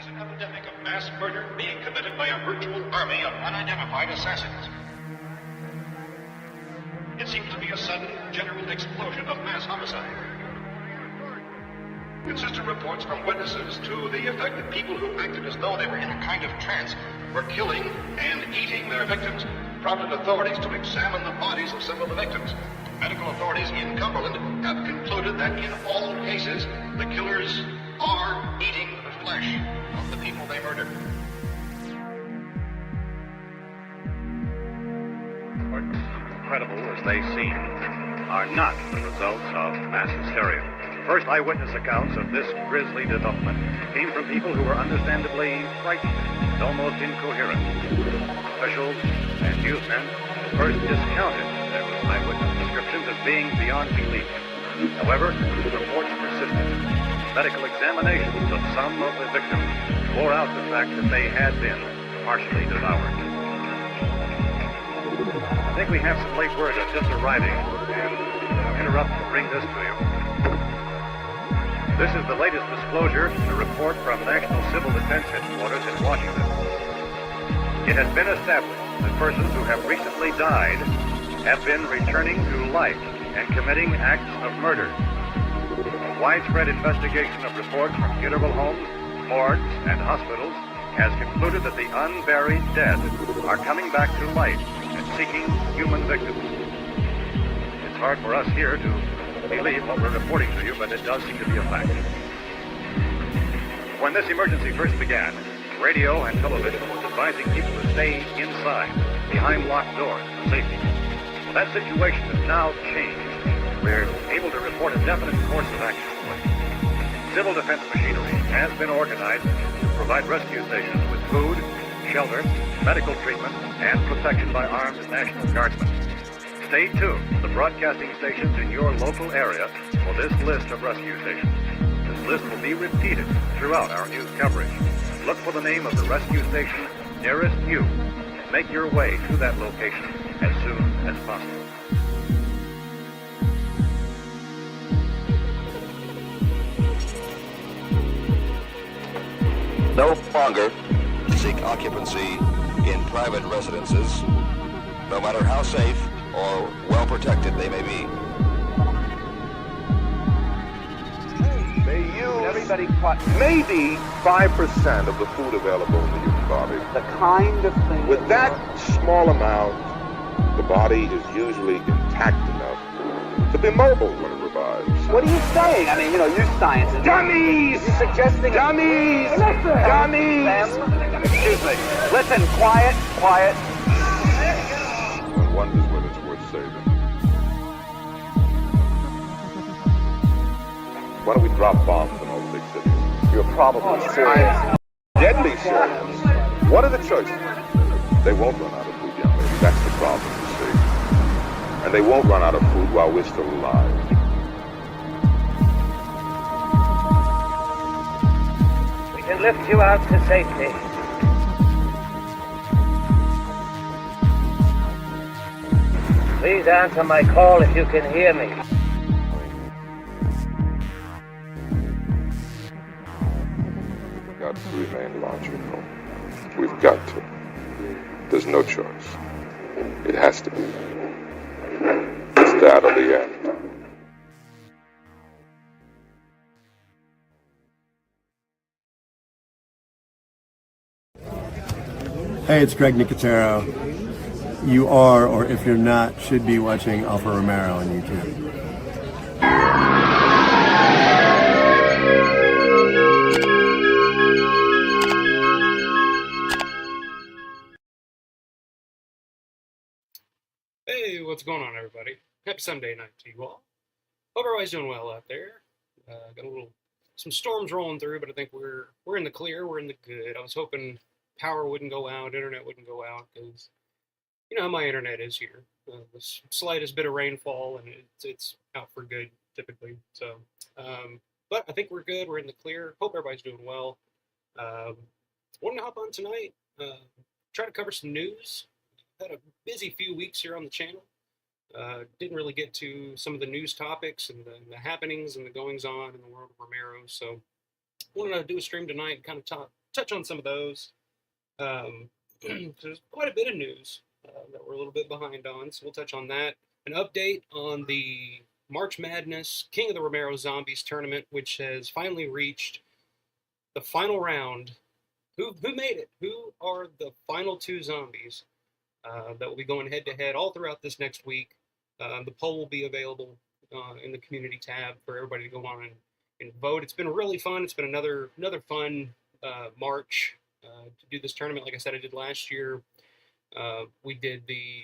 is an epidemic of mass murder being committed by a virtual army of unidentified assassins. It seems to be a sudden, general explosion of mass homicide. Consistent reports from witnesses to the effect that people who acted as though they were in a kind of trance were killing and eating their victims prompted authorities to examine the bodies of some of the victims. Medical authorities in Cumberland have concluded that in all cases, the killers are eating the flesh of the people they murdered. Incredible as they seem, are not the results of mass hysteria. First eyewitness accounts of this grisly development came from people who were understandably frightened and almost incoherent. Officials and newsmen first discounted their eyewitness descriptions as being beyond belief. However, reports persisted. Medical examinations of some of the victims bore out the fact that they had been partially devoured. I think we have some late word that's just arriving, and I'll interrupt to bring this to you. This is the latest disclosure in a report from National Civil Defense Headquarters in Washington. It has been established that persons who have recently died have been returning to life and committing acts of murder. A widespread investigation of reports from funeral homes, morgues, and hospitals has concluded that the unburied dead are coming back to life and seeking human victims. It's hard for us here to believe what we're reporting to you, but it does seem to be a fact. When this emergency first began, radio and television was advising people to stay inside, behind locked doors for safety. Well, that situation has now changed. We're able to report a definite course of action. Civil defense machinery has been organized to provide rescue stations with food, shelter, medical treatment, and protection by armed National Guardsmen. Stay tuned to the broadcasting stations in your local area for this list of rescue stations. This list will be repeated throughout our news coverage. Look for the name of the rescue station nearest you and make your way to that location as soon as possible. No longer seek occupancy in private residences, no matter how safe or well protected they may be. They use everybody maybe 5% of the food available in the human body. The kind of thing. With that small amount, the body is usually intact enough to be mobile when it revives. What are you saying? I mean, you science is... Dummies! You're suggesting... Dummies! Listen! Dummies! Excuse me. Listen, quiet. One wonders whether it's worth saving. Why don't we drop bombs in all the big cities? You're probably serious. Deadly serious. What are the choices? They won't run out of food, young lady. That's the problem, you see. And they won't run out of food while we're still alive. We can lift you out to safety. Please answer my call if you can hear me. We've got to remain logical. We've got to. There's no choice. It has to be. It's that or the end. Hey, it's Greg Nicotero. You are, or if you're not, should be watching Alpha Romero on YouTube. Hey, what's going on, everybody? Happy Sunday night to you all. Hope everybody's doing well out there. Got some storms rolling through, but I think we're in the clear. We're in the good. I was hoping power wouldn't go out, internet wouldn't go out, because you know how my internet is here. The slightest bit of rainfall and it's out for good typically. So, but I think we're good. We're in the clear. Hope everybody's doing well. Wanted to hop on tonight. Try to cover some news. Had a busy few weeks here on the channel. Didn't really get to some of the news topics and the happenings and the goings on in the world of Romero. So wanted to do a stream tonight and kind of touch on some of those. There's quite a bit of news that we're a little bit behind on, so we'll touch on that. An update on the March Madness King of the Romero Zombies tournament, which has finally reached the final round. Who made it? Who are the final two zombies that will be going head to head all throughout this next week? The poll will be available in the community tab for everybody to go on and vote. It's been really fun. It's been another fun March to do this tournament. Like I said, I did last year. We did the,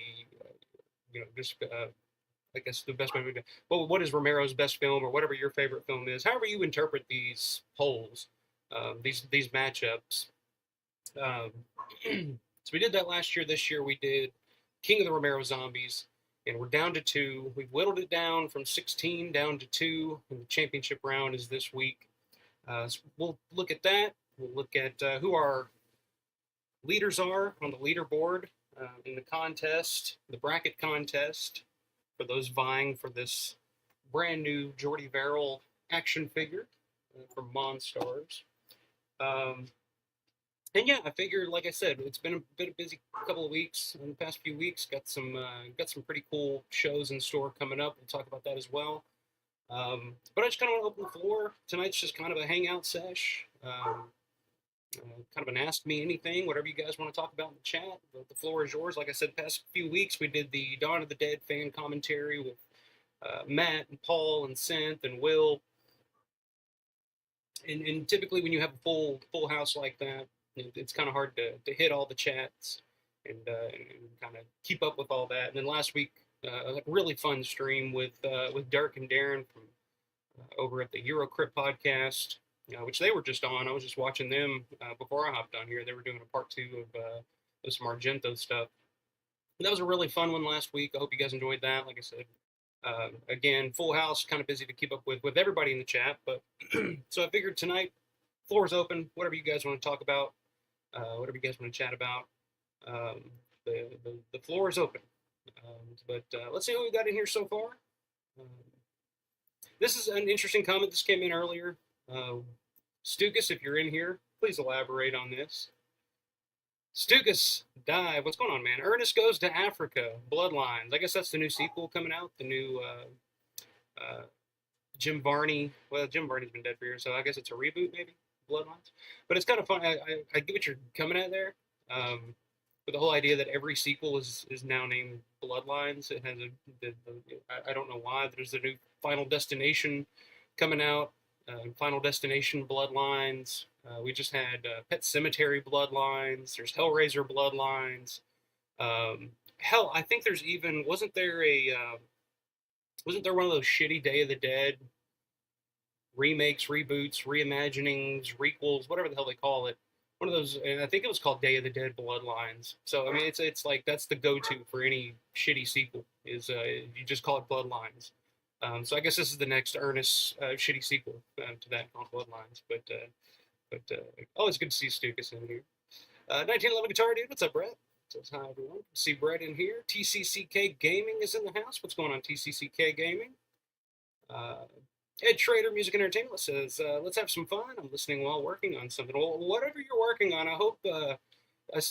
I guess the best way we did. Well, what is Romero's best film, or whatever your favorite film is? However you interpret these polls, these matchups. So we did that last year. This year we did King of the Romero Zombies, and we're down to 2. We've whittled it down from 16 down to 2, and the championship round is this week. So we'll look at that. We'll look at who our leaders are on the leaderboard in the contest, the bracket contest, for those vying for this brand new Jordy Verrill action figure from Monstars. And yeah, I figured, like I said, it's been a busy couple of weeks. In the past few weeks, got some pretty cool shows in store coming up. We'll talk about that as well. But I just kind of want to open the floor. Tonight's just kind of a hangout sesh. Kind of an ask me anything, whatever you guys want to talk about in the chat. The floor is yours. Like I said, past few weeks we did the Dawn of the Dead fan commentary with Matt and Paul and Synth and Will. And typically when you have a full house like that, it's kind of hard to hit all the chats and kind of keep up with all that. And then last week, a really fun stream with Dirk and Darren from over at the Eurocrypt podcast, which they were just on. I was just watching them before I hopped on here. They were doing a part 2 of some Argento stuff. And that was a really fun one last week. I hope you guys enjoyed that. Like I said, again, full house, kind of busy to keep up with everybody in the chat. But so I figured tonight, floor's open. Whatever you guys want to talk about, whatever you guys want to chat about, the floor is open. But let's see what we got in here so far. This is an interesting comment. This came in earlier. Stukas, if you're in here, please elaborate on this. Stukas, dive. What's going on, man? Ernest Goes to Africa, Bloodlines. I guess that's the new sequel coming out. The new Jim Varney. Well, Jim Varney's been dead for years, so I guess it's a reboot, maybe. Bloodlines. But it's kind of fun. I get what you're coming at there. But the whole idea that every sequel is now named Bloodlines. It has I don't know why. There's the new Final Destination coming out. Final Destination Bloodlines. We just had Pet Cemetery Bloodlines. There's Hellraiser Bloodlines. Hell, I think there's even wasn't there one of those shitty Day of the Dead remakes, reboots, reimaginings, requels, whatever the hell they call it. One of those, and I think it was called Day of the Dead Bloodlines. So I mean, it's like that's the go-to for any shitty sequel is you just call it Bloodlines. So I guess this is the next Ernest shitty sequel to that called Bloodlines. But always good to see Stukas in here. 1911 Guitar Dude, what's up, Brett? Says hi, everyone. See Brett in here. TCCK Gaming is in the house. What's going on, TCCK Gaming? Ed Schrader, Music and Entertainment, says, let's have some fun. I'm listening while working on something. Well, whatever you're working on, I hope...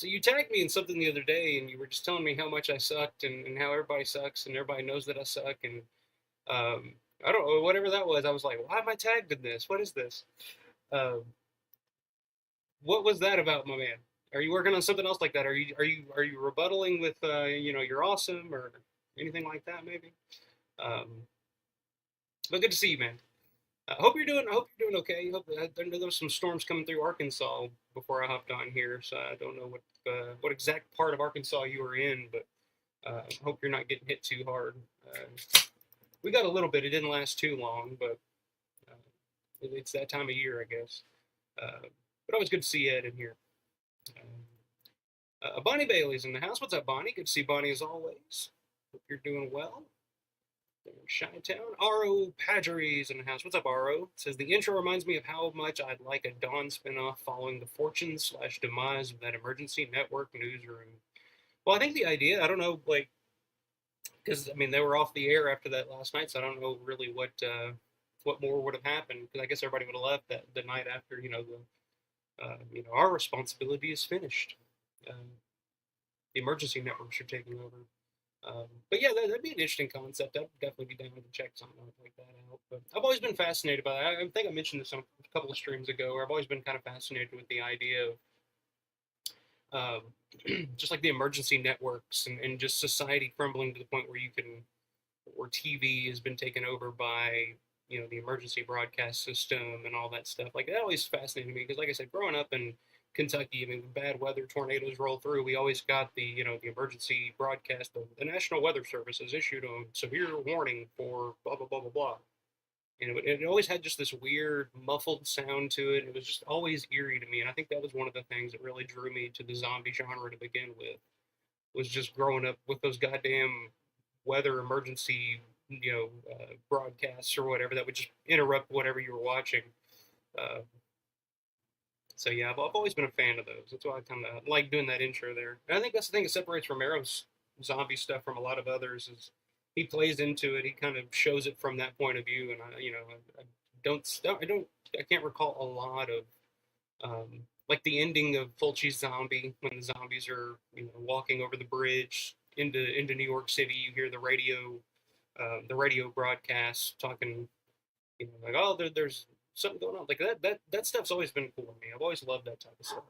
you tagged me in something the other day, and you were just telling me how much I sucked and how everybody sucks, and everybody knows that I suck, and I don't know, whatever that was. I was like, why am I tagged in this? What is this? What was that about, my man? Are you working on something else like that? Are you rebuttaling with you're awesome or anything like that maybe? But good to see you, man. I hope you're doing okay. I know there was some storms coming through Arkansas before I hopped on here, so I don't know what exact part of Arkansas you were in, but I hope you're not getting hit too hard. We got a little bit. It didn't last too long, but it's that time of year, I guess. But always good to see Ed in here. Bonnie Bailey's in the house. What's up, Bonnie? Good to see Bonnie as always. Hope you're doing well. There in Chi-Town. Aro Padgery's in the house. What's up, Aro? It says, the intro reminds me of how much I'd like a Dawn spinoff following the fortune/demise of that emergency network newsroom. Well, I think the idea, I don't know, like, because, I mean, they were off the air after that last night, so I don't know really what more would have happened, because I guess everybody would have left the night after, our responsibility is finished. The emergency networks are taking over. But yeah, that'd be an interesting concept. I'd definitely be down to check something like that out. But I've always been fascinated by that. I think I mentioned this on a couple of streams ago, where I've always been kind of fascinated with the idea of just like the emergency networks and just society crumbling to the point where TV has been taken over by the emergency broadcast system and all that stuff. Like that always fascinated me because, like I said, growing up in Kentucky, I mean, bad weather, tornadoes roll through. We always got the the emergency broadcast. The National Weather Service has issued a severe warning for blah blah blah blah blah. And it always had just this weird muffled sound to it. It was just always eerie to me, and I think that was one of the things that really drew me to the zombie genre to begin with. Was just growing up with those goddamn weather emergency broadcasts or whatever that would just interrupt whatever you were watching. Uh, so yeah, I've always been a fan of those. That's why I kind of like doing that intro there. And I think that's the thing that separates Romero's zombie stuff from a lot of others is he plays into it. He kind of shows it from that point of view. And I can't recall a lot of like the ending of Fulci's Zombie when the zombies are walking over the bridge into New York City. You hear the radio broadcast talking, like, oh, there's something going on. Like that stuff's always been cool to me. I've always loved that type of stuff,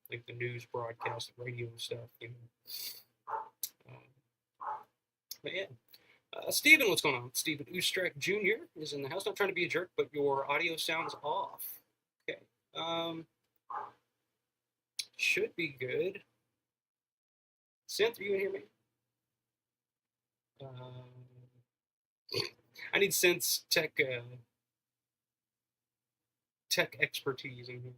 like the news broadcast, the radio stuff. But yeah, Steven, what's going on? Steven Ustrek Jr. is in the house. Not trying to be a jerk, but your audio sounds off. Okay, should be good. Synth, are you in here, man? I need Synth's tech expertise in here.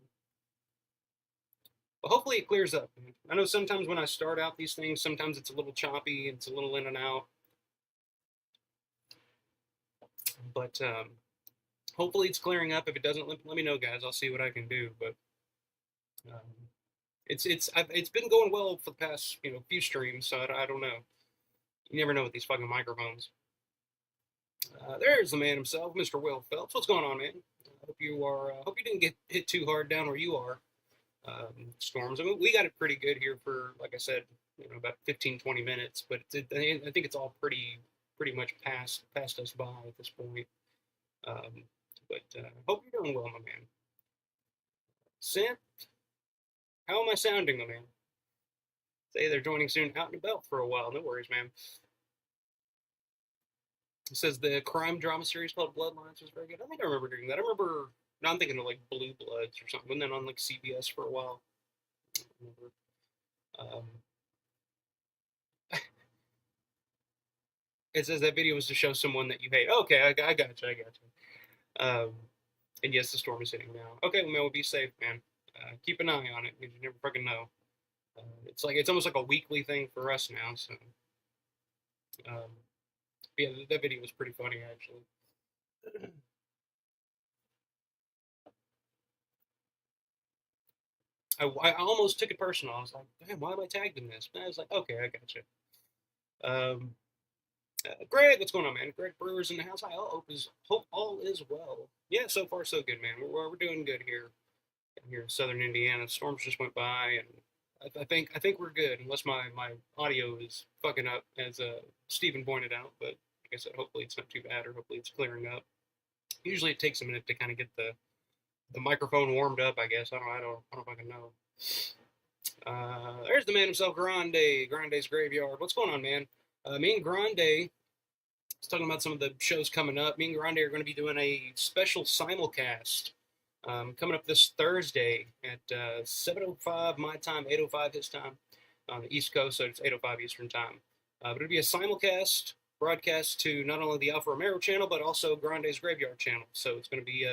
But hopefully it clears up. Man. I know sometimes when I start out these things, sometimes it's a little choppy, it's a little in and out. But hopefully it's clearing up. If it doesn't, let me know, guys. I'll see what I can do. But it's been going well for the past few streams, so I don't know. You never know with these fucking microphones. There's the man himself, Mr. Will Phelps. What's going on, man? Hope you didn't get hit too hard down where you are. Storms. I mean, we got it pretty good here for, like I said, about 15-20 minutes. But I think it's all pretty much passed us by at this point. But hope you're doing well, my man. Synth, how am I sounding, my man? Say they're joining soon. Out and about for a while. No worries, man. It says the crime drama series called Bloodlines was very good. I think I remember doing that. Now I'm thinking of like Blue Bloods or something. Wasn't that on like CBS for a while? It says that video was to show someone that you hate. Okay, I got you. And yes, the storm is hitting now. Okay, well, man, we'll be safe, man. Keep an eye on it because you never fucking know. It's almost like a weekly thing for us now. So, yeah, that video was pretty funny actually. I almost took it personal. I was like, damn, why am I tagged in this? And I was like, okay, I got you. Greg, what's going on, man? Greg Brewer's in the house. I hope all is well. Yeah, so far so good, man. We're doing good here in Southern Indiana. Storms just went by, and I think we're good, unless my audio is fucking up, as Stephen pointed out. But like I said, hopefully it's not too bad, or hopefully it's clearing up. Usually it takes a minute to kind of get the microphone warmed up, I guess. I don't fucking know. There's the man himself, Grande's Graveyard. What's going on, man? Me and Grande, was talking about some of the shows coming up. Me and Grande are going to be doing a special simulcast coming up this Thursday at 7:05 my time, 8:05 his time on the East Coast, so it's 8:05 Eastern time. But it'll be a simulcast broadcast to not only the Alfa Romero channel, but also Grande's Graveyard channel. So it's going to be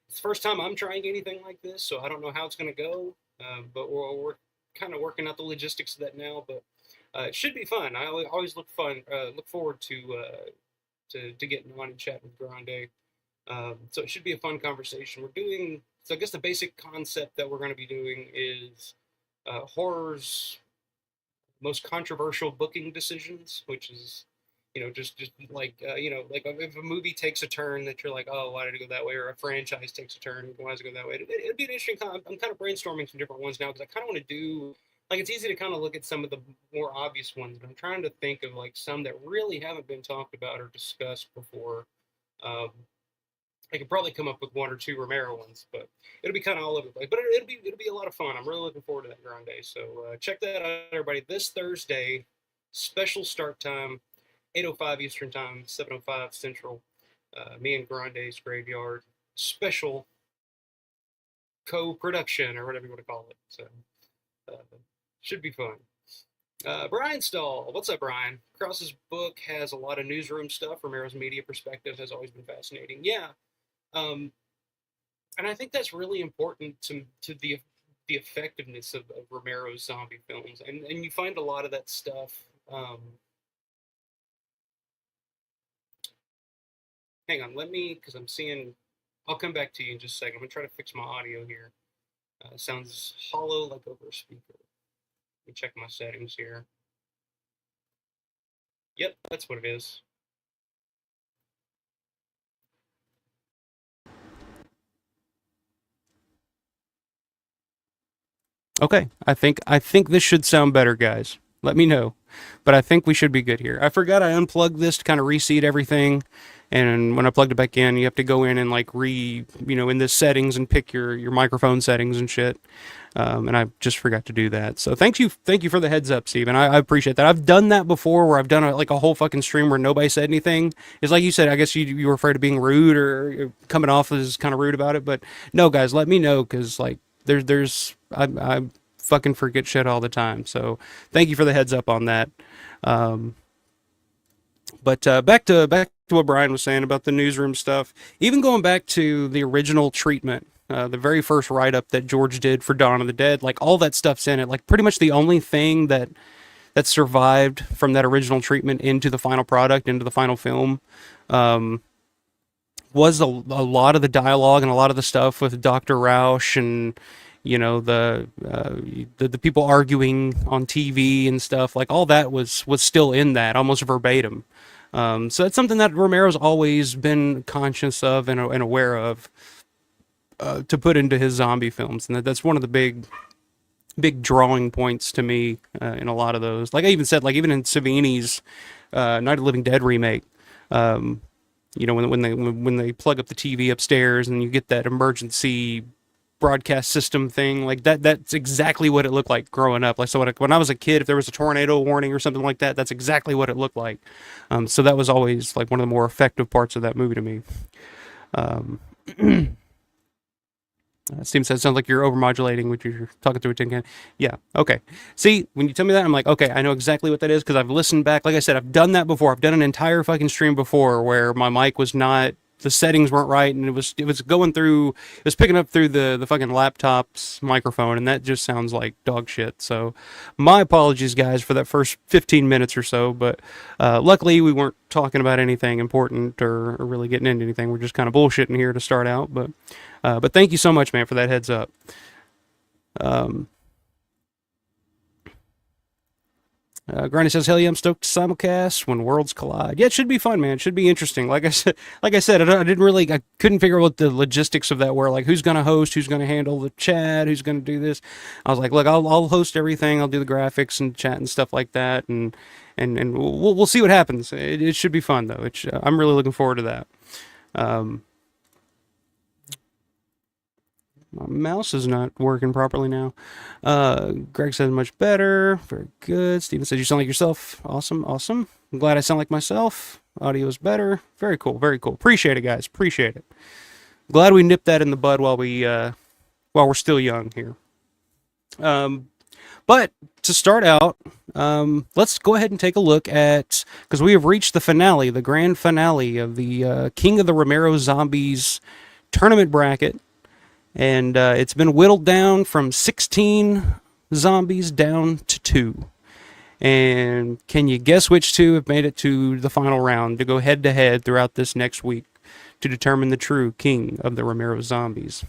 it's the first time I'm trying anything like this, so I don't know how it's going to go, but we're kind of working out the logistics of that now. But it should be fun. I always look forward to getting on and chatting with Grande. So it should be a fun conversation. So I guess the basic concept that we're going to be doing is horror's most controversial booking decisions, which is just like like if a movie takes a turn that you're like, oh, why did it go that way, or a franchise takes a turn, why does it go that way? It'd be an interesting. I'm kind of brainstorming some different ones now because I kind of want to do like it's easy to kind of look at some of the more obvious ones, but I'm trying to think of like some that really haven't been talked about or discussed before. Um, I could probably come up with one or two Romero ones, but it'll be kind of all over the place. But it'll be a lot of fun. I'm really looking forward to that Grande. So check that out, everybody. This Thursday, special start time, 8:05 Eastern Time, 7:05 Central. Me and Grande's Graveyard special co-production or whatever you want to call it. So uh, should be fun. Brian Stahl, what's up, Brian? Cross's book has a lot of newsroom stuff. Romero's media perspective has always been fascinating. Yeah, um, and I think that's really important to the effectiveness of Romero's zombie films, and you find a lot of that stuff. Hang on, let me because I'm seeing. I'll come back to you in just a second. I'm gonna try to fix my audio here. Sounds hollow like over a speaker. Let me check my settings here. Yep, that's what it is. Okay, I think this should sound better, guys. Let me know. But I think we should be good here. I forgot I unplugged this to kind of reseat everything. And when I plugged it back in, you have to go in and like in the settings and pick your microphone settings and shit. And I just forgot to do that. So thank you for the heads up, Steve. And I appreciate that. I've done that before where I've done like a whole fucking stream where nobody said anything. It's like you said, I guess you were afraid of being rude or coming off as kind of rude about it. But no, guys, let me know because like I fucking forget shit all the time. So thank you for the heads up on that. But back to what Brian was saying about the newsroom stuff. Even going back to the original treatment, the very first write up that George did for Dawn of the Dead, like all that stuff's in it. Like pretty much the only thing that survived from that original treatment into the final product, into the final film, was a lot of the dialogue and a lot of the stuff with Dr. Rausch and the people arguing on TV and stuff. Like all that was still in that almost verbatim. So that's something that Romero's always been conscious of and aware of to put into his zombie films, and that's one of the big drawing points to me in a lot of those. Like I even said, like even in Savini's Night of the Living Dead remake. When they plug up the TV upstairs and you get that emergency broadcast system thing, like that's exactly what it looked like growing up. Like so when I was a kid, if there was a tornado warning or something like that, that's exactly what it looked like. So that was always like one of the more effective parts of that movie to me. Steve says, sounds like you're overmodulating when you're talking through a tin can. Yeah, okay. See, when you tell me that, I'm like, okay, I know exactly what that is because I've listened back. Like I said, I've done that before. I've done an entire fucking stream before where my mic was not, the settings weren't right, and it was going through, it was picking up through the fucking laptop's microphone, and that just sounds like dog shit. So my apologies, guys, for that first 15 minutes or so, but luckily we weren't talking about anything important or really getting into anything. We're just kind of bullshitting here to start out, but thank you so much, man, for that heads up. Granny says, "Hell yeah, I'm stoked to simulcast when worlds collide." Yeah, it should be fun, man. It should be interesting. Like I said, I couldn't figure out what the logistics of that were. Like, who's gonna host? Who's gonna handle the chat? Who's gonna do this? I was like, look, I'll host everything. I'll do the graphics and chat and stuff like that, and we'll see what happens. It should be fun though. I'm really looking forward to that. My mouse is not working properly now. Greg says much better. Very good. Steven says you sound like yourself. Awesome. I'm glad I sound like myself. Audio is better. Very cool. Appreciate it, guys. Appreciate it. Glad we nipped that in the bud while we're still young here. But to start out, let's go ahead and take a look at, because we have reached the finale, the grand finale of the King of the Romero Zombies tournament bracket. And it's been whittled down from 16 zombies down to 2. And can you guess which 2 have made it to the final round to go head-to-head throughout this next week to determine the true king of the Romero Zombies?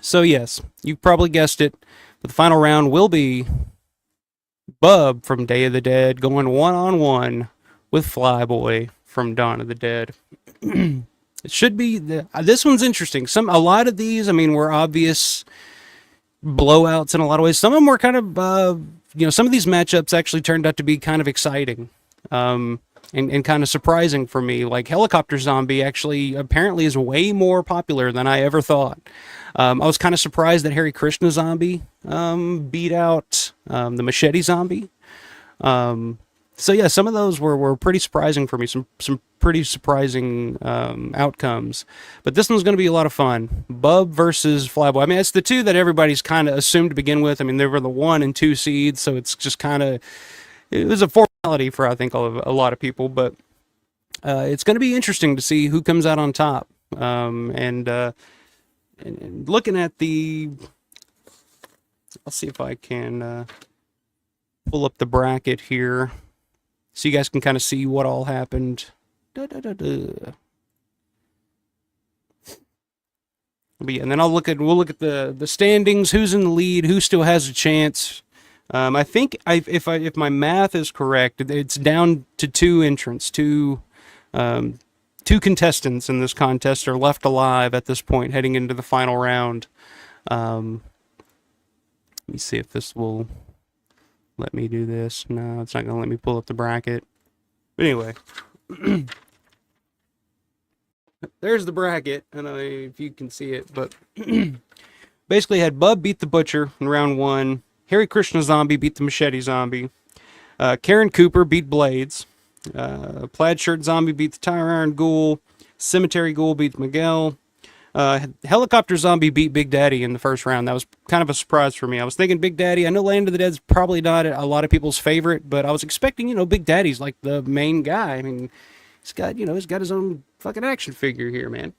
So yes, you've probably guessed it, but the final round will be Bub from Day of the Dead going one-on-one with Flyboy from Dawn of the Dead. It should be this one's interesting. A lot of these, I mean, were obvious blowouts in a lot of ways. Some of them were kind of, some of these matchups actually turned out to be kind of exciting, and kind of surprising for me. Like Helicopter Zombie actually apparently is way more popular than I ever thought. I was kind of surprised that Hare Krishna Zombie beat out the Machete Zombie. So yeah, some of those were pretty surprising for me. Some pretty surprising outcomes. But this one's going to be a lot of fun. Bub versus Flyboy. I mean, it's the two that everybody's kind of assumed to begin with. I mean, they were the 1 and 2 seeds, so it's just kind of, it was a formality for I think a lot of people. But it's going to be interesting to see who comes out on top. And looking at I'll see if I can pull up the bracket here, so you guys can kind of see what all happened. But yeah, and then we'll look at the standings, who's in the lead, who still has a chance. I think if my math is correct, it's down to 2 entrants, 2 contestants in this contest are left alive at this point, heading into the final round. Let me see if this will let me do this. No, it's not going to let me pull up the bracket. But anyway, there's the bracket. I don't know if you can see it, but basically had Bub beat the Butcher in round 1. Hare Krishna Zombie beat the Machete Zombie. Karen Cooper beat Blades. Plaid Shirt Zombie beat the Tire Iron Ghoul. Cemetery Ghoul beat Miguel. Helicopter Zombie beat Big Daddy in the first round. That was kind of a surprise for me. I was thinking Big Daddy, I know Land of the Dead's probably not a lot of people's favorite, but I was expecting, Big Daddy's like the main guy. I mean, he's got his own fucking action figure here, man.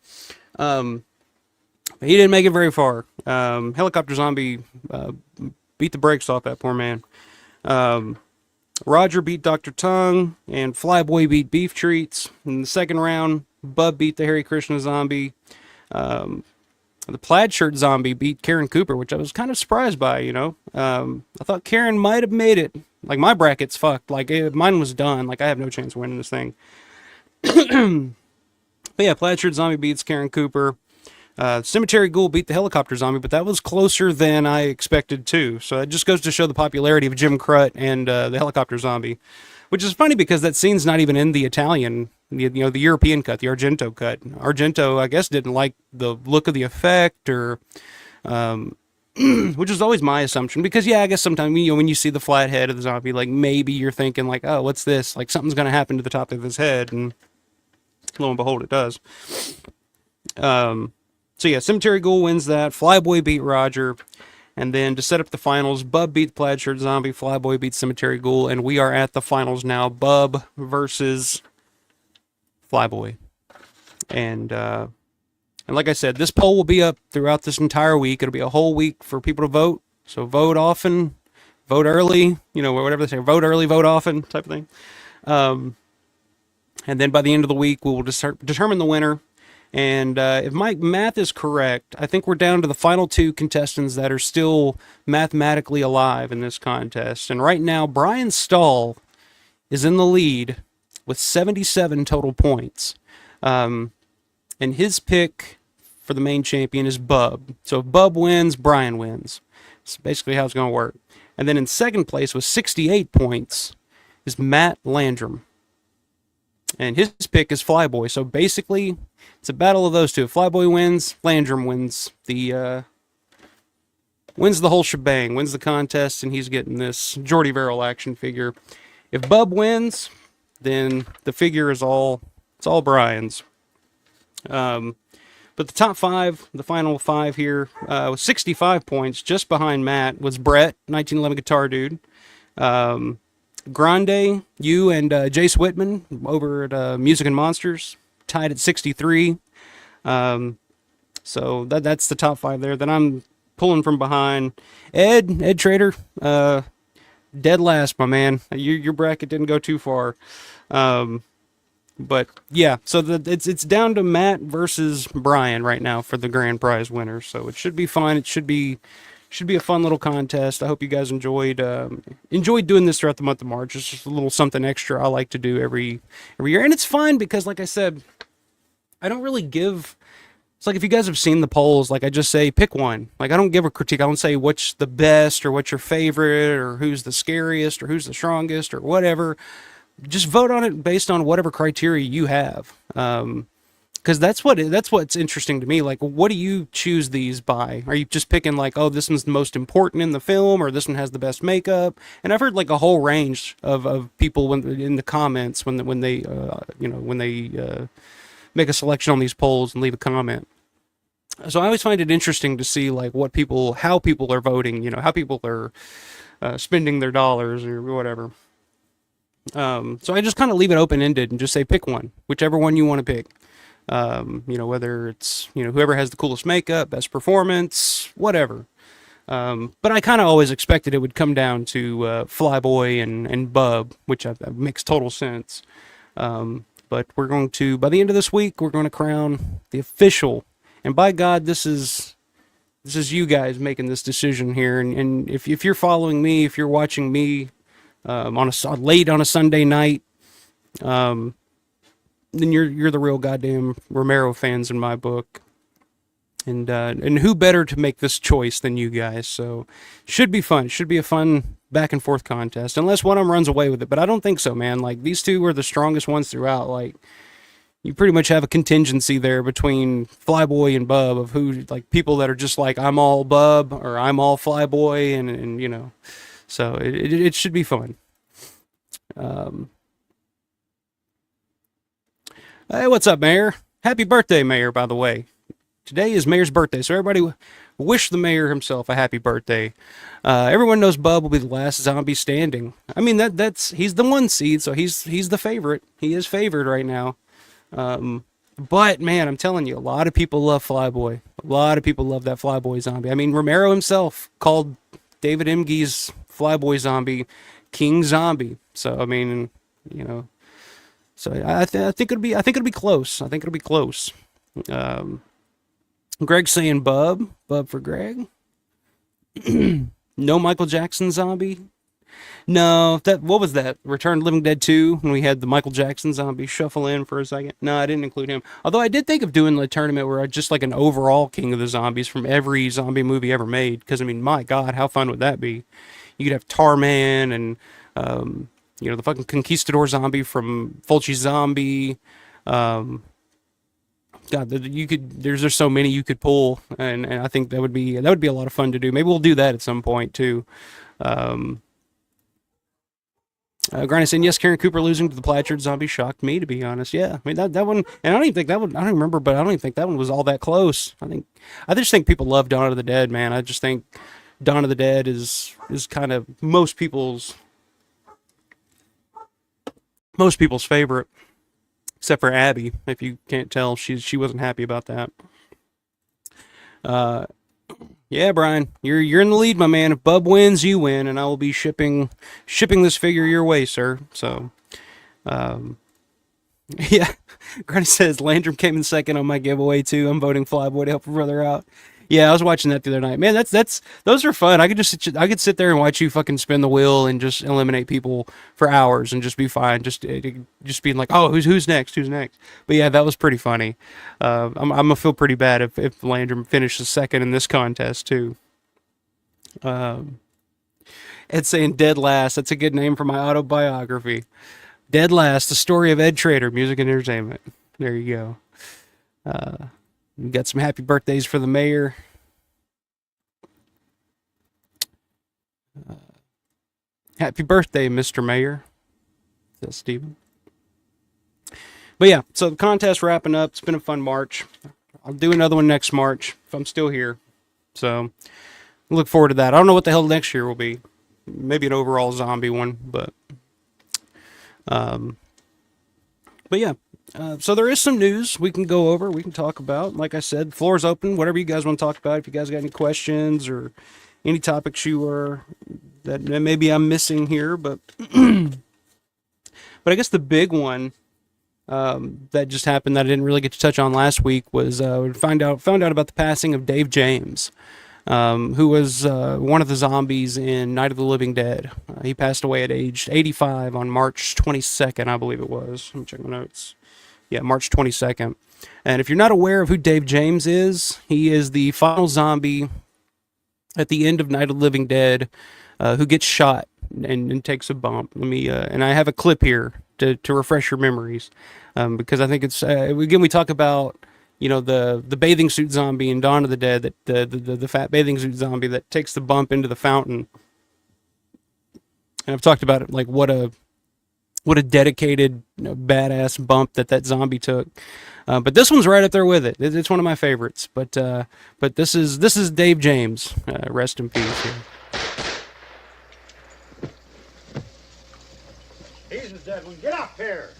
He didn't make it very far. Helicopter Zombie beat the brakes off that poor man. Roger beat Dr. Tongue, and Flyboy beat Beef Treats. In the second round, Bub beat the Hare Krishna Zombie. The Plaid Shirt Zombie beat Karen Cooper, which I was kind of surprised by, I thought Karen might have made it. Like, my bracket's fucked. Like, mine was done. Like, I have no chance of winning this thing. But yeah, Plaid Shirt Zombie beats Karen Cooper. Cemetery Ghoul beat the Helicopter Zombie, but that was closer than I expected too. So it just goes to show the popularity of Jim Crut and the Helicopter Zombie, which is funny because that scene's not even in the Italian, the European cut, the Argento cut. Argento, I guess, didn't like the look of the effect, or which is always my assumption, because yeah, I guess sometimes when you see the flat head of the zombie, like maybe you're thinking like, oh, what's this? Like something's gonna happen to the top of his head, and lo and behold, it does. So yeah, Cemetery Ghoul wins that. Flyboy beat Roger. And then to set up the finals, Bub beat Plaid Shirt Zombie, Flyboy beat Cemetery Ghoul, and we are at the finals now. Bub versus Flyboy. And like I said, this poll will be up throughout this entire week. It'll be a whole week for people to vote. So vote often, vote early, whatever they say, vote early, vote often type of thing. And then by the end of the week, we will determine the winner. And if my math is correct, I think we're down to the final 2 contestants that are still mathematically alive in this contest. And right now, Brian Stahl is in the lead with 77 total points. And his pick for the main champion is Bub. So if Bub wins, Brian wins. That's basically how it's going to work. And then in second place with 68 points is Matt Landrum. And his pick is Flyboy. So basically, it's a battle of those two. If Flyboy wins, Landrum wins the whole shebang, wins the contest, and he's getting this Jordy Verrill action figure. If Bub wins, then the figure is all Brian's. But the top 5, the final 5 here, with 65 points, just behind Matt, was Brett, 1911 Guitar Dude. Grande, you and Jace Whitman over at Music and Monsters, tied at 63. So that's the top 5 there. Then I'm pulling from behind. Ed Trader, dead last, my man. Your bracket didn't go too far. But yeah, so it's down to Matt versus Brian right now for the grand prize winner. So it should be fun. It should be Should be a fun little contest. I hope you guys enjoyed doing this throughout the month of March. It's just a little something extra I like to do every year, and it's fun because, like I said, I don't really give. It's like if you guys have seen the polls, like I just say pick one. Like I don't give a critique. I don't say what's the best or what's your favorite or who's the scariest or who's the strongest or whatever. Just vote on it based on whatever criteria you have. Because that's what's interesting to me. Like, what do you choose these by? Are you just picking like, oh, this one's the most important in the film, or this one has the best makeup? And I've heard like a whole range of people in the comments when they make a selection on these polls and leave a comment. So I always find it interesting to see like how people are voting. How people are spending their dollars or whatever. So I just kind of leave it open-ended and just say pick one, whichever one you want to pick. Whether it's, whoever has the coolest makeup, best performance, whatever. But I kind of always expected it would come down to Flyboy and Bub, which makes total sense. But we're going to, by the end of this week, we're going to crown the official. And by God, this is you guys making this decision here. And if you're following me, if you're watching me late on a Sunday night, then you're the real goddamn Romero fans in my book. And who better to make this choice than you guys? So should be fun. Should be a fun back and forth contest, unless one of them runs away with it. But I don't think so, man. Like these two are the strongest ones throughout. Like you pretty much have a contingency there between Flyboy and Bub of who, like people that are just like I'm all Bub or I'm all Flyboy, and so it should be fun. Hey, what's up, Mayor? Happy birthday, Mayor, by the way. Today is Mayor's birthday, so everybody wish the Mayor himself a happy birthday. Everyone knows Bub will be the last zombie standing. I mean, he's the 1 seed, so he's the favorite. He is favored right now. But, man, I'm telling you, a lot of people love Flyboy. A lot of people love that Flyboy zombie. I mean, Romero himself called David Emge's Flyboy zombie King Zombie. So, I mean, So I think it'll be close. I think it'll be close. Greg's saying Bub for Greg. No Michael Jackson zombie. No, what was that? Return of the Living Dead 2 when we had the Michael Jackson zombie shuffle in for a second. No, I didn't include him. Although I did think of doing the tournament where I just like an overall king of the zombies from every zombie movie ever made. Because I mean, my God, how fun would that be? You could have Tarman and the fucking Conquistador zombie from Fulci Zombie. God, there's so many you could pull, and I think that would be a lot of fun to do. Maybe we'll do that at some point too. Granny saying yes, Karen Cooper losing to the Blanchard zombie shocked me, to be honest. Yeah, I mean that one, and I don't even think that one. I don't remember, but I don't even think that one was all that close. I just think people love Dawn of the Dead, man. I just think Dawn of the Dead is kind of most people's favorite, except for Abby. If you can't tell, she wasn't happy about that. Yeah, Brian, you're in the lead, my man. If Bub wins, you win, and I will be shipping this figure your way, sir. So, yeah. Granny says Landrum came in second on my giveaway too. I'm voting Flyboy to help her brother out. Yeah, I was watching that the other night. Man, those are fun. I could sit there and watch you fucking spin the wheel and just eliminate people for hours and just be fine. Just being like, oh, who's next? Who's next? But yeah, that was pretty funny. I'm gonna feel pretty bad if Landrum finishes second in this contest too. Ed's saying Dead Last. That's a good name for my autobiography. Dead Last, the story of Ed Trader, music and entertainment. There you go. We got some happy birthdays for the mayor. Happy birthday, Mr. Mayor. That's Steven. But yeah, so the contest wrapping up. It's been a fun March. I'll do another one next March if I'm still here. So look forward to that. I don't know what the hell next year will be. Maybe an overall zombie one, but yeah. So there is some news we can go over, we can talk about. Like I said, the floor's open, whatever you guys want to talk about. If you guys got any questions or any topics that maybe I'm missing here, but I guess the big one that just happened that I didn't really get to touch on last week was found out about the passing of Dave James. who was one of the zombies in Night of the Living Dead. He passed away at age 85 on March 22nd, I believe it was. Let me check my notes. Yeah, March 22nd. And if you're not aware of who Dave James is, he is the final zombie at the end of Night of the Living Dead who gets shot and takes a bump. Let me and I have a clip here to refresh your memories, because I think it's again we talk about the bathing suit zombie in Dawn of the Dead, that the fat bathing suit zombie that takes the bump into the fountain. And I've talked about it, like what a dedicated badass bump that zombie took. But this one's right up there with it. It's one of my favorites. But this is Dave James. Rest in peace. Here. He's the dead one. Get up here.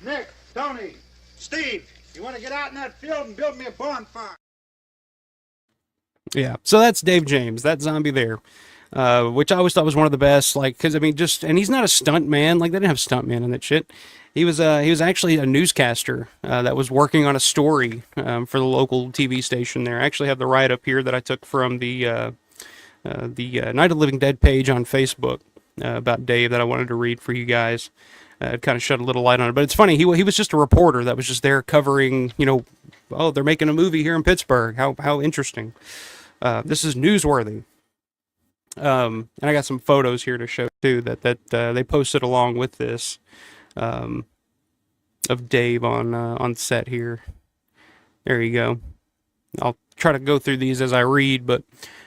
Nick, Tony, Steve, you want to get out in that field and build me a bonfire? Yeah, so that's Dave James, that zombie there, which I always thought was one of the best. Like, because I mean, and he's not a stunt man. Like, they didn't have stunt man in that shit. He was actually a newscaster that was working on a story for the local TV station there. I actually have the write up here that I took from the Night of the Living Dead page on Facebook about Dave that I wanted to read for you guys. It kind of shed a little light on it, but it's funny. He was just a reporter that was just there covering, oh, they're making a movie here in Pittsburgh. How interesting. This is newsworthy. And I got some photos here to show too that they posted along with this of Dave on set here. There you go. I'll try to go through these as I read, but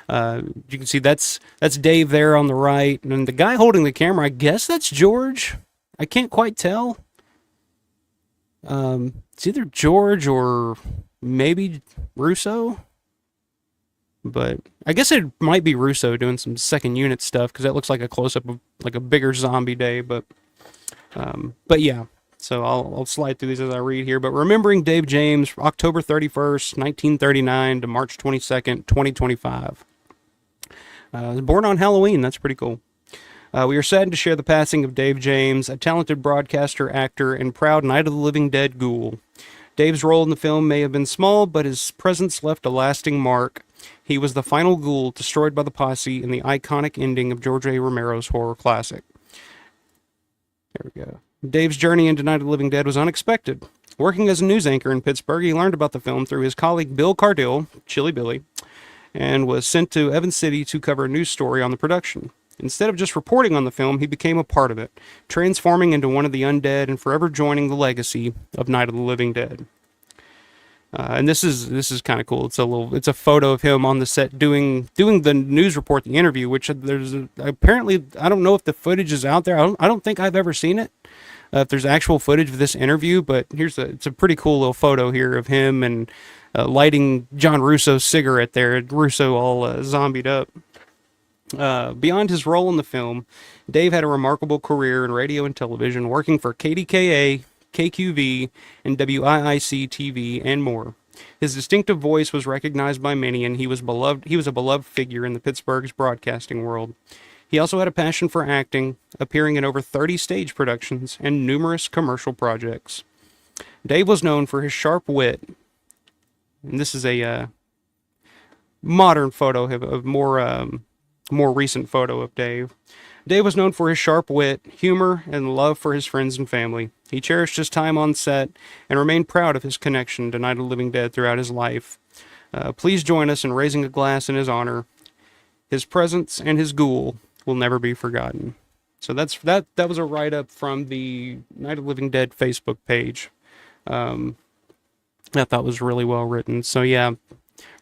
you can see that's Dave there on the right, and the guy holding the camera, I guess that's George. I can't quite tell. It's either George or maybe Russo. But I guess it might be Russo doing some second unit stuff, because that looks like a close-up of like a bigger zombie Dave. But yeah. So I'll slide through these as I read here. But remembering Dave James, October 31st, 1939 to March 22nd, 2025. Born on Halloween. That's pretty cool. We are saddened to share the passing of Dave James, a talented broadcaster, actor, and proud Night of the Living Dead ghoul. Dave's role in the film may have been small, but his presence left a lasting mark. He was the final ghoul destroyed by the posse in the iconic ending of George A. Romero's horror classic. There we go. Dave's journey into Night of the Living Dead was unexpected. Working as a news anchor in Pittsburgh, he learned about the film through his colleague Bill Cardill, Chilly Billy, and was sent to Evans City to cover a news story on the production. Instead of just reporting on the film, he became a part of it, transforming into one of the undead and forever joining the legacy of Night of the Living Dead. And this is kind of cool. It's a photo of him on the set doing the news report, the interview, which apparently, I don't know if the footage is out there. I don't think I've ever seen it. If there's actual footage of this interview, but it's a pretty cool little photo here of him and lighting John Russo's cigarette there. Russo all zombied up. Beyond his role in the film, Dave had a remarkable career in radio and television, working for KDKA, KQV, and WIIC TV, and more. His distinctive voice was recognized by many, and he was a beloved figure in the Pittsburgh's broadcasting world. He also had a passion for acting, appearing in over 30 stage productions and numerous commercial projects. Dave was known for his sharp wit, and this is a modern photo of more recent photo of Dave. Dave was known for his sharp wit, humor, and love for his friends and family. He cherished his time on set and remained proud of his connection to Night of the Living Dead throughout his life. Please join us in raising a glass in his honor. His presence and his ghoul will never be forgotten. So that was a write-up from the Night of the Living Dead Facebook page. I thought was really well written. So yeah,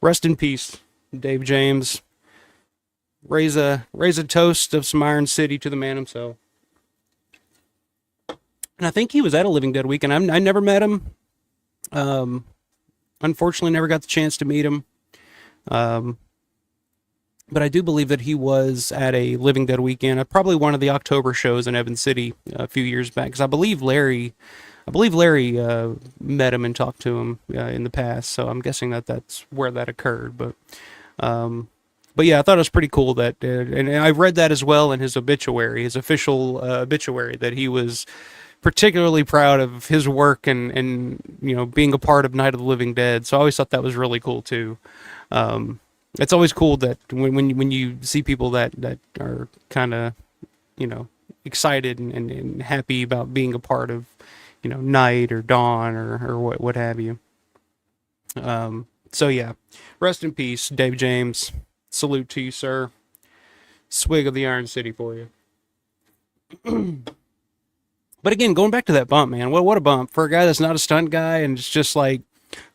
rest in peace, Dave James. Raise a toast of some Iron City to the man himself. And I think he was at a Living Dead weekend. I never met him. Unfortunately, never got the chance to meet him. But I do believe that he was at a Living Dead weekend, probably one of the October shows in Evans City a few years back. Because I believe Larry met him and talked to him in the past. So I'm guessing that's where that occurred. But yeah, I thought it was pretty cool that, and I read that as well in his obituary, his official obituary, that he was particularly proud of his work and being a part of Night of the Living Dead. So I always thought that was really cool too. it's always cool that when you see people that are kind of, you know, excited and happy about being a part of, you know, night or dawn or what have you. So yeah, rest in peace, Dave James. Salute to you, sir. Swig of the Iron City for you. But again, going back to that bump, man, what a bump for a guy that's not a stunt guy and it's just like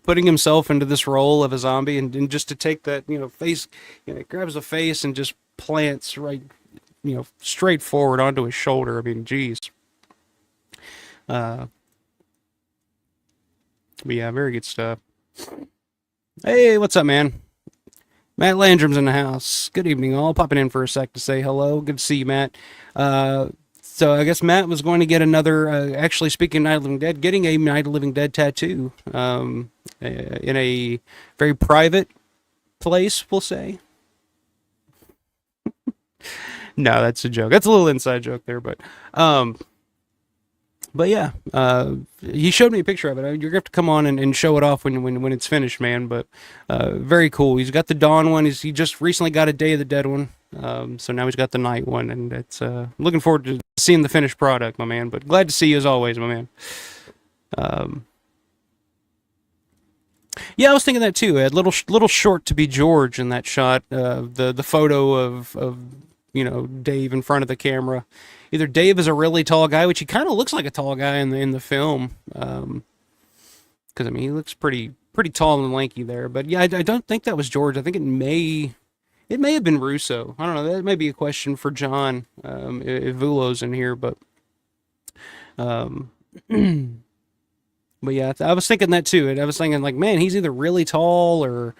putting himself into this role of a zombie and just to take that, you know, face, you know, grabs a face and just plants right, you know, straight forward onto his shoulder. I mean, geez. But yeah, very good stuff. Hey, what's up, man? Matt Landrum's in the house. Good evening, all. Popping in for a sec to say hello. Good to see you, Matt. So I guess Matt was going to get another, actually speaking of Night of the Living Dead, getting a Night of the Living Dead tattoo in a very private place, we'll say. No, that's a joke. That's a little inside joke there, but yeah, he showed me a picture of it. You're gonna have to come on and show it off when it's finished, man. But very cool. He's got the Dawn one. He just recently got a Day of the Dead one. So now he's got the Night one, and it's looking forward to seeing the finished product, my man. But glad to see you as always, my man. Yeah, I was thinking that too. I had little short to be George in that shot. The photo of you know, Dave in front of the camera. Either Dave is a really tall guy, which he kind of looks like a tall guy in the film, because I mean he looks pretty tall and lanky there. But yeah, I don't think that was George. I think it may have been Russo. I don't know. That may be a question for John if Vulo's in here, but but yeah, I was thinking that too. I was thinking like, man, he's either really tall or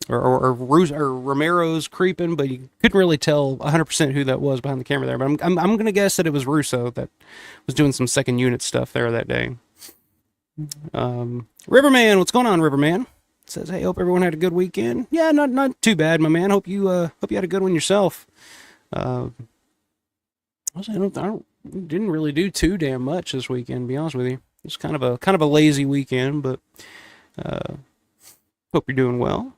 Romero's creeping, but you couldn't really tell 100% who that was behind the camera there. But I'm gonna guess that it was Russo that was doing some second unit stuff there that day. Riverman, what's going on, Riverman? Says, hey, hope everyone had a good weekend. Yeah, not too bad, my man. Hope you had a good one yourself. I didn't really do too damn much this weekend, to be honest with you. It's kind of a lazy weekend, but hope you're doing well.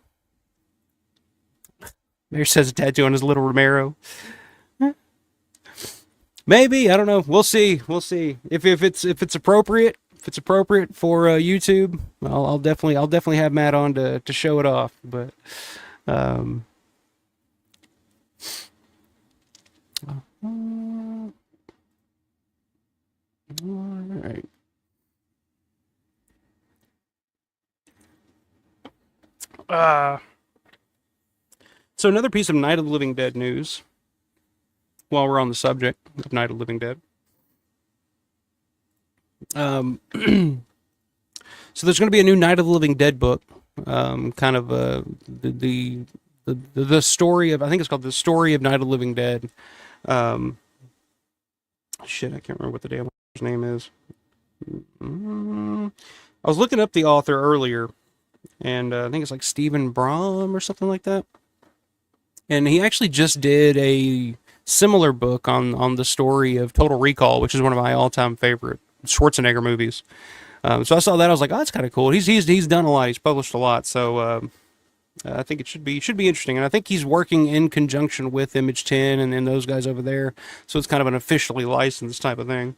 Mayor says a tattoo on his little Romero. Maybe, I don't know. We'll see. If it's appropriate. If it's appropriate for YouTube, I'll definitely have Matt on to show it off. But all right. So another piece of Night of the Living Dead news. While we're on the subject of Night of the Living Dead. So there's going to be a new Night of the Living Dead book, kind of the story of, I think it's called The Story of Night of the Living Dead. Shit, I can't remember what the damn author's name is. I was looking up the author earlier, and I think it's like Stephen Brom or something like that. And he actually just did a similar book on the story of Total Recall, which is one of my all-time favorite Schwarzenegger movies. So I saw that, I was like, oh, that's kind of cool. He's done a lot. He's published a lot. So I think it should be interesting. And I think he's working in conjunction with Image 10 and those guys over there. So it's kind of an officially licensed type of thing.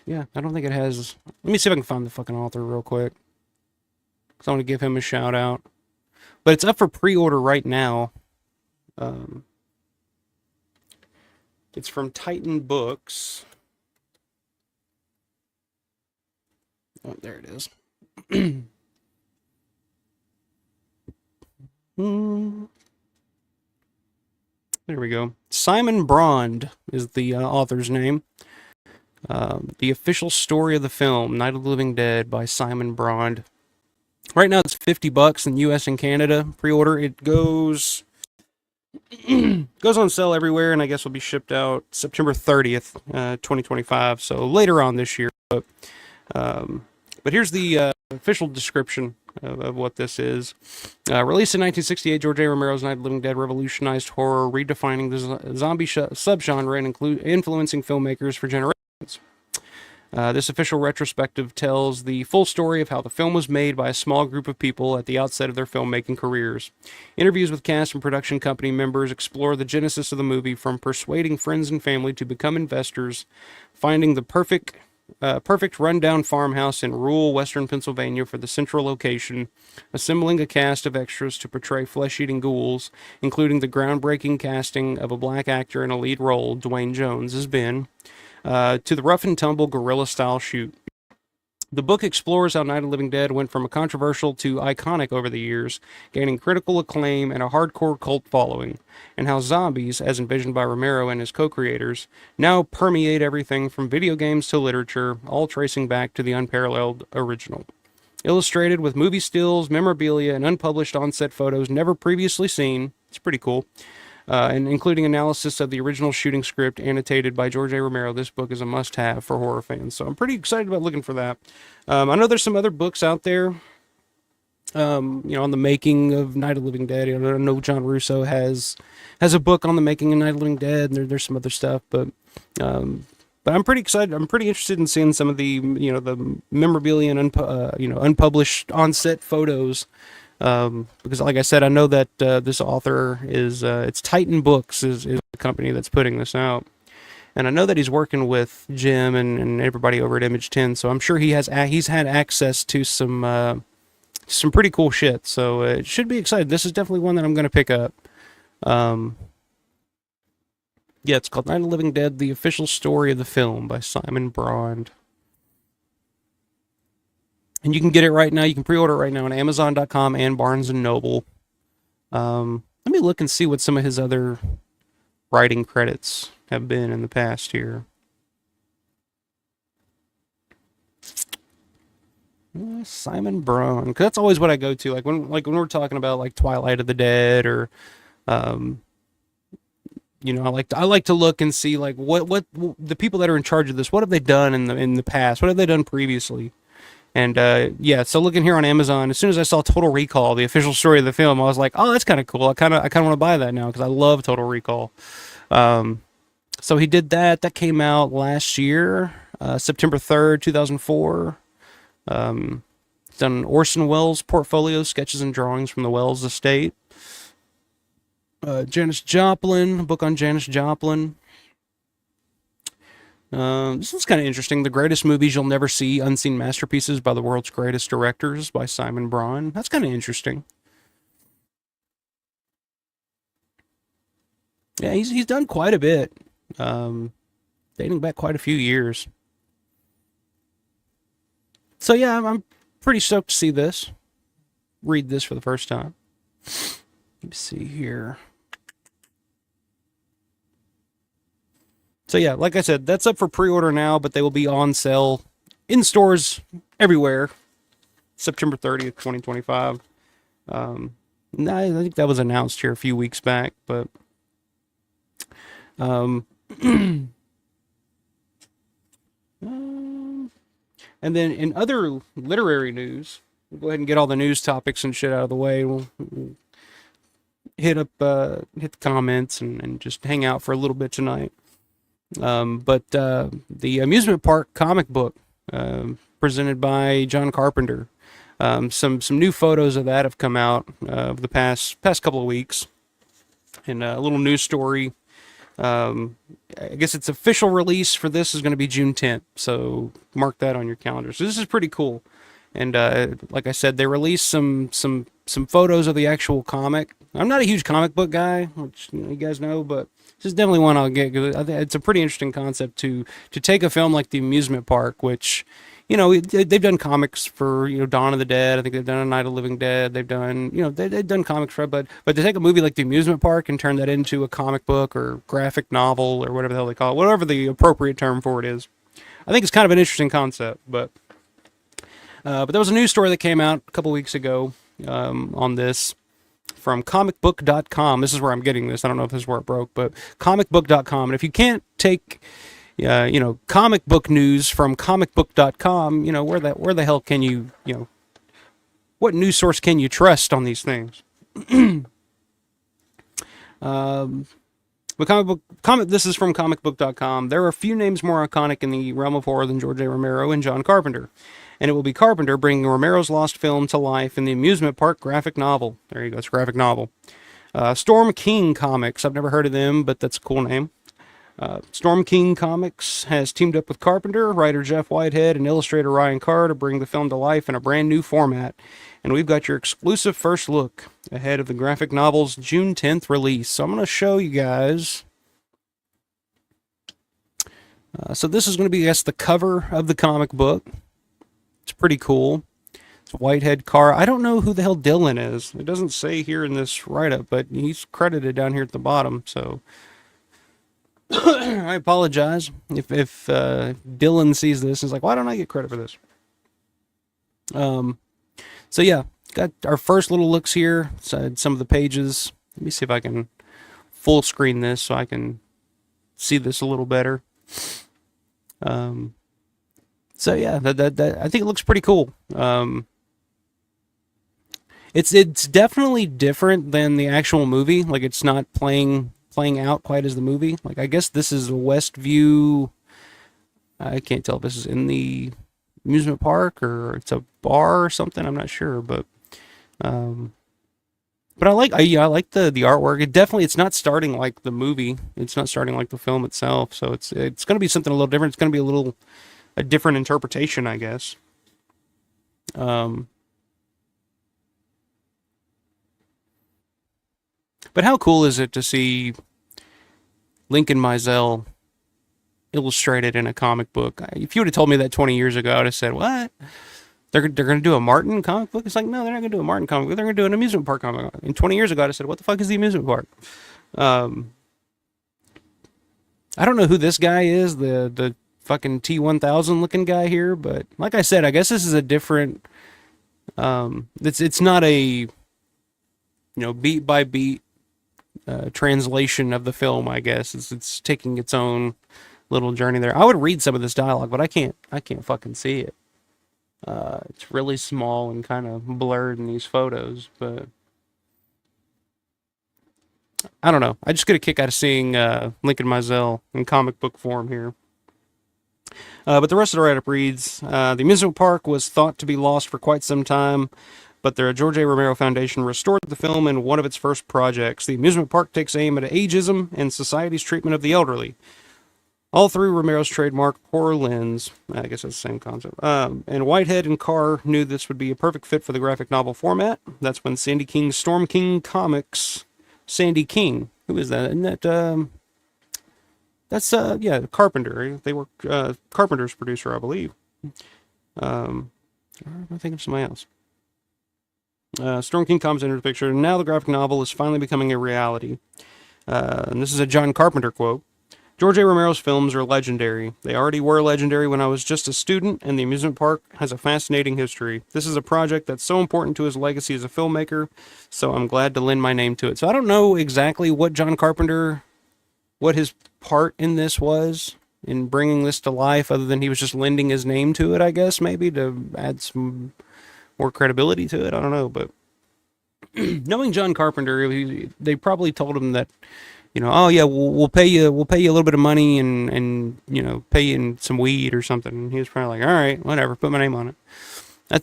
Yeah, I don't think it has. Let me see if I can find the fucking author real quick, because I want to give him a shout out. But it's up for pre-order right now. It's from Titan Books. Oh, there it is. There we go. Simon Brond is the author's name. The official story of the film, Night of the Living Dead by Simon Brond. Right now it's $50 in US and Canada. Pre-order. It goes on sale everywhere, and I guess will be shipped out September 30th, 2025. So later on this year. But here's the official description. of what this is. Released in 1968, George A. Romero's Night of the Living Dead revolutionized horror, redefining the zombie subgenre and influencing filmmakers for generations. This official retrospective tells the full story of how the film was made by a small group of people at the outset of their filmmaking careers. Interviews with cast and production company members explore the genesis of the movie, from persuading friends and family to become investors, finding the perfect rundown farmhouse in rural western Pennsylvania for the central location, assembling a cast of extras to portray flesh-eating ghouls, including the groundbreaking casting of a black actor in a lead role, Dwayne Jones as Ben, to the rough-and-tumble guerrilla-style shoot. The book explores how Night of the Living Dead went from a controversial to iconic over the years, gaining critical acclaim and a hardcore cult following, and how zombies, as envisioned by Romero and his co-creators, now permeate everything from video games to literature, all tracing back to the unparalleled original. Illustrated with movie stills, memorabilia, and unpublished on-set photos never previously seen, it's pretty cool, and including analysis of the original shooting script annotated by George A. Romero, this book is a must-have for horror fans. So I'm pretty excited about looking for that. I know there's some other books out there, on the making of Night of the Living Dead. I know John Russo has a book on the making of Night of the Living Dead, and there's some other stuff, but I'm pretty excited. I'm pretty interested in seeing some of the, the memorabilia and unpublished on-set photos. Because like I said, I know that this author is it's Titan Books is the company that's putting this out, and I know that he's working with Jim and everybody over at Image 10, so I'm sure he's had access to some pretty cool shit. So it should be exciting. This is definitely one that I'm going to pick up. Yeah, it's called Night of the Living Dead: The Official Story of the Film by Simon Brond. And you can get it right now. You can pre-order it right now on Amazon.com and Barnes & Noble. Let me look and see what some of his other writing credits have been in the past here. Simon Brond. 'Cause that's always what I go to. Like when we're talking about like Twilight of the Dead or, I like to look and see like what the people that are in charge of this, what have they done in the past? What have they done previously? And so looking here on Amazon, as soon as I saw Total Recall, the official story of the film, I was like, oh, that's kind of cool. I kind of want to buy that now because I love Total Recall. So he did that. That came out last year, September 3rd, 2004. He's done Orson Welles portfolio, sketches and drawings from the Welles estate. Janis Joplin, a book on Janis Joplin. This is kind of interesting. The Greatest Movies You'll Never See, Unseen Masterpieces by the World's Greatest Directors by Simon Brond. That's kind of interesting. Yeah, he's done quite a bit, dating back quite a few years. So yeah, I'm pretty stoked to see this. Read this for the first time. Let me see here. So yeah, like I said, that's up for pre-order now, but they will be on sale in stores everywhere September 30th, 2025. I think that was announced here a few weeks back, but and then in other literary news, we'll go ahead and get all the news topics and shit out of the way. We'll hit the comments and just hang out for a little bit tonight. But the amusement park comic book presented by John Carpenter, some new photos of that have come out of the past couple of weeks, and a little news story. I guess its official release for this is going to be June 10th, so mark that on your calendar. So this is pretty cool, and like I said, they released some photos of the actual comic. I'm not a huge comic book guy, which you guys know, but this is definitely one I'll get. I think it's a pretty interesting concept to take a film like The Amusement Park, which, they've done comics for, Dawn of the Dead. I think they've done A Night of the Living Dead. They've done, they've done comics for it, but to take a movie like The Amusement Park and turn that into a comic book or graphic novel or whatever the hell they call it, whatever the appropriate term for it is, I think it's kind of an interesting concept. But there was a news story that came out a couple weeks ago on this, from comicbook.com. This is where I'm getting this. I don't know if this is where it broke, but comicbook.com. And if you can't take, comic book news from comicbook.com, where the hell can you, what news source can you trust on these things? This is from comicbook.com. There are a few names more iconic in the realm of horror than George A. Romero and John Carpenter. And it will be Carpenter bringing Romero's lost film to life in the amusement park graphic novel. There you go, it's a graphic novel. Storm King Comics. I've never heard of them, but that's a cool name. Storm King Comics has teamed up with Carpenter, writer Jeff Whitehead, and illustrator Ryan Carr to bring the film to life in a brand new format. And we've got your exclusive first look ahead of the graphic novel's June 10th release. So I'm going to show you guys. So this is going to be, I guess, the cover of the comic book. It's pretty cool. It's Whitehead, Carr. I don't know who the hell Dylan is. It doesn't say here in this write-up, but he's credited down here at the bottom. So I apologize if Dylan sees this and is like, why don't I get credit for this? So yeah, got our first little looks here. Some of the pages. Let me see if I can full screen this so I can see this a little better. So yeah, that I think it looks pretty cool. It's definitely different than the actual movie. Like, it's not playing out quite as the movie. Like, I guess this is a West View. I can't tell if this is in the amusement park or it's a bar or something. I'm not sure, but I like the artwork. It's not starting like the movie. It's not starting like the film itself. So it's going to be something a little different. It's going to be a different interpretation, I guess. But how cool is it to see Lincoln Mizell illustrated in a comic book? If you would have told me that 20 years ago, I would have said, what? They're going to do a Martin comic book? It's like, no, they're not going to do a Martin comic book. They're going to do an amusement park comic book. And 20 years ago, I'd have said, what the fuck is the amusement park? I don't know who this guy is, the fucking T-1000 looking guy here, but like I said, I guess this is a different, it's not a, beat by beat translation of the film, I guess. It's taking its own little journey there. I would read some of this dialogue, but I can't fucking see it. It's really small and kind of blurred in these photos, but I don't know. I just get a kick out of seeing Lincoln Mizell in comic book form here. But the rest of the write-up reads, the amusement park was thought to be lost for quite some time, but the George A. Romero Foundation restored the film in one of its first projects. The amusement park takes aim at ageism and society's treatment of the elderly, all through Romero's trademark horror lens. I guess that's the same concept. And Whitehead and Carr knew this would be a perfect fit for the graphic novel format. That's when Sandy King's Storm King Comics, Sandy King, who is that? Isn't that, that's, Carpenter. They were Carpenter's producer, I believe. Or am I thinking of somebody else? Storm King comes into the picture, and now the graphic novel is finally becoming a reality. And this is a John Carpenter quote. George A. Romero's films are legendary. They already were legendary when I was just a student, and the amusement park has a fascinating history. This is a project that's so important to his legacy as a filmmaker, so I'm glad to lend my name to it. So I don't know exactly what his part in this was, in bringing this to life, other than he was just lending his name to it, I guess, maybe, to add some more credibility to it. I don't know, but knowing John Carpenter, they probably told him that, oh yeah, we'll pay you a little bit of money and pay you in some weed or something. And he was probably like, all right, whatever, put my name on it.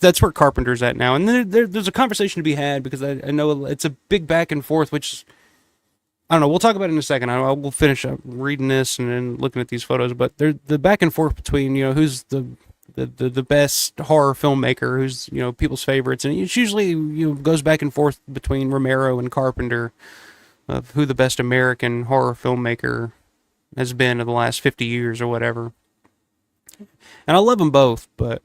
That's where Carpenter's at now. And then there's a conversation to be had, because I know it's a big back and forth, which, I don't know, we'll talk about it in a second. We'll finish up reading this and then looking at these photos, but the back and forth between, who's the best horror filmmaker, who's, people's favorites. And it's usually, goes back and forth between Romero and Carpenter, of who the best American horror filmmaker has been in the last 50 years or whatever. And I love them both, but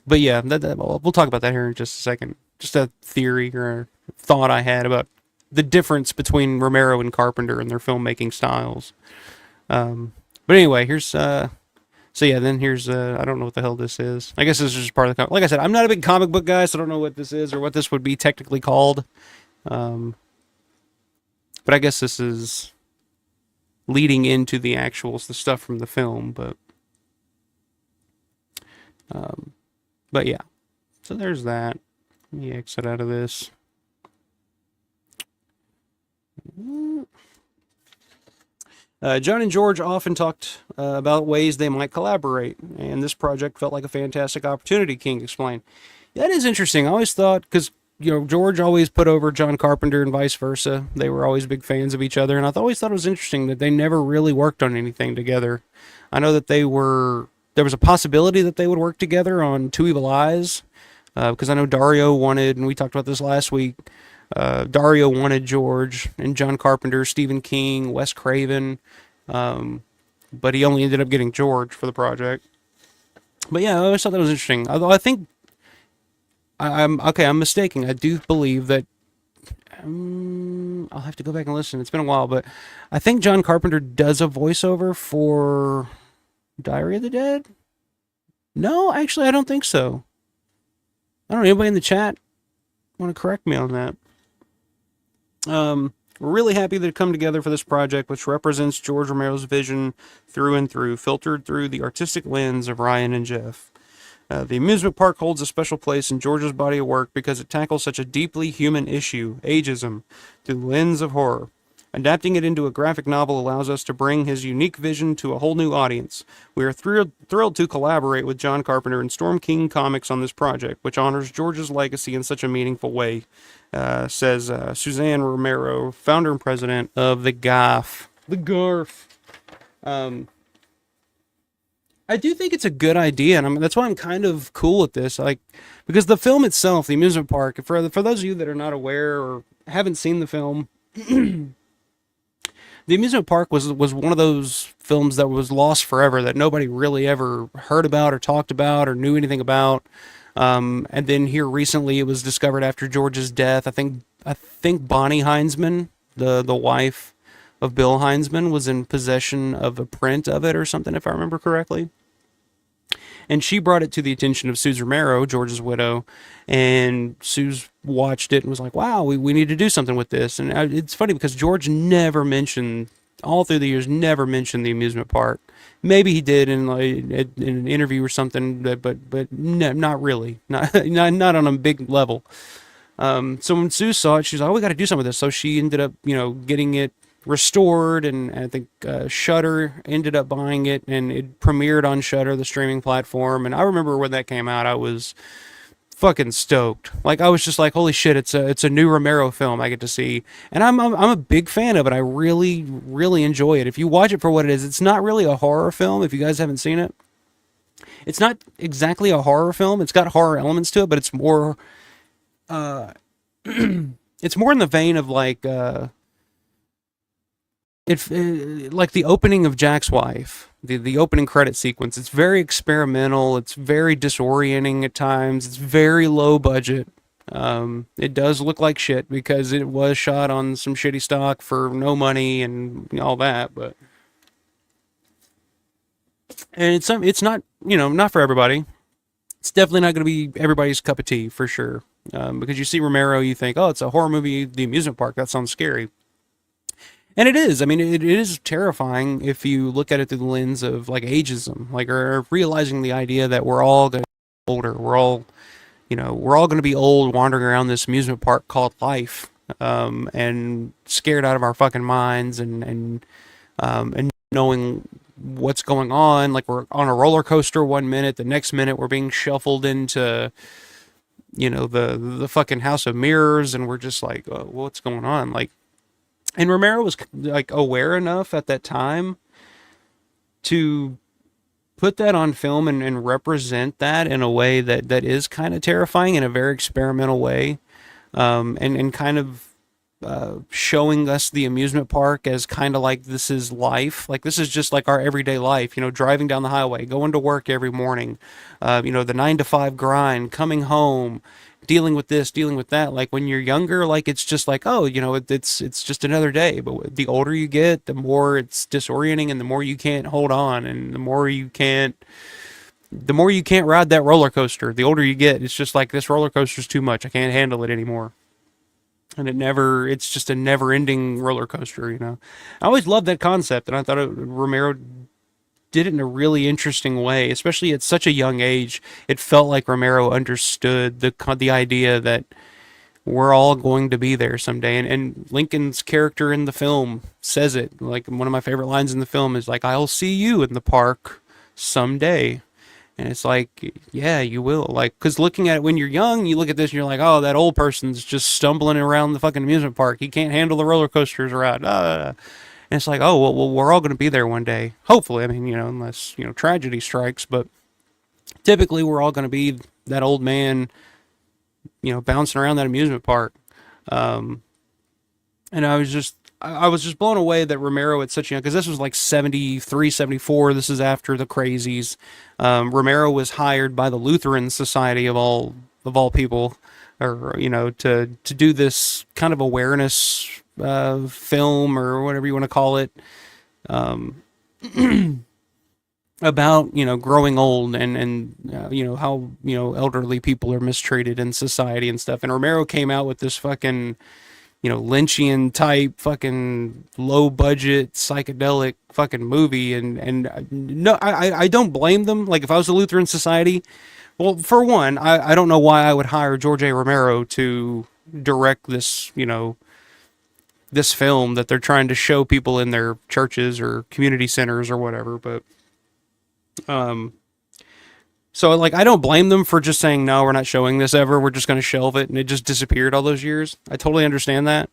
yeah, we'll talk about that here in just a second. Just a theory or a thought I had about the difference between Romero and Carpenter and their filmmaking styles. But anyway, here's here's I don't know what the hell this is. I guess this is just part of the like I said, I'm not a big comic book guy, so I don't know what this is or what this would be technically called. But I guess this is leading into the stuff from the film. But But yeah, so there's that. Let me exit out of this. John and George often talked about ways they might collaborate, and this project felt like a fantastic opportunity, King explained. That is interesting. I always thought, because, George always put over John Carpenter and vice versa. They were always big fans of each other, and I always thought it was interesting that they never really worked on anything together. I know that there was a possibility that they would work together on Two Evil Eyes, because I know Dario wanted, and we talked about this last week, Dario wanted George and John Carpenter, Stephen King, Wes Craven, but he only ended up getting George for the project. But yeah, I always thought that was interesting. Although I think I'm mistaken. I do believe that I'll have to go back and listen. It's been a while, but I think John Carpenter does a voiceover for Diary of the Dead. No, actually, I don't think so. I don't know. Anybody in the chat want to correct me on that? We're really happy that it come together for this project, which represents George Romero's vision through and through, filtered through the artistic lens of Ryan and Jeff. The amusement park holds a special place in George's body of work because it tackles such a deeply human issue, ageism, through the lens of horror. Adapting it into a graphic novel allows us to bring his unique vision to a whole new audience. We are thrilled to collaborate with John Carpenter and Storm King Comics on this project, which honors George's legacy in such a meaningful way, says Suzanne Romero, founder and president of the GARF. The GARF. I do think it's a good idea, and that's why I'm kind of cool with this. Because the film itself, the amusement park, for those of you that are not aware or haven't seen the film, the amusement park was one of those films that was lost forever, that nobody really ever heard about or talked about or knew anything about. And then here recently, it was discovered after George's death. I think Bonnie Heinzman, the wife of Bill Heinzman, was in possession of a print of it or something, if I remember correctly. And she brought it to the attention of Suze Romero, George's widow, and Suze watched it and was like, wow, we need to do something with this. And it's funny because George never mentioned, all through the years, never mentioned the amusement park. Maybe he did in an interview or something, but no, not really. Not on a big level. So when Suze saw it, she was like, oh, we got to do something with this. So she ended up, getting it restored, and I think Shudder ended up buying it, and it premiered on Shudder, the streaming platform. And I remember when that came out, I was fucking stoked. I was just like, holy shit, it's a new Romero film I get to see, and I'm a big fan of it. I really, really enjoy it. If you watch it for what it is, it's not really a horror film. If you guys haven't seen it, it's not exactly a horror film. It's got horror elements to it, but it's more it's more in the vein of like the opening of Jack's Wife, the opening credit sequence. It's very experimental. It's very disorienting at times. It's very low budget. It does look like shit because it was shot on some shitty stock for no money and all that. And it's not, not for everybody. It's definitely not going to be everybody's cup of tea for sure. Because you see Romero, you think, oh, it's a horror movie, the amusement park. That sounds scary. And it is. I mean, it is terrifying if you look at it through the lens of ageism, or realizing the idea that we're all going to be older. We're all going to be old, wandering around this amusement park called life, and scared out of our fucking minds, and knowing what's going on. We're on a roller coaster one minute, the next minute we're being shuffled into, the fucking House of Mirrors, and we're just like, what's going on? And Romero was aware enough at that time to put that on film and represent that in a way that is kind of terrifying, in a very experimental way, and kind of showing us the amusement park as kind of like this is life. This is just like our everyday life, driving down the highway, going to work every morning, the 9 to 5 grind, coming home, dealing with this, dealing with that. When you're younger, it's just it's just another day. But the older you get, the more it's disorienting, and the more you can't hold on, and the more you can't ride that roller coaster. The older you get, it's just like, this roller coaster's too much. I can't handle it anymore. And it's just a never ending roller coaster, I always loved that concept, and I thought Romero did it in a really interesting way, especially at such a young age. It felt like Romero understood the idea that we're all going to be there someday. And Lincoln's character in the film says it. Like, one of my favorite lines in the film is like, "I'll see you in the park someday." And it's like, yeah, you will. Like, because looking at it when you're young, you look at this and you're like, oh, that old person's just stumbling around the fucking amusement park. He can't handle the roller coasters ride. And it's like, oh, well, we're all going to be there one day. Hopefully. I mean, unless, tragedy strikes. But typically, we're all going to be that old man, bouncing around that amusement park. And I was just blown away that Romero at such young, because this was like 73, 74. This is after the crazies. Romero was hired by the Lutheran Society of all people, or to do this kind of awareness film, or whatever you want to call it, about growing old, and how elderly people are mistreated in society and stuff. And Romero came out with this fucking Lynchian type fucking low budget psychedelic fucking movie, and no, I don't blame them. Like, if I was the Lutheran Society, well, for one, I don't know why I would hire George A. Romero to direct this, this film that they're trying to show people in their churches or community centers or whatever. But so, like, I don't blame them for just saying, no, we're not showing this ever. We're just going to shelve it. And it just disappeared all those years. I totally understand that.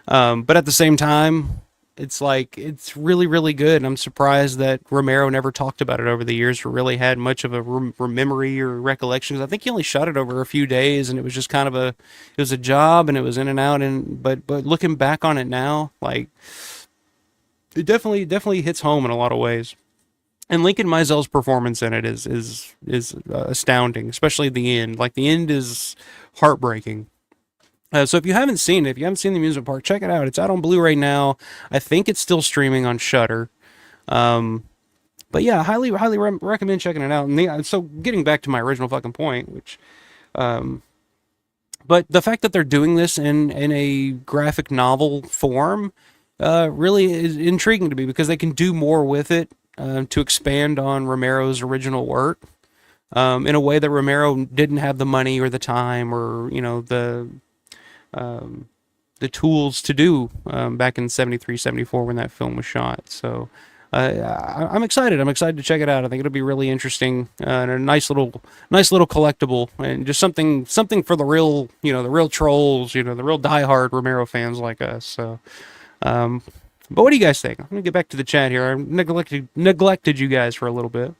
But at the same time, it's like, it's really, really good. And I'm surprised that Romero never talked about it over the years, or really had much of a memory or recollection. 'Cause I think he only shot it over a few days, and it was just kind of it was a job, and it was in and out. But looking back on it now, like, it definitely hits home in a lot of ways. And Lincoln Meisel's performance in it is astounding, especially the end. Like, the end is heartbreaking. So if you haven't seen it, if you haven't seen the amusement park, check it out. It's out on Blu-ray now. I think it's still streaming on Shudder. But yeah, highly recommend checking it out. And so getting back to my original fucking point, which, but the fact that they're doing this in a graphic novel form, really is intriguing to me, because they can do more with it. To expand on Romero's original work, in a way that Romero didn't have the money or the time, or the tools to do back in 73, 74 when that film was shot. So I'm excited. I'm excited to check it out. I think it'll be really interesting, and a nice little collectible, and just something for the real, the real trolls, the real diehard Romero fans like us. So. But what do you guys think? I'm gonna get back to the chat here. I neglected you guys for a little bit.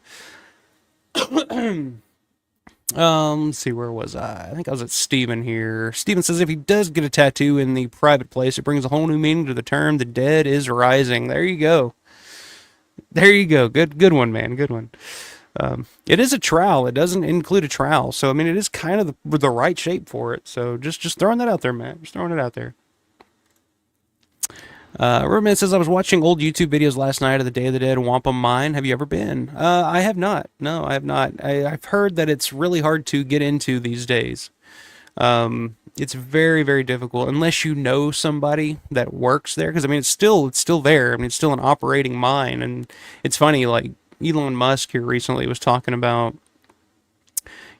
Let's see, where was I? I think I was at Steven here. Steven says, if he does get a tattoo in the private place, it brings a whole new meaning to the term, the dead is rising. There you go. Good one, man. Good one. It is a trowel. It doesn't include a trowel. So, I mean, it is kind of the right shape for it. So just throwing that out there, man. Just throwing it out there. Roman says, I was watching old YouTube videos last night of the Day of the Dead Wampum Mine. Have you ever been? I have not. No, I have not. I've heard that it's really hard to get into these days. It's very, very difficult unless you know somebody that works there. Because, I mean, it's still there. I mean, it's still an operating mine. And it's funny, like, Elon Musk here recently was talking about,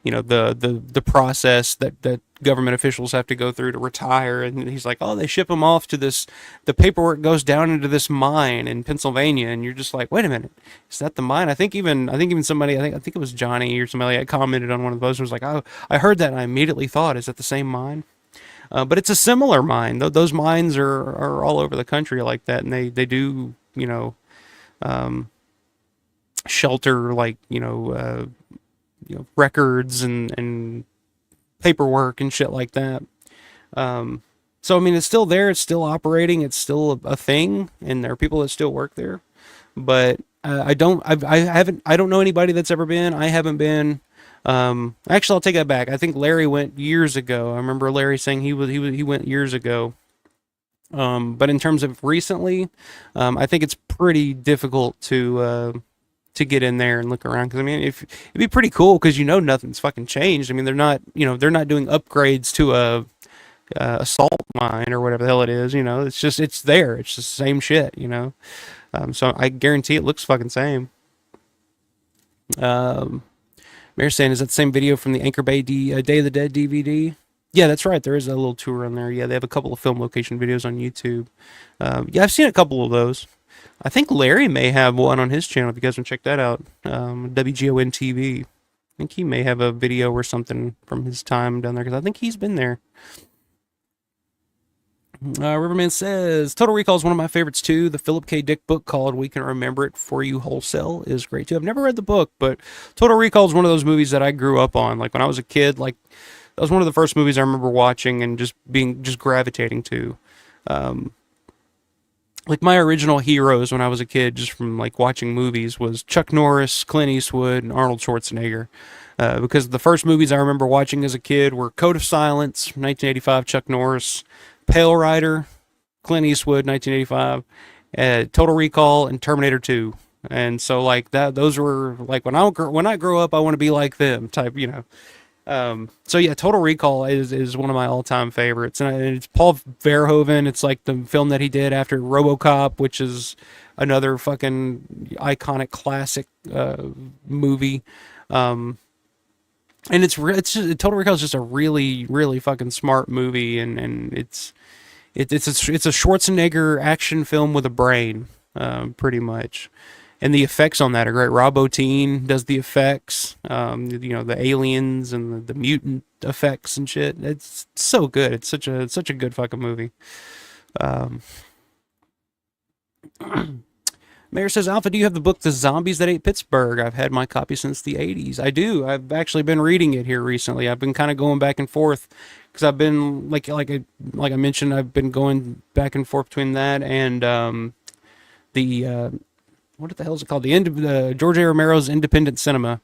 the process that government officials have to go through to retire, and he's like, oh, they ship them off to this, the paperwork goes down into this mine in Pennsylvania, and you're just like, wait a minute, is that the mine? I think even somebody, I think it was Johnny or somebody, I commented on one of the posts, was like, oh, I heard that, and I immediately thought, is that the same mine? But it's a similar mine. Those mines are all over the country like that, and they do, shelter, like, records and paperwork and shit like that. So I mean, it's still there, it's still operating, it's still a thing, and there are people that still work there. But I don't know anybody that's ever been. I haven't been. Actually, I'll take that back. I think Larry went years ago. I remember Larry saying he went years ago. But in terms of recently, I think it's pretty difficult to get in there and look around, because I mean, it'd be pretty cool, because nothing's fucking changed. I mean, they're not doing upgrades to a salt mine or whatever the hell it is. It's there. It's just the same shit. So I guarantee it looks fucking same. Mayor's saying, is that the same video from the Anchor Bay Day of the Dead DVD? Yeah, that's right. There is a little tour on there. Yeah, they have a couple of film location videos on YouTube. Yeah, I've seen a couple of those. I think Larry may have one on his channel if you guys want to check that out. WGON TV. I think he may have a video or something from his time down there because I think he's been there. Riverman says, Total Recall is one of my favorites too. The Philip K. Dick book called We Can Remember It For You Wholesale is great too. I've never read the book, but Total Recall is one of those movies that I grew up on. Like when I was a kid, like that was one of the first movies I remember watching and just gravitating to. Like my original heroes when I was a kid, just from like watching movies, was Chuck Norris, Clint Eastwood, and Arnold Schwarzenegger. Because the first movies I remember watching as a kid were Code of Silence, 1985, Chuck Norris, Pale Rider, Clint Eastwood, 1985, Total Recall, and Terminator 2. And so like that, those were like when I grow up, I want to be like them type, you know. So yeah, Total Recall is one of my all-time favorites, and it's Paul Verhoeven. It's like the film that he did after RoboCop, which is another fucking iconic classic movie. And it's Total Recall is just a really, really fucking smart movie, and it's a Schwarzenegger action film with a brain, pretty much. And the effects on that are great. Rob Bottin does the effects, the aliens and the mutant effects and shit. It's so good. It's such a good fucking movie. Mayor says, Alpha, do you have the book The Zombies That Ate Pittsburgh? I've had my copy since the 80s. I do. I've actually been reading it here recently. I've been kind of going back and forth because I've been, like I mentioned, I've been going back and forth between that and what the hell is it called? The George A. Romero's Independent Cinema.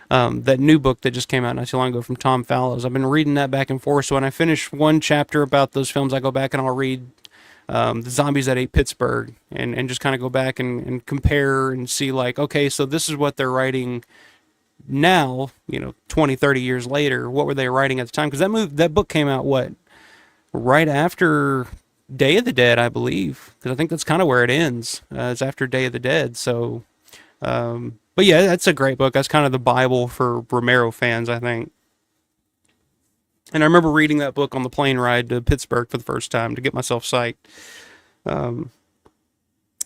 That new book that just came out not too long ago from Tom Fallows. I've been reading that back and forth. So when I finish one chapter about those films, I go back and I'll read The Zombies That Ate Pittsburgh and just kind of go back and compare and see like, okay, so this is what they're writing now, 20, 30 years later. What were they writing at the time? Because that book came out, right after Day of the Dead, I believe, because I think that's kind of where it ends. It's after Day of the Dead. So, but yeah, that's a great book. That's kind of the Bible for Romero fans, I think. And I remember reading that book on the plane ride to Pittsburgh for the first time to get myself psyched. But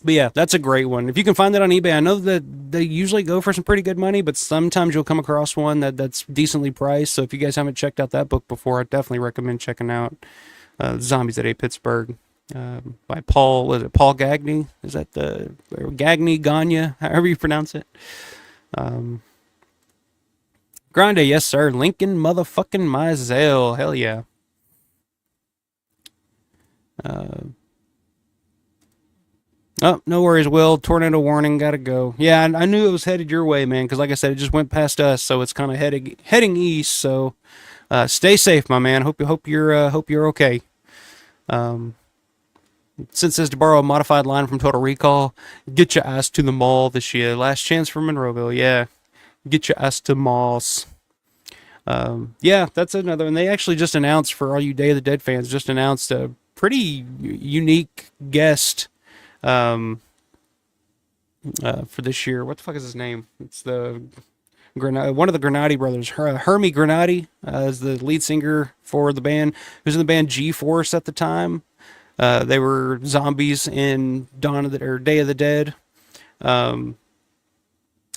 yeah, that's a great one. If you can find that on eBay, I know that they usually go for some pretty good money, but sometimes you'll come across one that's decently priced. So if you guys haven't checked out that book before, I definitely recommend checking out Zombies That Ate Pittsburgh by Paul Gagny? Is that Gagny, Gagne, however you pronounce it? Grande, yes sir. Lincoln motherfucking Mizell. Hell yeah. Oh, no worries, Will. Tornado warning, gotta go. Yeah, I knew it was headed your way, man, because like I said, it just went past us, so it's kind of heading east. So, stay safe, my man. Hope you're okay. Since says to borrow a modified line from Total Recall, get your ass to the mall this year. Last chance for Monroeville, yeah. Get your ass to malls. Yeah, that's another one. They actually just announced, for all you Day of the Dead fans, just announced a pretty unique guest for this year. What the fuck is his name? It's one of the Granati brothers. Hermie Granati is the lead singer for the band. He was in the band G-Force at the time. They were zombies in Day of the Dead.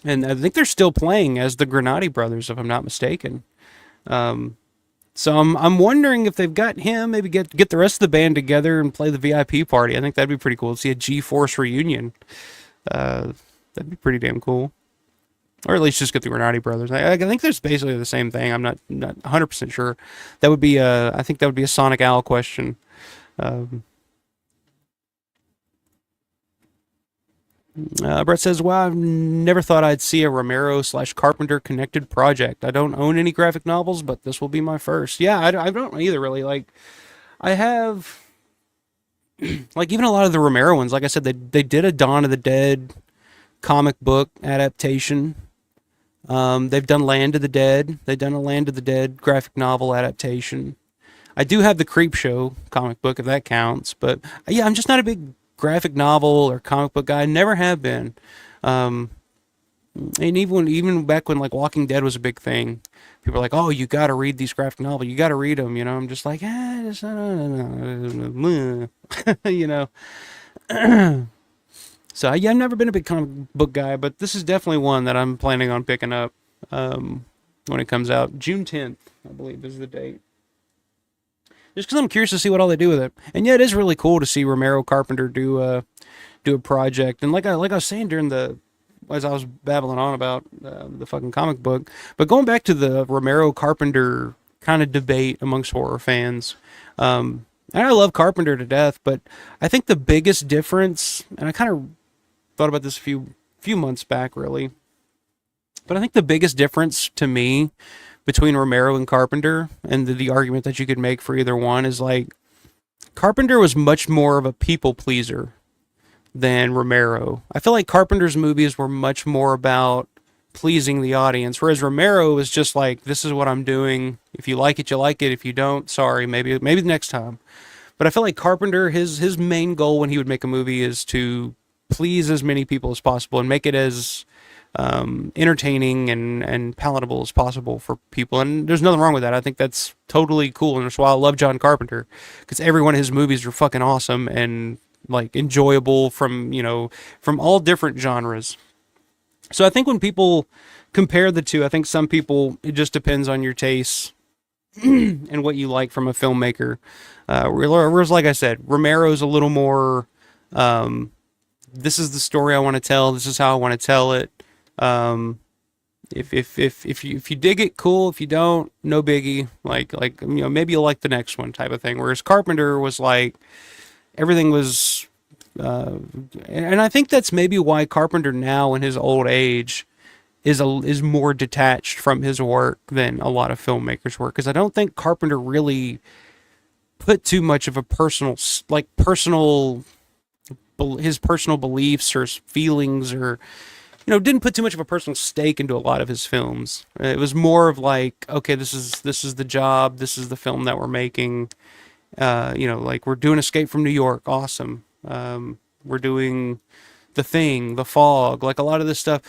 And I think they're still playing as the Granati brothers, if I'm not mistaken. So I'm wondering if they've got him, maybe get the rest of the band together and play the VIP party. I think that'd be pretty cool to see a G-Force reunion. That'd be pretty damn cool. Or at least just get the Granati brothers. I think there's basically the same thing. I'm not 100% sure. That would be I think that would be a Sonic Owl question. Brett says, wow, I've never thought I'd see a Romero/Carpenter connected project. I don't own any graphic novels, but this will be my first. Yeah, I don't either, really. Like, I have, like, even a lot of the Romero ones, like I said, they did a Dawn of the Dead comic book adaptation. They've done Land of the Dead. They've done a Land of the Dead graphic novel adaptation. I do have the Creepshow comic book, if that counts. But, yeah, I'm just not a big graphic novel or comic book guy. I never have been. and even back when like Walking Dead was a big thing, people are like, "Oh, you got to read these graphic novels. You got to read them." You know, I'm just like, just, you know. So yeah, I've never been a big comic book guy, but this is definitely one that I'm planning on picking up when it comes out. June 10th, I believe, is the date. Just because I'm curious to see what all they do with it. And yeah, it is really cool to see Romero Carpenter do a project. And like I was saying as I was babbling on about the fucking comic book, but going back to the Romero Carpenter kind of debate amongst horror fans. And I love Carpenter to death, but I think the biggest difference, and I kind of thought about this a few months back, really, but I think the biggest difference to me between Romero and Carpenter, and the argument that you could make for either one, is like Carpenter was much more of a people pleaser than Romero. I feel like Carpenter's movies were much more about pleasing the audience, whereas Romero was just like, this is what I'm doing. If you like it, you like it. If you don't, sorry, maybe the next time. But I feel like Carpenter, his main goal when he would make a movie is to please as many people as possible and make it as entertaining and palatable as possible for people. And there's nothing wrong with that. I think that's totally cool, and that's why I love John Carpenter, because every one of his movies are fucking awesome and like enjoyable from all different genres. So I think when people compare the two, I think some people, it just depends on your tastes and what you like from a filmmaker. Whereas, like I said, Romero's a little more, this is the story I want to tell. This is how I want to tell it. If you dig it, cool. If you don't, no biggie. Like maybe you'll like the next one type of thing. Whereas Carpenter was like, everything was, and I think that's maybe why Carpenter now in his old age is more detached from his work than a lot of filmmakers were, because I don't think Carpenter really put too much of a his personal beliefs or feelings, or didn't put too much of a personal stake into a lot of his films. It was more of like, okay, this is the job, this is the film that we're making. Like we're doing Escape from New York, awesome. We're doing The Thing, The Fog, like a lot of this stuff.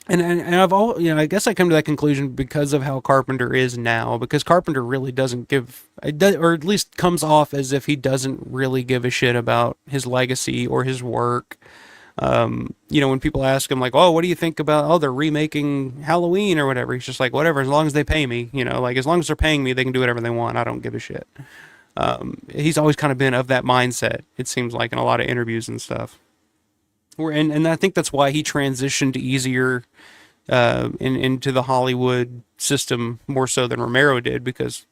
And I guess I come to that conclusion because of how Carpenter is now, because Carpenter really doesn't give, or at least comes off as if he doesn't really give a shit about his legacy or his work. When people ask him like, oh, what do you think about, oh, they're remaking Halloween or whatever, he's just like, whatever, as long as they pay me, like as long as they're paying me, they can do whatever they want. I don't give a shit. He's always kind of been of that mindset, it seems like, in a lot of interviews and stuff. And I think that's why he transitioned easier into the Hollywood system more so than Romero did, because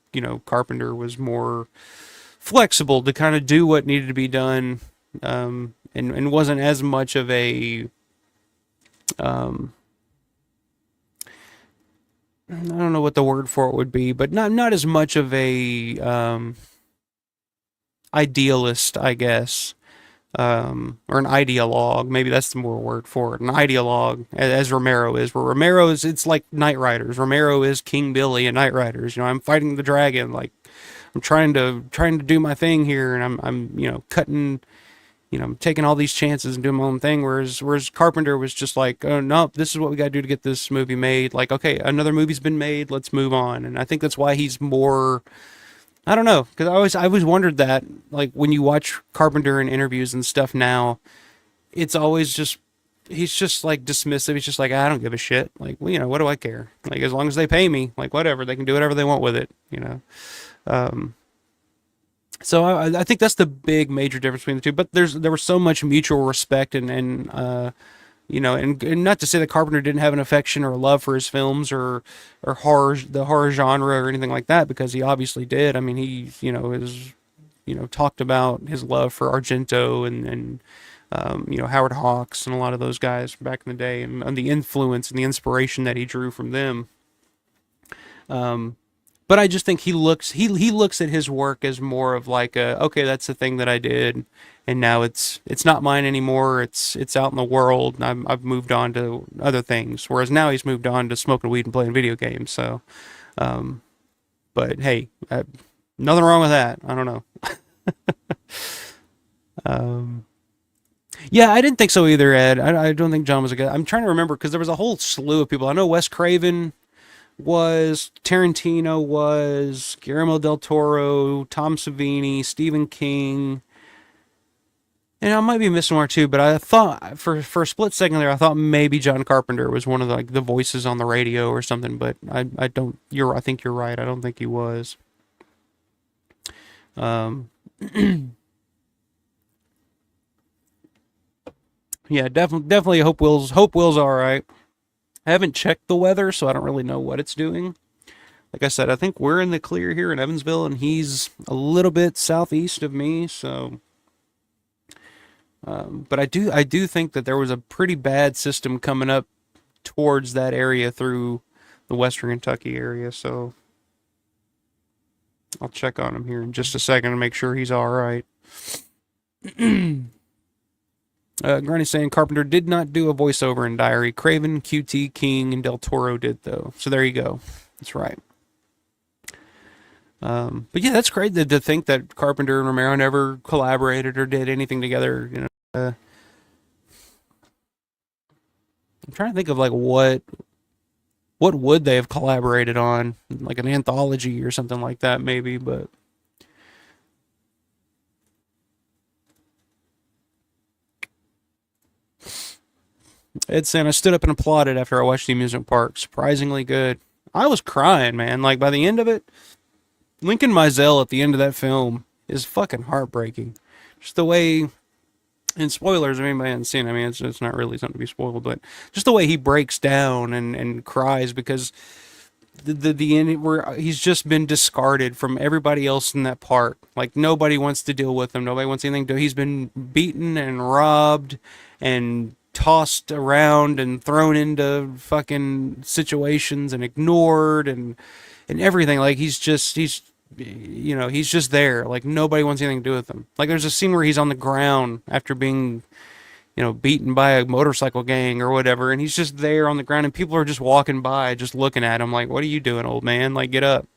Carpenter was more flexible to kind of do what needed to be done, and wasn't as much of a I don't know what the word for it would be, but not as much of a idealist, I guess. Or an ideologue, maybe that's the more word for it, an ideologue, as Romero is. Where Romero is, it's like Knight Riders. Romero is King Billy in Knight Riders. I'm fighting the dragon, like I'm trying to do my thing here, and I'm cutting, I'm taking all these chances and doing my own thing. Whereas Carpenter was just like, oh no, this is what we got to do to get this movie made. Like, okay, another movie's been made, let's move on. And I think that's why he's more, I don't know, because I always wondered that, like, when you watch Carpenter in interviews and stuff now, it's always just, he's just like dismissive. He's just like, I don't give a shit. Like, well, what do I care? Like, as long as they pay me, like, whatever, they can do whatever they want with it, So I think that's the big major difference between the two. But there was so much mutual respect and not to say that Carpenter didn't have an affection or a love for his films or the horror genre or anything like that, because he obviously did. I mean, he is talked about his love for Argento and Howard Hawks and a lot of those guys from back in the day, and the influence and the inspiration that he drew from them. But I just think he looks at his work as more of like okay, that's the thing that I did, and now it's not mine anymore. It's out in the world, and I've moved on to other things. Whereas now he's moved on to smoking weed and playing video games. So, but hey, nothing wrong with that. I don't know. Yeah, I didn't think so either, Ed. I don't think John was a good. I'm trying to remember because there was a whole slew of people. I know Wes Craven was, Tarantino was, Guillermo del Toro, Tom Savini, Stephen King, and I might be missing one or two. But I thought for a split second there, I thought maybe John Carpenter was one of the voices on the radio or something. But I don't. I think you're right. I don't think he was. Yeah, definitely. Hope Will's all right. I haven't checked the weather, so I don't really know what it's doing. Like I said, I think we're in the clear here in Evansville, and he's a little bit southeast of me. So, but I do think that there was a pretty bad system coming up towards that area through the Western Kentucky area. So I'll check on him here in just a second to make sure he's all right. Granny's saying Carpenter did not do a voiceover in Diary. Craven, QT, King, and Del Toro did, though. So there you go. That's right. But yeah, that's great to think that Carpenter and Romero never collaborated or did anything together. You know, I'm trying to think of like what would they have collaborated on, like an anthology or something like that, maybe. But Ed saying I stood up and applauded after I watched the amusement park. Surprisingly good. I was crying, man. Like by the end of it, Lincoln Mizell at the end of that film is fucking heartbreaking. Just the way, and spoilers, if anybody hasn't seen it, I mean, it's not really something to be spoiled, but just the way he breaks down and cries because the end where he's just been discarded from everybody else in that park. Like nobody wants to deal with him. Nobody wants anything to do. He's been beaten and robbed and tossed around and thrown into fucking situations and ignored and everything. Like he's just there. Like nobody wants anything to do with him. Like there's a scene where he's on the ground after being beaten by a motorcycle gang or whatever, and he's just there on the ground, and people are just walking by, just looking at him like, what are you doing, old man? Like, get up.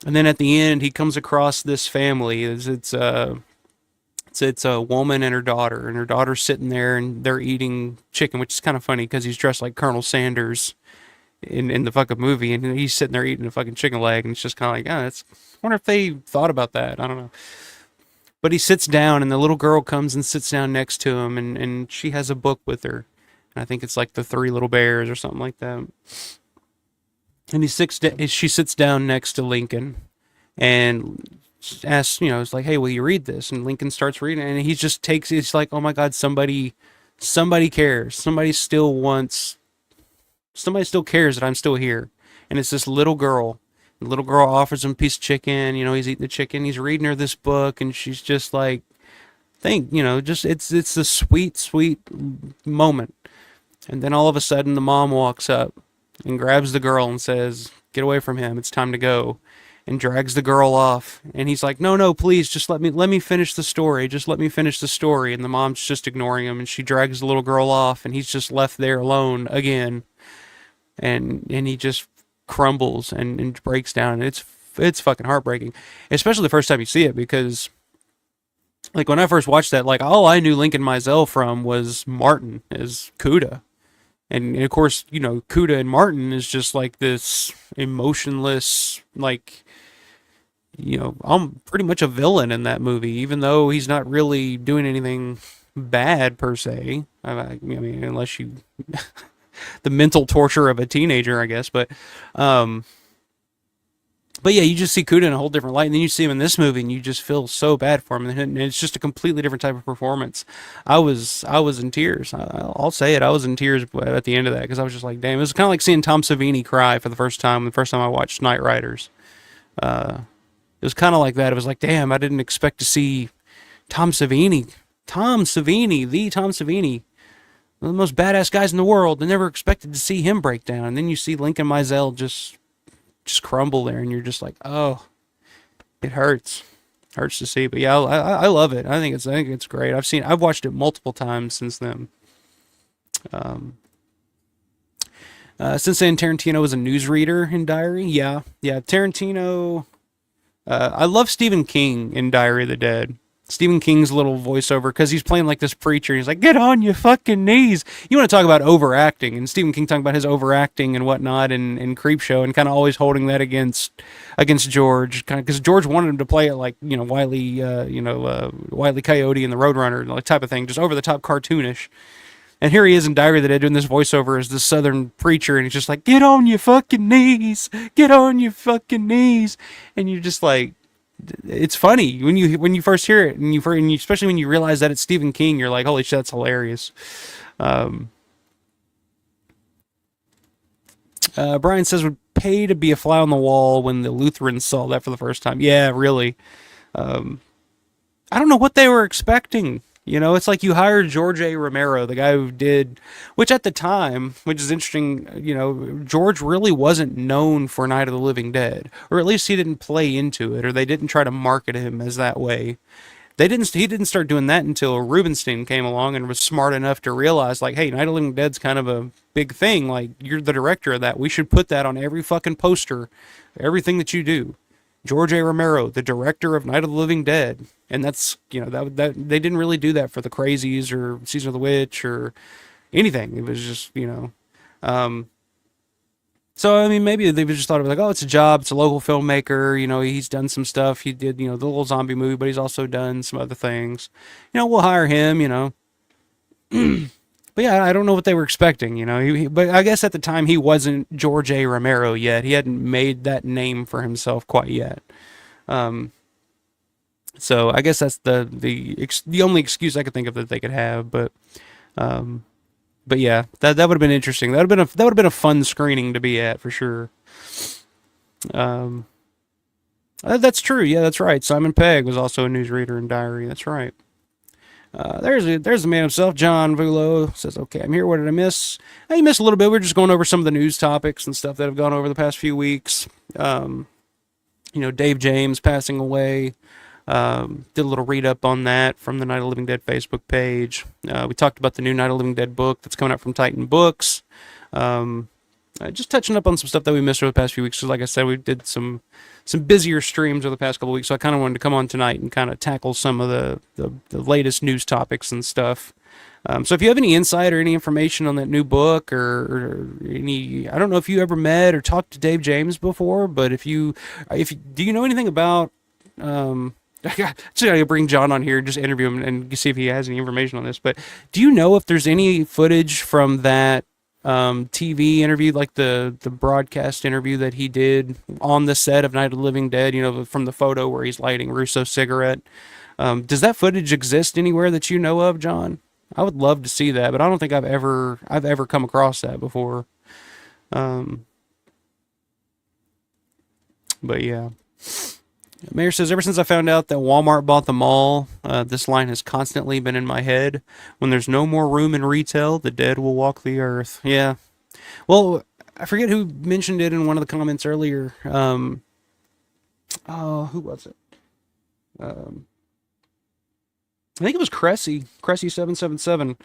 And then at the end, he comes across this family. It's a woman and her daughter's sitting there, and they're eating chicken, which is kind of funny because he's dressed like Colonel Sanders in the fucking movie, and he's sitting there eating a fucking chicken leg, and it's just kind of like, I wonder if they thought about that. I don't know. But he sits down, and the little girl comes and sits down next to him, and she has a book with her. And I think it's like The Three Little Bears or something like that. And she sits down next to Lincoln and asks, it's like, hey, will you read this? And Lincoln starts reading, and he just takes, it's like, oh my God, somebody cares. Somebody still cares that I'm still here. And it's this little girl. The little girl offers him a piece of chicken. He's eating the chicken. He's reading her this book, and she's just like, just it's a sweet, sweet moment. And then all of a sudden, the mom walks up and grabs the girl and says, "Get away from him. It's time to go." And drags the girl off. And he's like, "No, please, just let me finish the story. Just let me finish the story." And the mom's just ignoring him, and she drags the little girl off, and he's just left there alone again. And he just crumbles and breaks down. And it's fucking heartbreaking, especially the first time you see it, because like when I first watched that, like all I knew Lincoln Mizell from was Martin as Cuda, and of course Cuda and Martin is just like this emotionless, like I'm pretty much a villain in that movie, even though he's not really doing anything bad per se. I mean, unless you the mental torture of a teenager, I guess. But yeah, you just see Cuda in a whole different light, and then you see him in this movie, and you just feel so bad for him, and it's just a completely different type of performance. I was in tears. I'll say it. I was in tears at the end of that because I was just like, damn. It was kind of like seeing Tom Savini cry for the first time. The first time I watched Knight Riders, it was kind of like that. It was like, damn, I didn't expect to see Tom Savini, the Tom Savini. One of the most badass guys in the world. I never expected to see him break down. And then you see Lincoln Mizell just crumble there, and you're just like, oh, it hurts. Hurts to see. But yeah, I love it. I think it's great. I've watched it multiple times since then. Since then, Tarantino was a newsreader in Diary. Yeah. Tarantino. I love Stephen King in Diary of the Dead. Stephen King's little voiceover, because he's playing like this preacher. He's like, "Get on your fucking knees." You want to talk about overacting, and Stephen King talking about his overacting and whatnot in Creepshow, and kind of always holding that against George, kind of because George wanted him to play it like Wile E. Coyote and the Roadrunner, like type of thing, just over the top cartoonish. And here he is in Diary of the Dead doing this voiceover as this southern preacher, and he's just like, "Get on your fucking knees, get on your fucking knees," and you're just like, it's funny when you first hear it, and especially when you realize that it's Stephen King, you're like, holy shit, that's hilarious. Brian says would pay to be a fly on the wall when the Lutherans saw that for the first time. Yeah, really. I don't know what they were expecting. It's like you hired George A. Romero, the guy who did, which at the time, which is interesting, George really wasn't known for Night of the Living Dead, or at least he didn't play into it, or they didn't try to market him as that way. He didn't start doing that until Rubenstein came along and was smart enough to realize, like, hey, Night of the Living Dead's kind of a big thing. Like, you're the director of that. We should put that on every fucking poster, everything that you do. George A. Romero, the director of Night of the Living Dead. And that's, that they didn't really do that for the Crazies or Season of the Witch or anything. It was just, so, I mean, maybe they just thought of it like, oh, it's a job. It's a local filmmaker. He's done some stuff. He did, the little zombie movie, but he's also done some other things. We'll hire him, But yeah, I don't know what they were expecting, but I guess at the time he wasn't George A. Romero yet. He hadn't made that name for himself quite yet. So I guess that's the only excuse I could think of that they could have. But yeah, that would have been interesting. That would have been a fun screening to be at for sure. That's true. Yeah, that's right. Simon Pegg was also a newsreader in Diary. That's right. There's the man himself, John Vulo, says, okay, I'm here. What did I miss? You missed a little bit. We're just going over some of the news topics and stuff that have gone over the past few weeks. Dave James passing away. Did a little read up on that from the Night of the Living Dead Facebook page. We talked about the new Night of the Living Dead book that's coming out from Titan Books. Just touching up on some stuff that we missed over the past few weeks. So like I said, we did some busier streams over the past couple of weeks, so I kind of wanted to come on tonight and kind of tackle some of the latest news topics and stuff. So if you have any insight or any information on that new book or any, I don't know if you ever met or talked to Dave James before, but do you know anything about, I gotta bring John on here, just interview him and see if he has any information on this, but do you know if there's any footage from that TV interview, like the broadcast interview that he did on the set of Night of the Living Dead, from the photo where he's lighting Russo's cigarette? Does that footage exist anywhere that you know of, John? I would love to see that, but I don't think I've ever come across that before. But yeah. Mayor says, ever since I found out that Walmart bought the mall, this line has constantly been in my head. When there's no more room in retail, the dead will walk the earth. Yeah. Well, I forget who mentioned it in one of the comments earlier. Who was it? I think it was Cressy777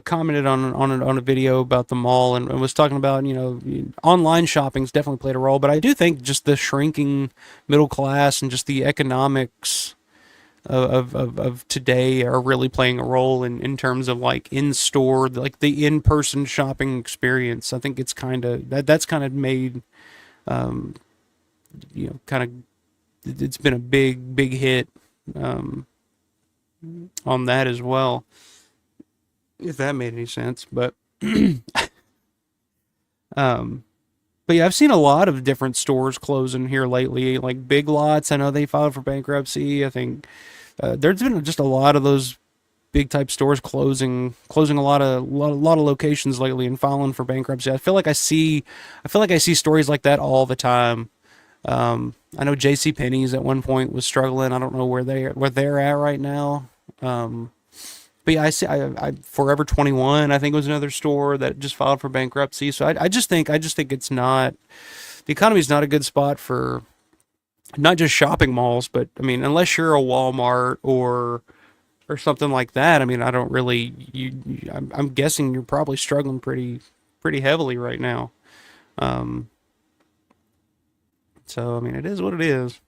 commented on a video about the mall and was talking about, online shopping's definitely played a role, but I do think just the shrinking middle class and just the economics of today are really playing a role in terms of like in-store, like the in-person shopping experience. I think it's that's kind of made, it's been a big hit, on that as well, if that made any sense. But but yeah, I've seen a lot of different stores closing here lately, like Big Lots. I know they filed for bankruptcy. I think there's been just a lot of those big type stores closing a lot of locations lately and filing for bankruptcy. I feel like I see stories like that all the time. I know J.C. Penney's at one point was struggling. I don't know where they're at right now. But yeah, I Forever 21, I think was another store that just filed for bankruptcy. So I just think it's not, the economy's not a good spot for not just shopping malls, but I mean, unless you're a Walmart or something like that. I mean, I don't really, I'm guessing you're probably struggling pretty heavily right now. So, I mean, it is what it is.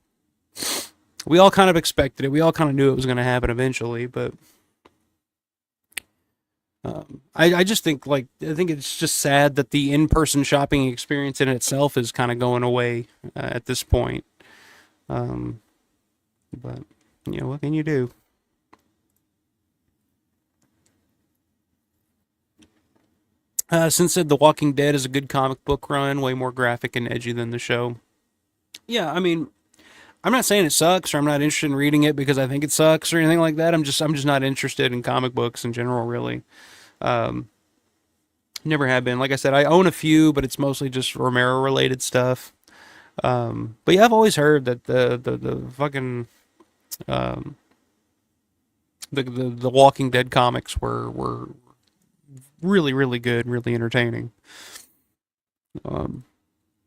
we all kind of expected it. We all kind of knew it was going to happen eventually, but I just think I think it's just sad that the in-person shopping experience in itself is kind of going away at this point. But what can you do? Since said The Walking Dead is a good comic book run, way more graphic and edgy than the show. Yeah, I mean, I'm not saying it sucks or I'm not interested in reading it because I think it sucks or anything like that. I'm just not interested in comic books in general, really. Never have been. Like I said, I own a few, but it's mostly just Romero related stuff. But yeah, I've always heard that the fucking the Walking Dead comics were really, really good, really entertaining.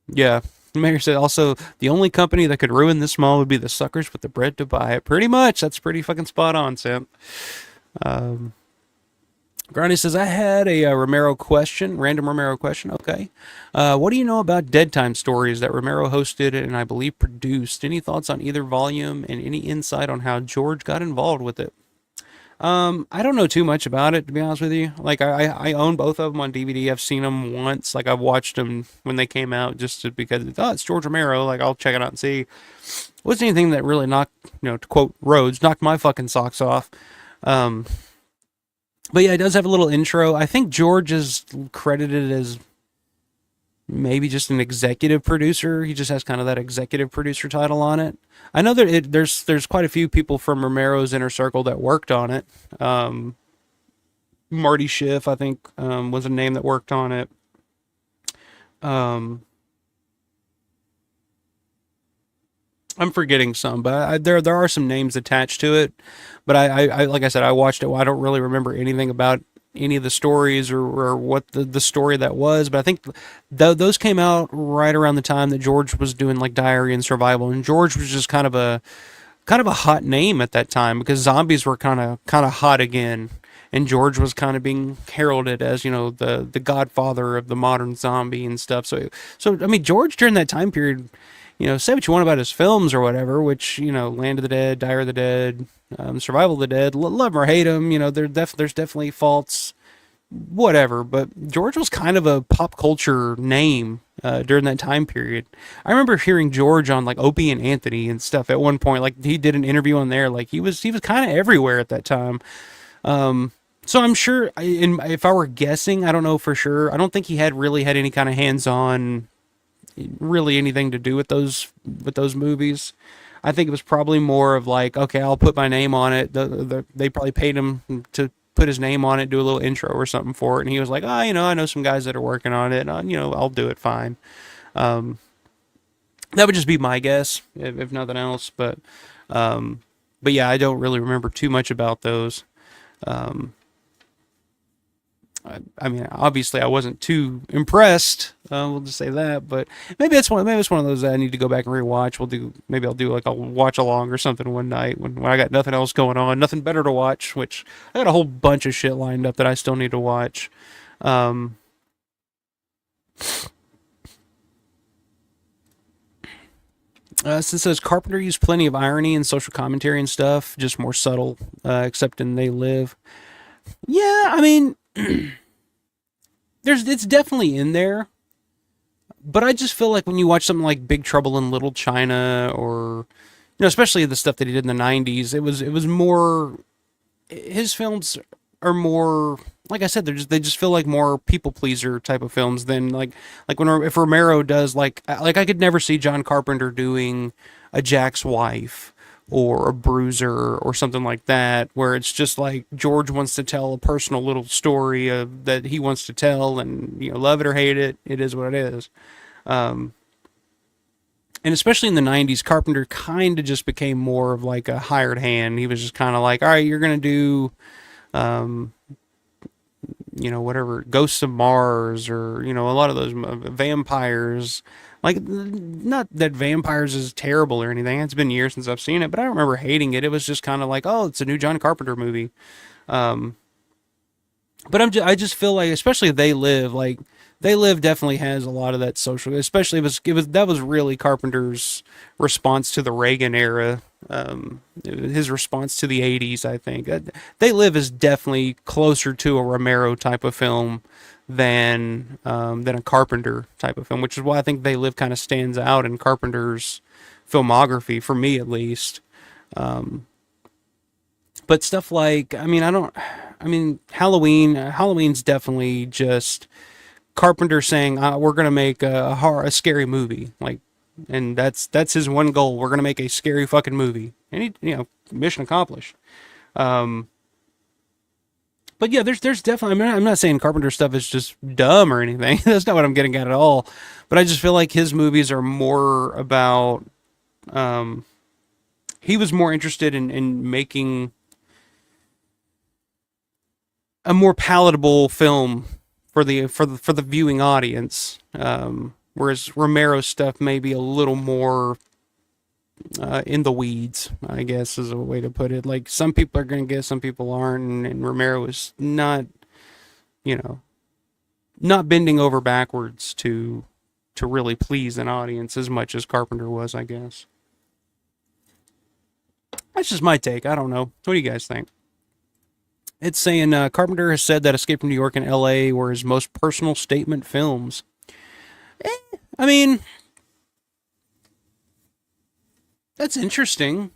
Yeah. The mayor said also the only company that could ruin this mall would be the suckers with the bread to buy it. Pretty much. That's pretty fucking spot on, Sam. Granny says, I had a random Romero question. Okay. What do you know about Dead Time Stories that Romero hosted and I believe produced? Any thoughts on either volume and any insight on how George got involved with it? I don't know too much about it, to be honest with you. Like, I own both of them on DVD. I've seen them once. Like, I've watched them when they came out because it's George Romero. Like, I'll check it out and see. Wasn't anything that really knocked, to quote Rhodes, knocked my fucking socks off. But yeah, it does have a little intro. I think George is credited as maybe just an executive producer. He just has kind of that executive producer title on it. I know that there's quite a few people from Romero's inner circle that worked on it. Marty Schiff, I think, was a name that worked on it. I'm forgetting some, but there are some names attached to it. But I like I said, I watched it. I don't really remember anything about any of the stories or what the story that was. But I think those came out right around the time that George was doing like Diary and Survival, and George was just kind of a hot name at that time because zombies were kind of hot again, and George was kind of being heralded as the godfather of the modern zombie and stuff. So I mean, George during that time period, say what you want about his films or whatever, which, Land of the Dead, Diary of the Dead, Survival of the Dead, love or hate him, there's definitely faults, whatever, but George was kind of a pop culture name during that time period. I remember hearing George on like Opie and Anthony and stuff at one point. Like he did an interview on there. Like he was kind of everywhere at that time. So I'm sure, if I were guessing, I don't know for sure. I don't think he really had any kind of hands-on, really anything to do with those movies. I think it was probably more of like, okay, I'll put my name on it. They probably paid him to put his name on it, do a little intro or something for it, and he was like, I know some guys that are working on it. I'll do it fine. That would just be my guess, if nothing else. But yeah, I don't really remember too much about those. I mean, obviously, I wasn't too impressed. We'll just say that, but maybe it's one of those that I need to go back and rewatch. Maybe I'll do like a watch along or something one night when I got nothing else going on, nothing better to watch. Which I got a whole bunch of shit lined up that I still need to watch. Since says Carpenter used plenty of irony and social commentary and stuff, just more subtle, except in They Live. Yeah, I mean, it's definitely in there, but I just feel like when you watch something like Big Trouble in Little China, or especially the stuff that he did in the '90s, it was more. His films are more, like I said, they just feel like more people pleaser type of films than like if Romero does like I could never see John Carpenter doing a Jack's Wife or a Bruiser or something like that, where it's just like George wants to tell a personal little story that he wants to tell, and love it or hate it, it is what it is. And especially in the '90s, Carpenter kind of just became more of like a hired hand. He was just kind of like, all right, you're gonna do, whatever, Ghosts of Mars, or a lot of those vampires. Like, not that Vampires is terrible or anything. It's been years since I've seen it, but I don't remember hating it. It was just kind of like, oh, it's a new John Carpenter movie. But I just feel like, especially They Live, like, They Live definitely has a lot of that social, especially that was really Carpenter's response to the Reagan era, his response to the '80s. I think They Live is definitely closer to a Romero type of film than a Carpenter type of film, which is why I think They Live kind of stands out in Carpenter's filmography, for me at least. But stuff like, Halloween's definitely just Carpenter saying, we're gonna make a scary movie, like, and that's his one goal. We're gonna make a scary fucking movie, and mission accomplished. But yeah, there's definitely. I'm not saying Carpenter stuff is just dumb or anything. That's not what I'm getting at all. But I just feel like his movies are more about. He was more interested in making a more palatable film for the viewing audience, whereas Romero's stuff may be a little more in the weeds, I guess is a way to put it. Like, some people are going to get, some people aren't, and Romero is not, not bending over backwards to really please an audience as much as Carpenter was, I guess. That's just my take. I don't know. What do you guys think? It's saying Carpenter has said that Escape from New York and L.A. were his most personal statement films. I mean, that's interesting.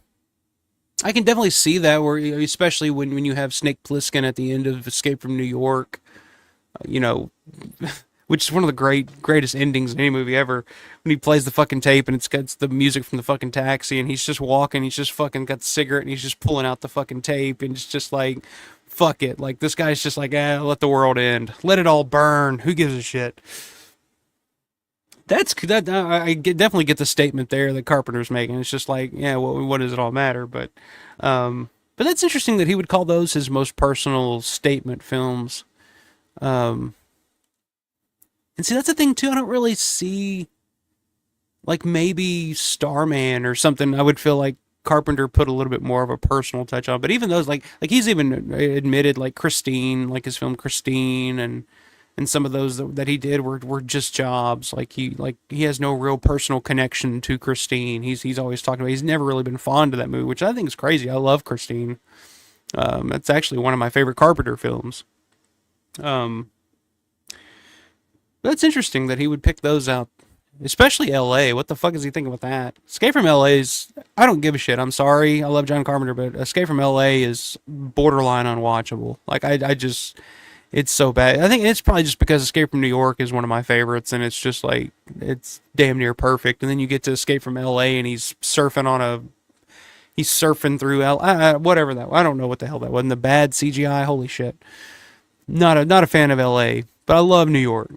I can definitely see that, where, especially when you have Snake Plissken at the end of Escape from New York, which is one of the greatest endings in any movie ever, when he plays the fucking tape and it's got the music from the fucking taxi, and he's just walking, he's just fucking got the cigarette, and he's just pulling out the fucking tape, and it's just like, fuck it. Like, this guy's just like, let the world end. Let it all burn. Who gives a shit? I definitely get the statement there that Carpenter's making. It's just like, what does it all matter? But that's interesting that he would call those his most personal statement films. And see, that's the thing too. I don't really see, like, maybe Starman or something. I would feel like Carpenter put a little bit more of a personal touch on. But even those, like he's even admitted, like Christine, like his film Christine, and some of those that he did were just jobs. Like he has no real personal connection to Christine. He's always talking about, he's never really been fond of that movie, which I think is crazy. I love Christine. That's actually one of my favorite Carpenter films. That's interesting that he would pick those out, especially L.A. What the fuck is he thinking with that? Escape from L.A.'s, I don't give a shit. I'm sorry. I love John Carpenter, but Escape from L.A. is borderline unwatchable. Like, I just, it's so bad. I think it's probably just because Escape from New York is one of my favorites, and it's just like, it's damn near perfect. And then you get to Escape from L.A. and he's surfing through whatever that, I don't know what the hell that was. And the bad CGI, holy shit. Not a fan of L.A., but I love New York.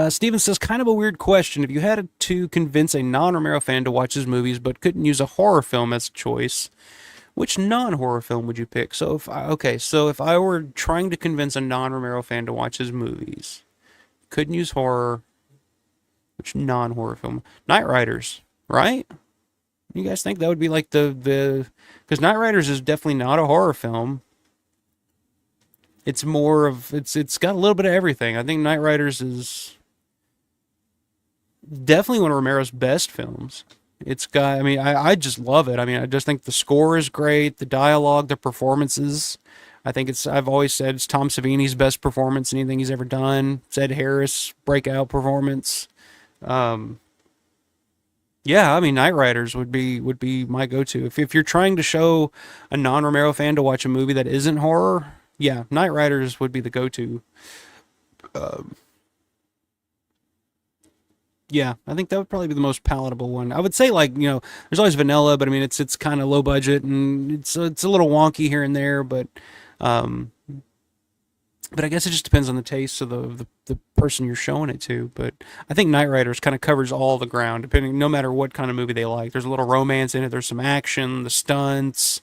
Steven says, kind of a weird question. If you had to convince a non-Romero fan to watch his movies but couldn't use a horror film as a choice, which non-horror film would you pick? So if I were trying to convince a non-Romero fan to watch his movies, couldn't use horror, which non-horror film? Night Riders, right? You guys think that would be like because Night Riders is definitely not a horror film. It's more of, it's got a little bit of everything. I think Night Riders is definitely one of Romero's best films. It's got, I just love it. I just think the score is great, the dialogue, the performances. I've always said it's Tom Savini's best performance in anything he's ever done. It's Ed Harris' breakout performance. Night Riders would be my go-to. If you're trying to show a non-Romero fan to watch a movie that isn't horror, yeah, Night Riders would be the go-to. Yeah, I think that would probably be the most palatable one. I would say, like, there's always Vanilla, but it's kind of low budget, and it's a little wonky here and there, but I guess it just depends on the taste of the person you're showing it to. But I think Night Riders kind of covers all the ground, no matter what kind of movie they like. There's a little romance in it, there's some action, the stunts,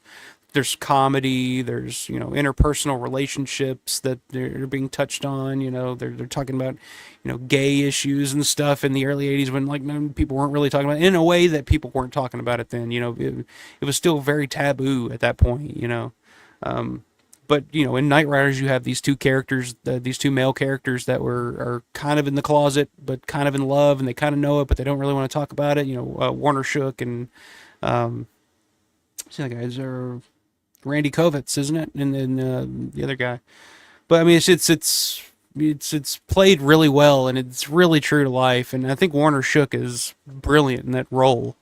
there's comedy, there's, interpersonal relationships that they're being touched on. They're talking about, gay issues and stuff in the early 80s when people weren't really talking about it, in a way that people weren't talking about it then. It was still very taboo at that point, but in Knight Riders you have these two characters, these two male characters that are kind of in the closet, but kind of in love, and they kind of know it, but they don't really want to talk about it. Warner Shook and see that guys are Randy Kovitz, isn't it? And then the other guy. But I mean, it's played really well, and it's really true to life. And I think Warner Shook is brilliant in that role.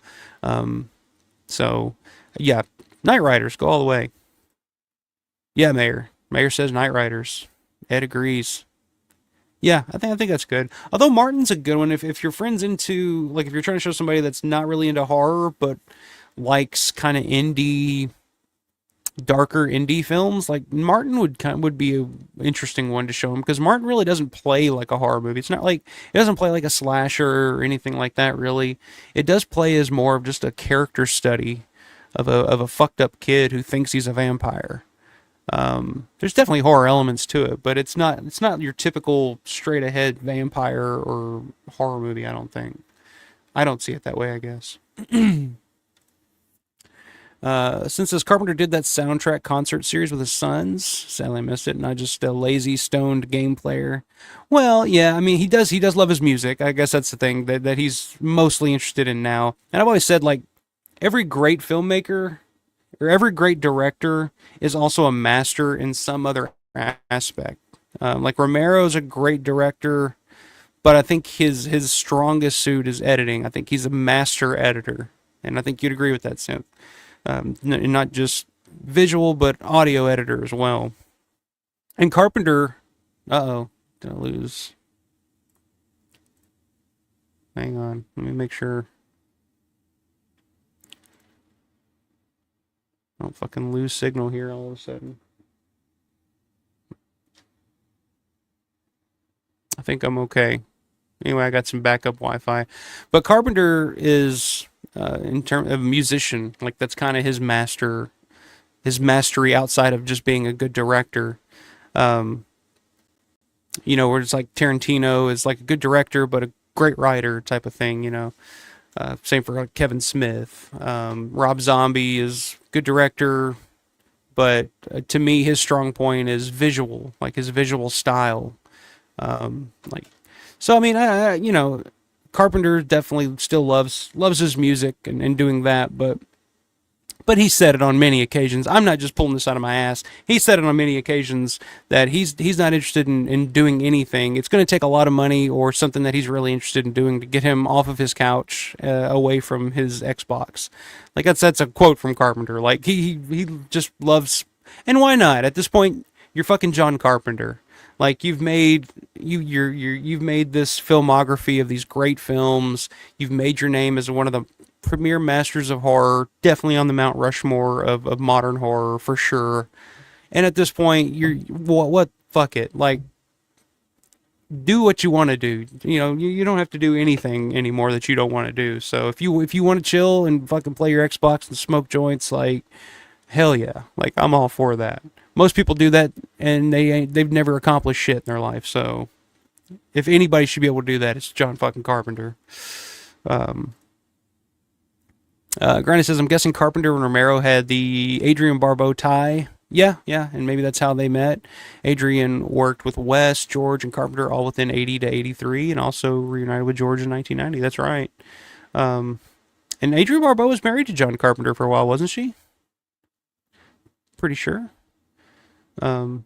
So yeah, Knight Riders, go all the way. Yeah, Mayor. Mayor says Knight Riders. Ed agrees. Yeah, I think that's good. Although Martin's a good one if your friend's into, like, if you're trying to show somebody that's not really into horror but likes kind of darker indie films, like Martin would be a interesting one to show him, because Martin really doesn't play like a horror movie. It's not like it doesn't play like a slasher or anything like that. Really, it does play as more of just a character study of a fucked up kid who thinks he's a vampire. There's definitely horror elements to it, but it's not your typical straight ahead vampire or horror movie. I don't think. I don't see it that way, I guess. Since this Carpenter did that soundtrack concert series with his sons, sadly I missed it, and I just a lazy stoned game player. Well, yeah, I mean he does love his music. I guess that's the thing that he's mostly interested in now. And I've always said, like, every great filmmaker or every great director is also a master in some other aspect. Like Romero's a great director, but I think his strongest suit is editing. I think he's a master editor, and I think you'd agree with that, Synth. Not just visual, but audio editor as well. And Carpenter, gonna lose. Hang on, let me make sure. I don't fucking lose signal here all of a sudden. I think I'm okay. Anyway, I got some backup Wi-Fi. But Carpenter is, in terms of musician, like that's kind of his mastery outside of just being a good director. Where it's like Tarantino is like a good director but a great writer type of thing. Same for like Kevin Smith. Rob Zombie is good director, but to me his strong point is visual, like his visual style. So I mean, Carpenter definitely still loves his music and doing that, but he said it on many occasions. I'm not just pulling this out of my ass. He said it on many occasions that he's not interested in doing anything. It's going to take a lot of money or something that he's really interested in doing to get him off of his couch, away from his Xbox. Like that's a quote from Carpenter. Like he just loves, and why not? At this point, you're fucking John Carpenter. Like you've made this filmography of these great films. You've made your name as one of the premier masters of horror, definitely on the Mount Rushmore of modern horror for sure. And at this point, you're what? Fuck it. Like, do what you want to do. You don't have to do anything anymore that you don't want to do. So if you want to chill and fucking play your Xbox and smoke joints, like, hell yeah. Like, I'm all for that. Most people do that and they've never accomplished shit in their life. So if anybody should be able to do that, it's John fucking Carpenter. Granny says, I'm guessing Carpenter and Romero had the Adrian Barbeau tie. Yeah, and maybe that's how they met. Adrian worked with Wes, George, and Carpenter all within 80 to 83, and also reunited with George in 1990. That's right. And Adrian Barbeau was married to John Carpenter for a while, wasn't she? Pretty sure. Yeah.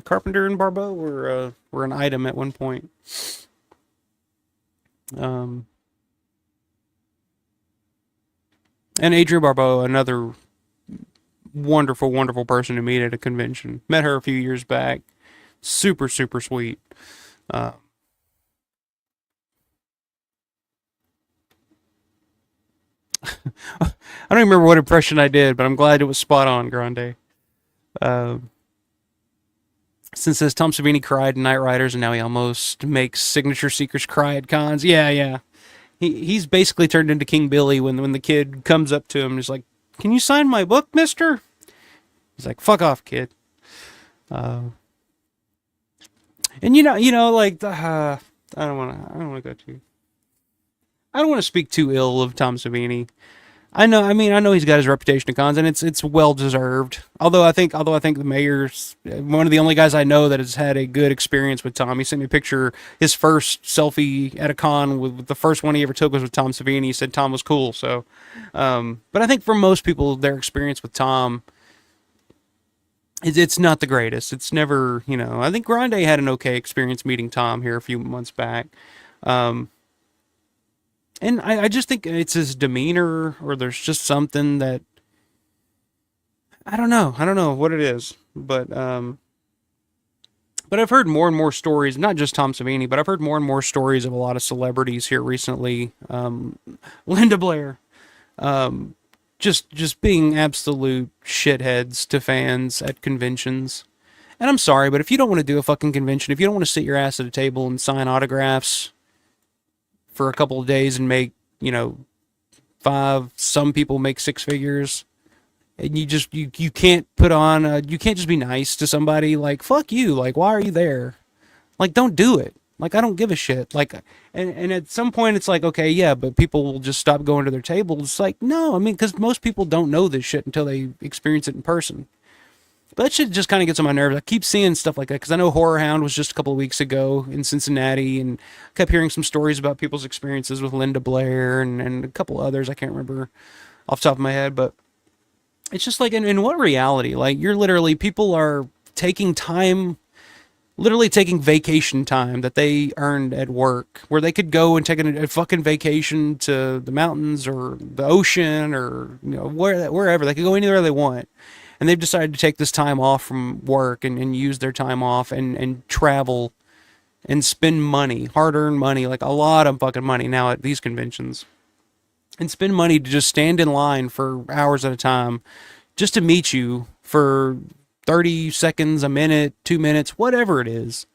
Carpenter and Barbeau were an item at one point. And Adrienne Barbeau, another wonderful, wonderful person to meet at a convention. Met her a few years back. Super, super sweet. I don't even remember what impression I did, but I'm glad it was spot on, Grande. Since says Tom Savini cried in Night Riders, and now he almost makes Signature Seekers cry at cons. Yeah. He's basically turned into King Billy when the kid comes up to him and is like, "Can you sign my book, mister?" He's like, "Fuck off, kid." And like I don't want to speak too ill of Tom Savini. I know. I mean, I know he's got his reputation at cons, and it's well deserved. Although I think the mayor's one of the only guys I know that has had a good experience with Tom. He sent me a picture. His first selfie at a con with the first one he ever took was with Tom Savini. He said Tom was cool. So, but I think for most people, their experience with Tom it's not the greatest. It's never, I think Grande had an okay experience meeting Tom here a few months back. Um, and I just think it's his demeanor, or there's just something that I don't know. I don't know what it is, but I've heard more and more stories, not just Tom Savini, but I've heard more and more stories of a lot of celebrities here recently. Linda Blair, um, just being absolute shitheads to fans at conventions. And I'm sorry, but if you don't want to do a fucking convention, if you don't want to sit your ass at a table and sign autographs for a couple of days and make, five, some people make six figures, and you can't put on, you can't just be nice to somebody, like, fuck you, like, why are you there? Like, don't do it. Like, I don't give a shit. Like, and at some point it's like, okay, yeah, but people will just stop going to their tables. It's like, no, I mean, because most people don't know this shit until they experience it in person. But that shit just kind of gets on my nerves. I keep seeing stuff like that because I know Horror Hound was just a couple of weeks ago in Cincinnati, and kept hearing some stories about people's experiences with Linda Blair and a couple others I can't remember off the top of my head. But it's just like, in what reality? Like, you're literally, people are taking time, literally taking vacation time that they earned at work, where they could go and take a fucking vacation to the mountains or the ocean or wherever. They could go anywhere they want. And they've decided to take this time off from work and use their time off and travel and spend money, hard-earned money, like a lot of fucking money now at these conventions, and spend money to just stand in line for hours at a time just to meet you for 30 seconds, a minute, 2 minutes, whatever it is.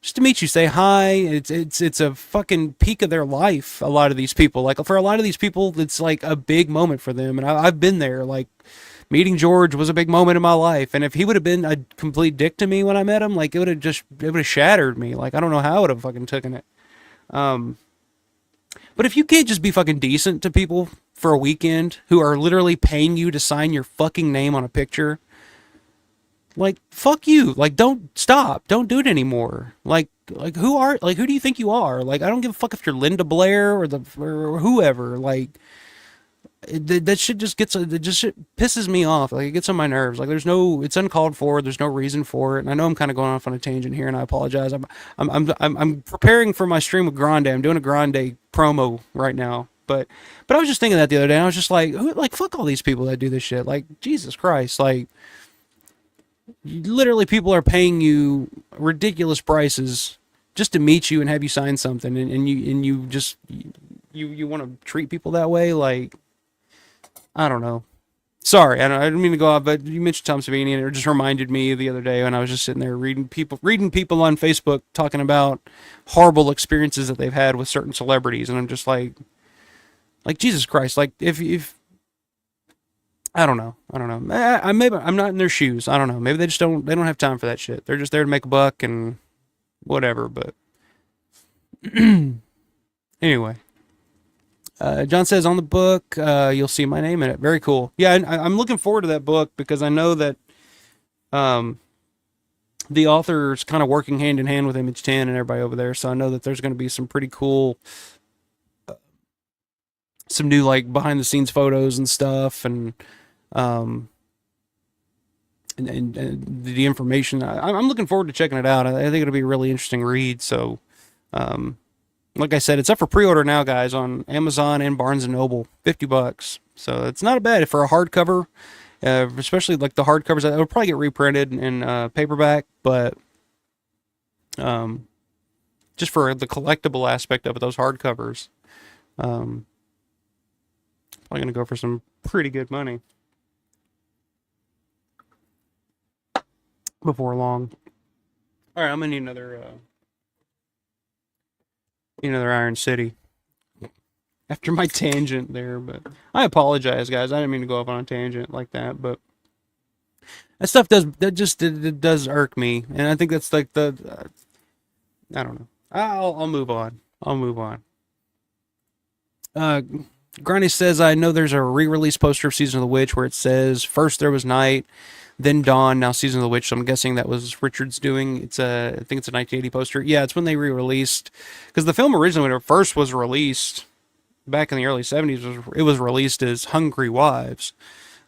Just to meet you, say hi. It's a fucking peak of their life, a lot of these people. Like, for a lot of these people, it's like a big moment for them. And I've been there. Like, meeting George was a big moment in my life, and if he would have been a complete dick to me when I met him, like, it would have shattered me. Like, I don't know how I would have fucking taken it. But if you can't just be fucking decent to people for a weekend who are literally paying you to sign your fucking name on a picture, like, fuck you. Like, don't do it anymore. Like who do you think you are? Like, I don't give a fuck if you're Linda Blair or whoever. Like, that shit just pisses me off. Like, it gets on my nerves. Like, it's uncalled for. There's no reason for it. And I know I'm kind of going off on a tangent here, and I apologize. I'm preparing for my stream with Grande. I'm doing a Grande promo right now. But I was just thinking that the other day, and I was just like, fuck all these people that do this shit. Like, Jesus Christ. Like, literally, people are paying you ridiculous prices just to meet you and have you sign something, and you just you want to treat people that way. Like, I don't know. Sorry, I didn't mean to go off, but you mentioned Tom Savini, and it just reminded me the other day when I was just sitting there reading people on Facebook talking about horrible experiences that they've had with certain celebrities, and I'm just like Jesus Christ, like, if I don't know. Maybe I'm not in their shoes. I don't know. Maybe they don't have time for that shit. They're just there to make a buck and whatever. But anyway. John says, on the book, you'll see my name in it. Very cool. Yeah, I'm looking forward to that book because I know that the author's kind of working hand in hand with Image 10 and everybody over there, so I know that there's going to be some pretty cool, some new, like, behind-the-scenes photos and stuff, and the information. I'm looking forward to checking it out. I think it'll be a really interesting read, so... like I said, it's up for pre-order now, guys, on Amazon and Barnes & Noble, $50. So it's not bad for a hardcover, especially like the hardcovers. It will probably get reprinted in paperback, but just for the collectible aspect of it, those hardcovers, probably going to go for some pretty good money before long. All right, I'm going to need another Iron City after my tangent there, but I apologize, guys. I didn't mean to go off on a tangent like that, but that stuff does irk me, and I think that's like I don't know. I'll move on. Granny says, I know there's a re-release poster of Season of the Witch where it says first there was night, then dawn, now Season of the Witch. So I'm guessing that was Richard's doing. I think it's a 1980 poster. Yeah, it's when they re-released, because the film originally, when it first was released back in the early 70s, it was released as Hungry Wives.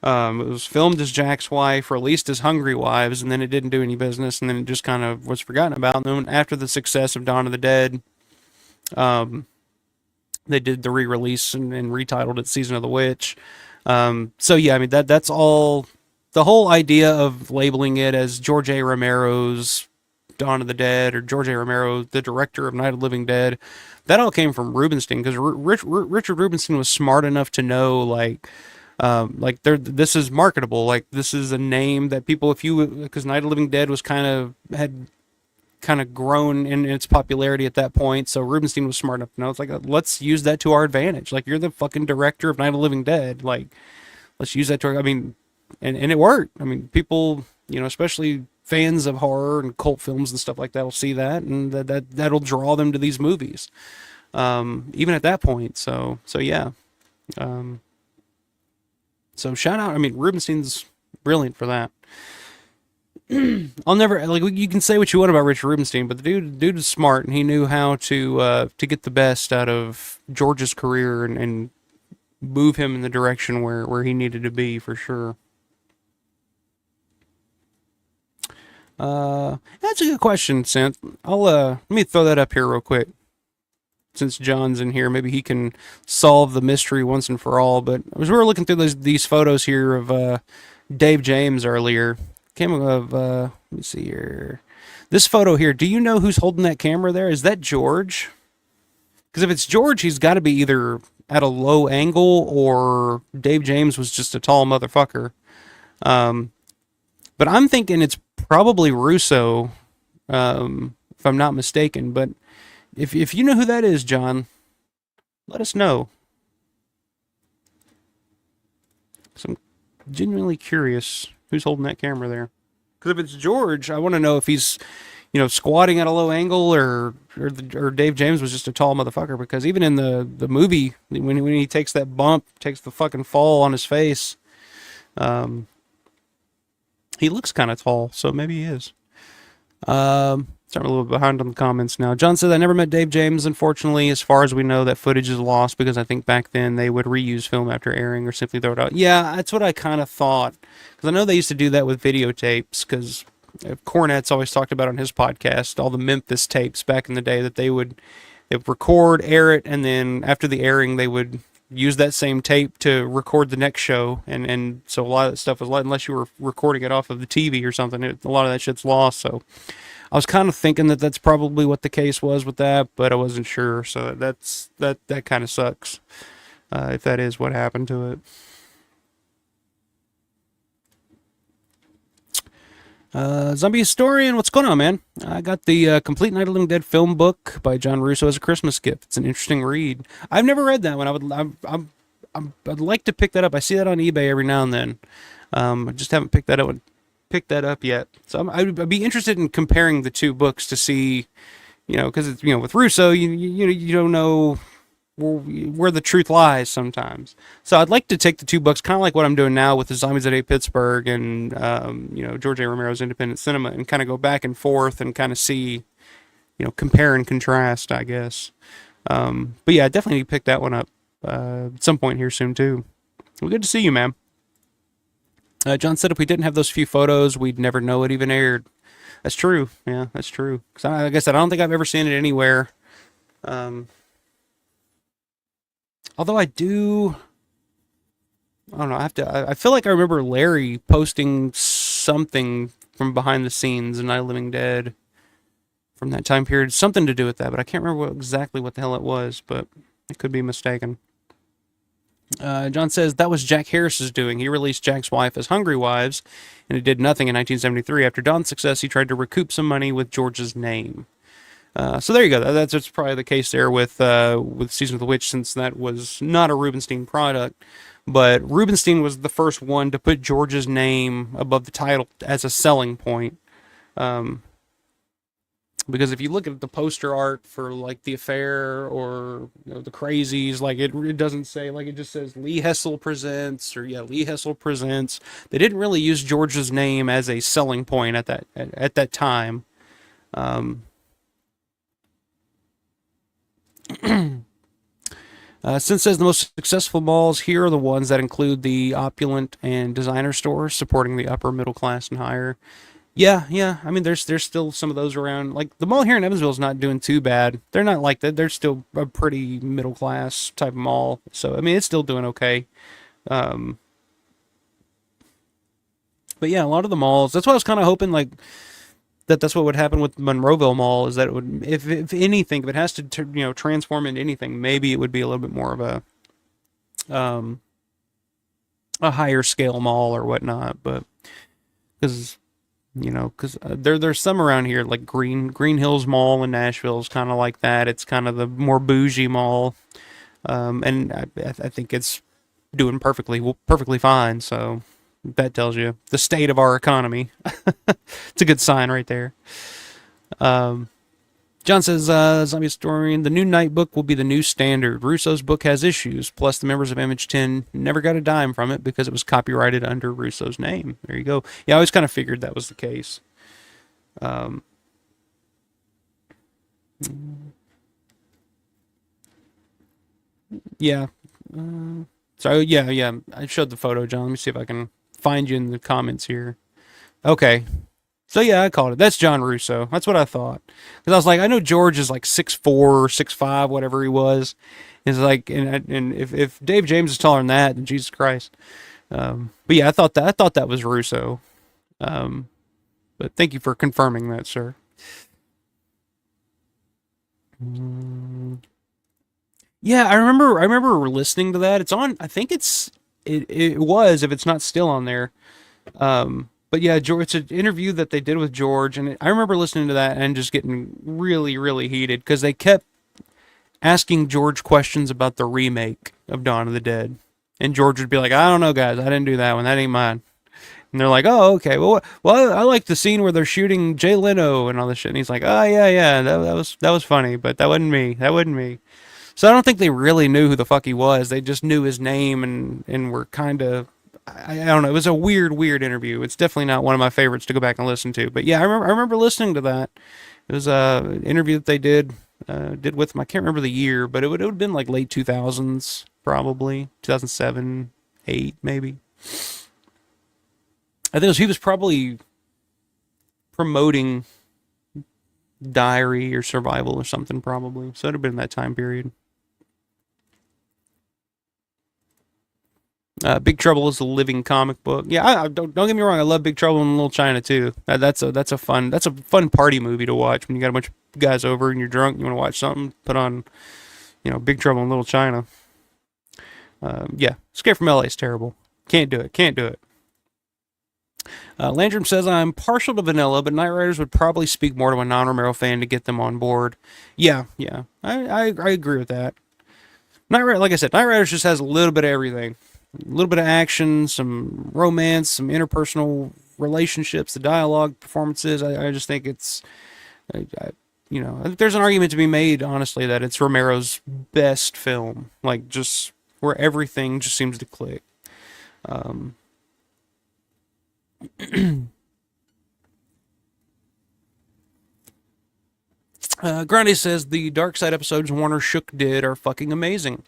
It was filmed as Jack's Wife, released as Hungry Wives, and then it didn't do any business, and then it just kind of was forgotten about. And then after the success of Dawn of the Dead, they did the re-release and retitled it Season of the Witch. So yeah, I mean that's all. The whole idea of labeling it as George A. Romero's Dawn of the Dead, or George A. Romero, the director of Night of the Living Dead, that all came from Rubinstein, because Richard Rubinstein was smart enough to know, this is marketable. Like, this is a name that people, because Night of the Living Dead had kind of grown in its popularity at that point. So Rubinstein was smart enough to know, it's like, let's use that to our advantage. Like, you're the fucking director of Night of the Living Dead. Like, let's use that to our, I mean, and it worked. I mean, people, especially fans of horror and cult films and stuff like that will see that, and that'll draw them to these movies. Even at that point. So yeah. So shout out. I mean, Rubinstein's brilliant for that. I'll never, you can say what you want about Richard Rubinstein, but the dude is smart, and he knew how to get the best out of George's career and move him in the direction where he needed to be, for sure. That's a good question, Synth. Let me throw that up here real quick. Since John's in here, maybe he can solve the mystery once and for all. But as we were looking through these photos here of Dave James earlier, let me see here. This photo here, do you know who's holding that camera there? Is that George? Because if it's George, he's got to be either at a low angle, or Dave James was just a tall motherfucker. But I'm thinking it's probably Russo, if I'm not mistaken. But if you know who that is, John, let us know. So I'm genuinely curious who's holding that camera there. Because if it's George, I want to know if he's, squatting at a low angle, or Dave James was just a tall motherfucker. Because even in the movie, when he takes that bump, takes the fucking fall on his face, he looks kind of tall, so maybe he is. Sorry, I'm a little bit behind on the comments now. John said, I never met Dave James, unfortunately. As far as we know, that footage is lost, because I think back then they would reuse film after airing or simply throw it out. Yeah, that's what I kind of thought. Because I know they used to do that with videotapes, because Cornette's always talked about on his podcast, all the Memphis tapes back in the day, that they would record, air it, and then after the airing, they would use that same tape to record the next show. And so a lot of that stuff was, unless you were recording it off of the TV or something, a lot of that shit's lost, so I was kind of thinking that that's probably what the case was with that, but I wasn't sure. So that kind of sucks, if that is what happened to it. Zombie Historian, what's going on, man? I got the complete Night of the Living Dead film book by John Russo as a Christmas gift. It's an interesting read. I've never read that one. I'd like to pick that up. I see that on eBay every now and then. I just haven't picked that up yet. So I'd be interested in comparing the two books to see, because it's, with Russo, you don't know where the truth lies sometimes. So I'd like to take the two books, kind of like what I'm doing now with the Zombies that Ate Pittsburgh and George A. Romero's Independent Cinema, and kind of go back and forth and kind of see, compare and contrast, I guess. But yeah, I definitely need to pick that one up at some point here soon too. Well, good to see you, man. John said if we didn't have those few photos, we'd never know it even aired. That's true. Yeah, that's true. Because like I said, I don't think I've ever seen it anywhere. Although I don't know. I feel like I remember Larry posting something from behind the scenes in Night of the Living Dead from that time period. Something to do with that, but I can't remember exactly what the hell it was, but I could be mistaken. John says that was Jack Harris's doing. He released Jack's Wife as Hungry Wives, and it did nothing in 1973. After Dawn's success, he tried to recoup some money with George's name. So there you go. That's probably the case there with Season of the Witch, since that was not a Rubinstein product. But Rubinstein was the first one to put George's name above the title as a selling point. because if you look at the poster art for like The Affair or the Crazies, like it doesn't say, like it just says Lee Hessel presents, or Lee Hessel presents. They didn't really use George's name as a selling point at that time. Since says the most successful malls here are the ones that include the opulent and designer stores supporting the upper middle class and higher. Yeah. I mean, there's still some of those around. Like the mall here in Evansville is not doing too bad. They're not like that. They're still a pretty middle class type of mall. So I mean, it's still doing okay. Um, but yeah, a lot of the malls. That's why I was kind of hoping like that's what would happen with Monroeville Mall, is that it would, if anything, if it has to transform into anything, maybe it would be a little bit more of a higher scale mall or whatnot. But because there's some around here like Green Hills Mall in Nashville is kind of like that. It's kind of the more bougie mall, and I think it's doing perfectly fine. So that tells you the state of our economy. It's a good sign right there. John says, Zombie Historian, the new Night book will be the new standard. Russo's book has issues, plus the members of Image 10 never got a dime from it because it was copyrighted under Russo's name. There you go. Yeah, I always kind of figured that was the case. Yeah. Yeah. I showed the photo, John. Let me see if I can find you in the comments here. Okay. So yeah, I called it. That's John Russo. That's what I thought. Because I was like, I know George is like 6'4" or 6'5", whatever he was. Is like, and if Dave James is taller than that, then Jesus Christ. But yeah, I thought that was Russo. But thank you for confirming that, sir. Yeah, I remember listening to that. It's on. I think it was, if it's not still on there. But yeah, George, it's an interview that they did with George, and I remember listening to that and just getting really, really heated because they kept asking George questions about the remake of Dawn of the Dead, and George would be like, "I don't know, guys, I didn't do that one. That ain't mine." And they're like, "Oh, okay. Well, I like the scene where they're shooting Jay Leno and all this shit." And he's like, "Oh, yeah, that was funny, but that wasn't me. That wasn't me." So I don't think they really knew who the fuck he was. They just knew his name and were kind of, I don't know. It was a weird interview. It's definitely not one of my favorites to go back and listen to. But yeah, I remember listening to that. It was an interview that they did with him. I can't remember the year, but it would have been like late 2000s, probably 2007, 8, maybe. I think he was probably promoting Diary or Survival or something, probably. So it'd have been that time period. Big Trouble is a living comic book. Yeah, I don't get me wrong. I love Big Trouble in Little China too. That's a fun party movie to watch when you got a bunch of guys over and you're drunk. And you want to watch something? Put on, Big Trouble in Little China. Yeah, Escape from LA is terrible. Can't do it. Landrum says, I'm partial to Vanilla, but Night Riders would probably speak more to a non-Romero fan to get them on board. Yeah. I agree with that. Like I said, Night Riders just has a little bit of everything. A little bit of action, some romance, some interpersonal relationships, the dialogue, performances. I just think it's, I think there's an argument to be made, honestly, that it's Romero's best film. Like, just where everything just seems to click. Grande says the Dark Side episodes Warner Shook did are fucking amazing.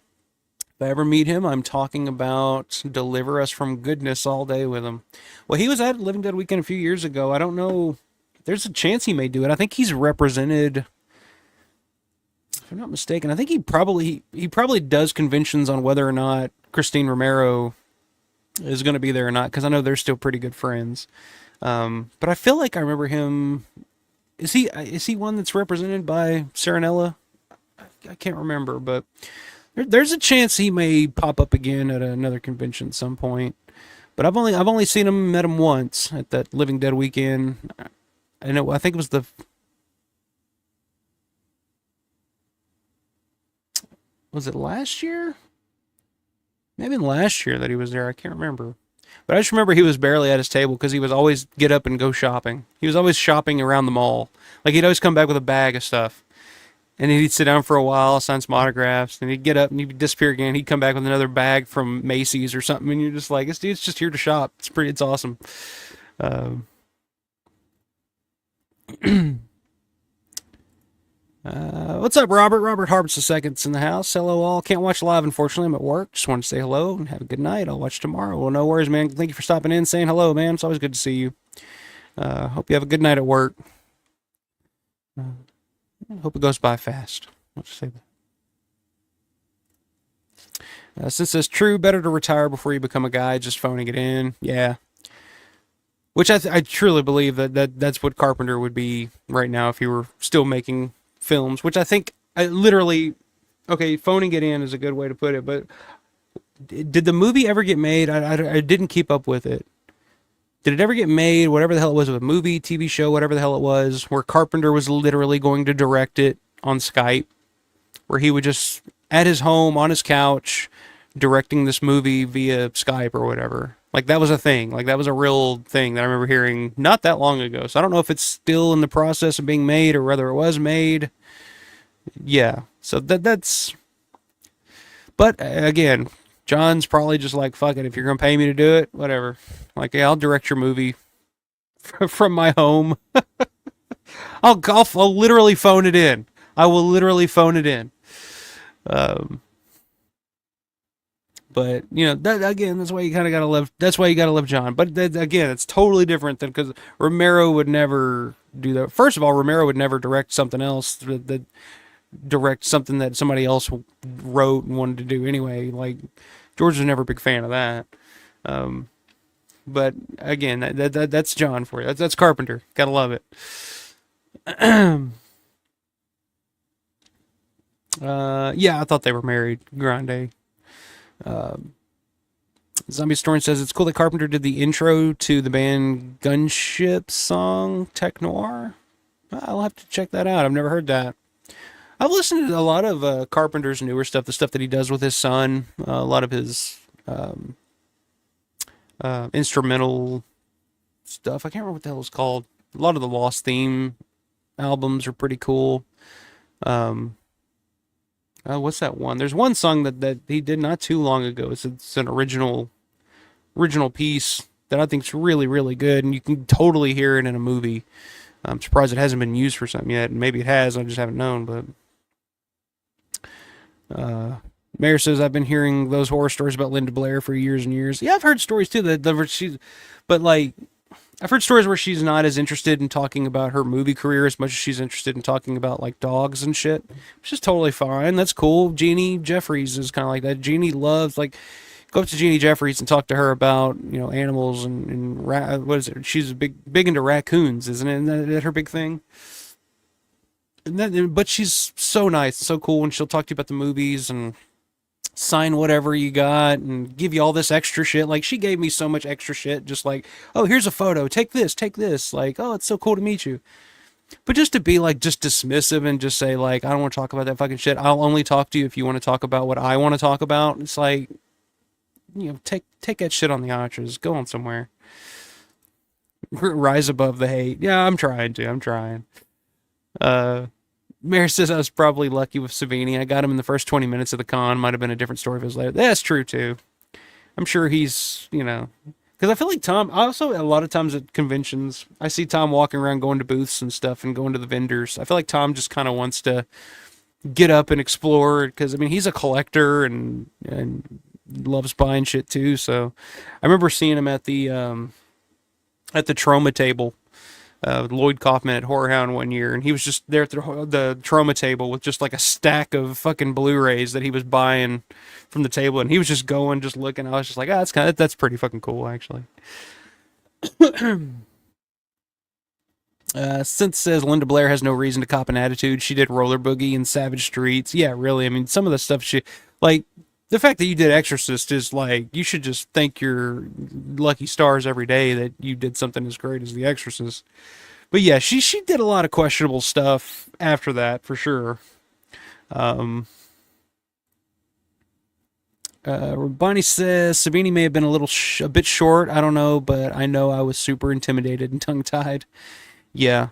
If I ever meet him, I'm talking about Deliver Us from Goodness all day with him. Well, he was at Living Dead Weekend a few years ago. I don't know. There's a chance he may do it. I think he's represented, if I'm not mistaken, I think he probably does conventions on whether or not Christine Romero is going to be there or not, because I know they're still pretty good friends. But I feel like I remember him. Is he one that's represented by Serenella? I can't remember, but there's a chance he may pop up again at another convention at some point. But I've only seen him, met him once at that Living Dead weekend. I think it was it last year? Maybe last year that he was there. I can't remember. But I just remember he was barely at his table because he was always get up and go shopping. He was always shopping around the mall. Like, he'd always come back with a bag of stuff. And then he'd sit down for a while, sign some autographs, and he'd get up and he'd disappear again. He'd come back with another bag from Macy's or something, and you're just like, this dude's just here to shop. It's awesome. What's up, Robert? Robert Harbert's the second's in the house. Hello, all. Can't watch live, unfortunately. I'm at work. Just want to say hello and have a good night. I'll watch tomorrow. Well, no worries, man. Thank you for stopping in, saying hello, man. It's always good to see you. Hope you have a good night at work. Hope it goes by fast. I'll just say that. Since it's true, better to retire before you become a guy, just phoning it in. Yeah. Which I truly believe that's what Carpenter would be right now if he were still making films, which I think okay, phoning it in is a good way to put it, but did the movie ever get made? I didn't keep up with it. Did it ever get made, whatever the hell it was, a movie, TV show, whatever the hell it was, where Carpenter was literally going to direct it on Skype, where he would just, at his home, on his couch, directing this movie via Skype or whatever? Like, that was a thing. Like, that was a real thing that I remember hearing not that long ago. So I don't know if it's still in the process of being made or whether it was made. Yeah. So that's... But, again, John's probably just like, fuck it, if you're going to pay me to do it, whatever. Like, yeah, I'll direct your movie from my home. I'll literally phone it in. I will literally phone it in. But, you know, that, again, that's why you kind of got to love, that's why you got to love John. But again, it's totally different than, because Romero would never do that. First of all, Romero would never direct something else that direct something that somebody else wrote and wanted to do anyway. Like, George was never a big fan of that. But again, that's John for you. That's Carpenter. Gotta love it. Yeah, I thought they were married. Grande. Zombie Storm says it's cool that Carpenter did the intro to the band Gunship song Tech Noir. I'll have to check that out. I've never heard that. I've listened to a lot of Carpenter's newer stuff, the stuff that he does with his son, a lot of his instrumental stuff. I can't remember what the hell it's called. A lot of the Lost theme albums are pretty cool. What's that one? There's one song that he did not too long ago. It's an original piece that I think is really, really good, and you can totally hear it in a movie. I'm surprised it hasn't been used for something yet, and maybe it has, I just haven't known, but... Mayor says, I've been hearing those horror stories about Linda Blair for years and years. Yeah, I've heard stories too, but like, I've heard stories where she's not as interested in talking about her movie career as much as she's interested in talking about, like, dogs and shit, which is totally fine. That's cool. Jeannie Jeffries is kind of like that. Jeannie loves, like, go up to Jeannie Jeffries and talk to her about, you know, animals and what is it? She's big into raccoons, isn't it? Isn't that her big thing? But she's so nice, so cool, and she'll talk to you about the movies and sign whatever you got and give you all this extra shit. Like, she gave me so much extra shit, just like, oh, here's a photo, take this. Like, oh, it's so cool to meet you. But just to be like, just dismissive and just say, like, I don't want to talk about that fucking shit. I'll only talk to you if you want to talk about what I want to talk about. It's like, you know, take that shit on the arches, go on somewhere. Rise above the hate. Yeah, I'm trying. Mayor says I was probably lucky with Savini. I got him in the first 20 minutes of the con. Might have been a different story if it was later. That's true, too. I'm sure he's, you know... Because I feel like Tom... Also, a lot of times at conventions, I see Tom walking around going to booths and stuff and going to the vendors. I feel like Tom just kind of wants to get up and explore. Because, I mean, he's a collector and loves buying shit, too. So, I remember seeing him at the Trauma table. Lloyd Kaufman at Horror Hound one year, and he was just there at the Trauma table with just like a stack of fucking Blu-rays that he was buying from the table, and he was just going, just looking. I was just like, that's pretty fucking cool, actually. Synth says Linda Blair has no reason to cop an attitude. She did Roller Boogie and Savage Streets. Yeah, really. I mean, some of the stuff like, the fact that you did Exorcist is like, you should just thank your lucky stars every day that you did something as great as The Exorcist. But yeah, she did a lot of questionable stuff after that, for sure. Bonnie says Savini may have been a bit short. I don't know, but I know I was super intimidated and tongue-tied. Yeah,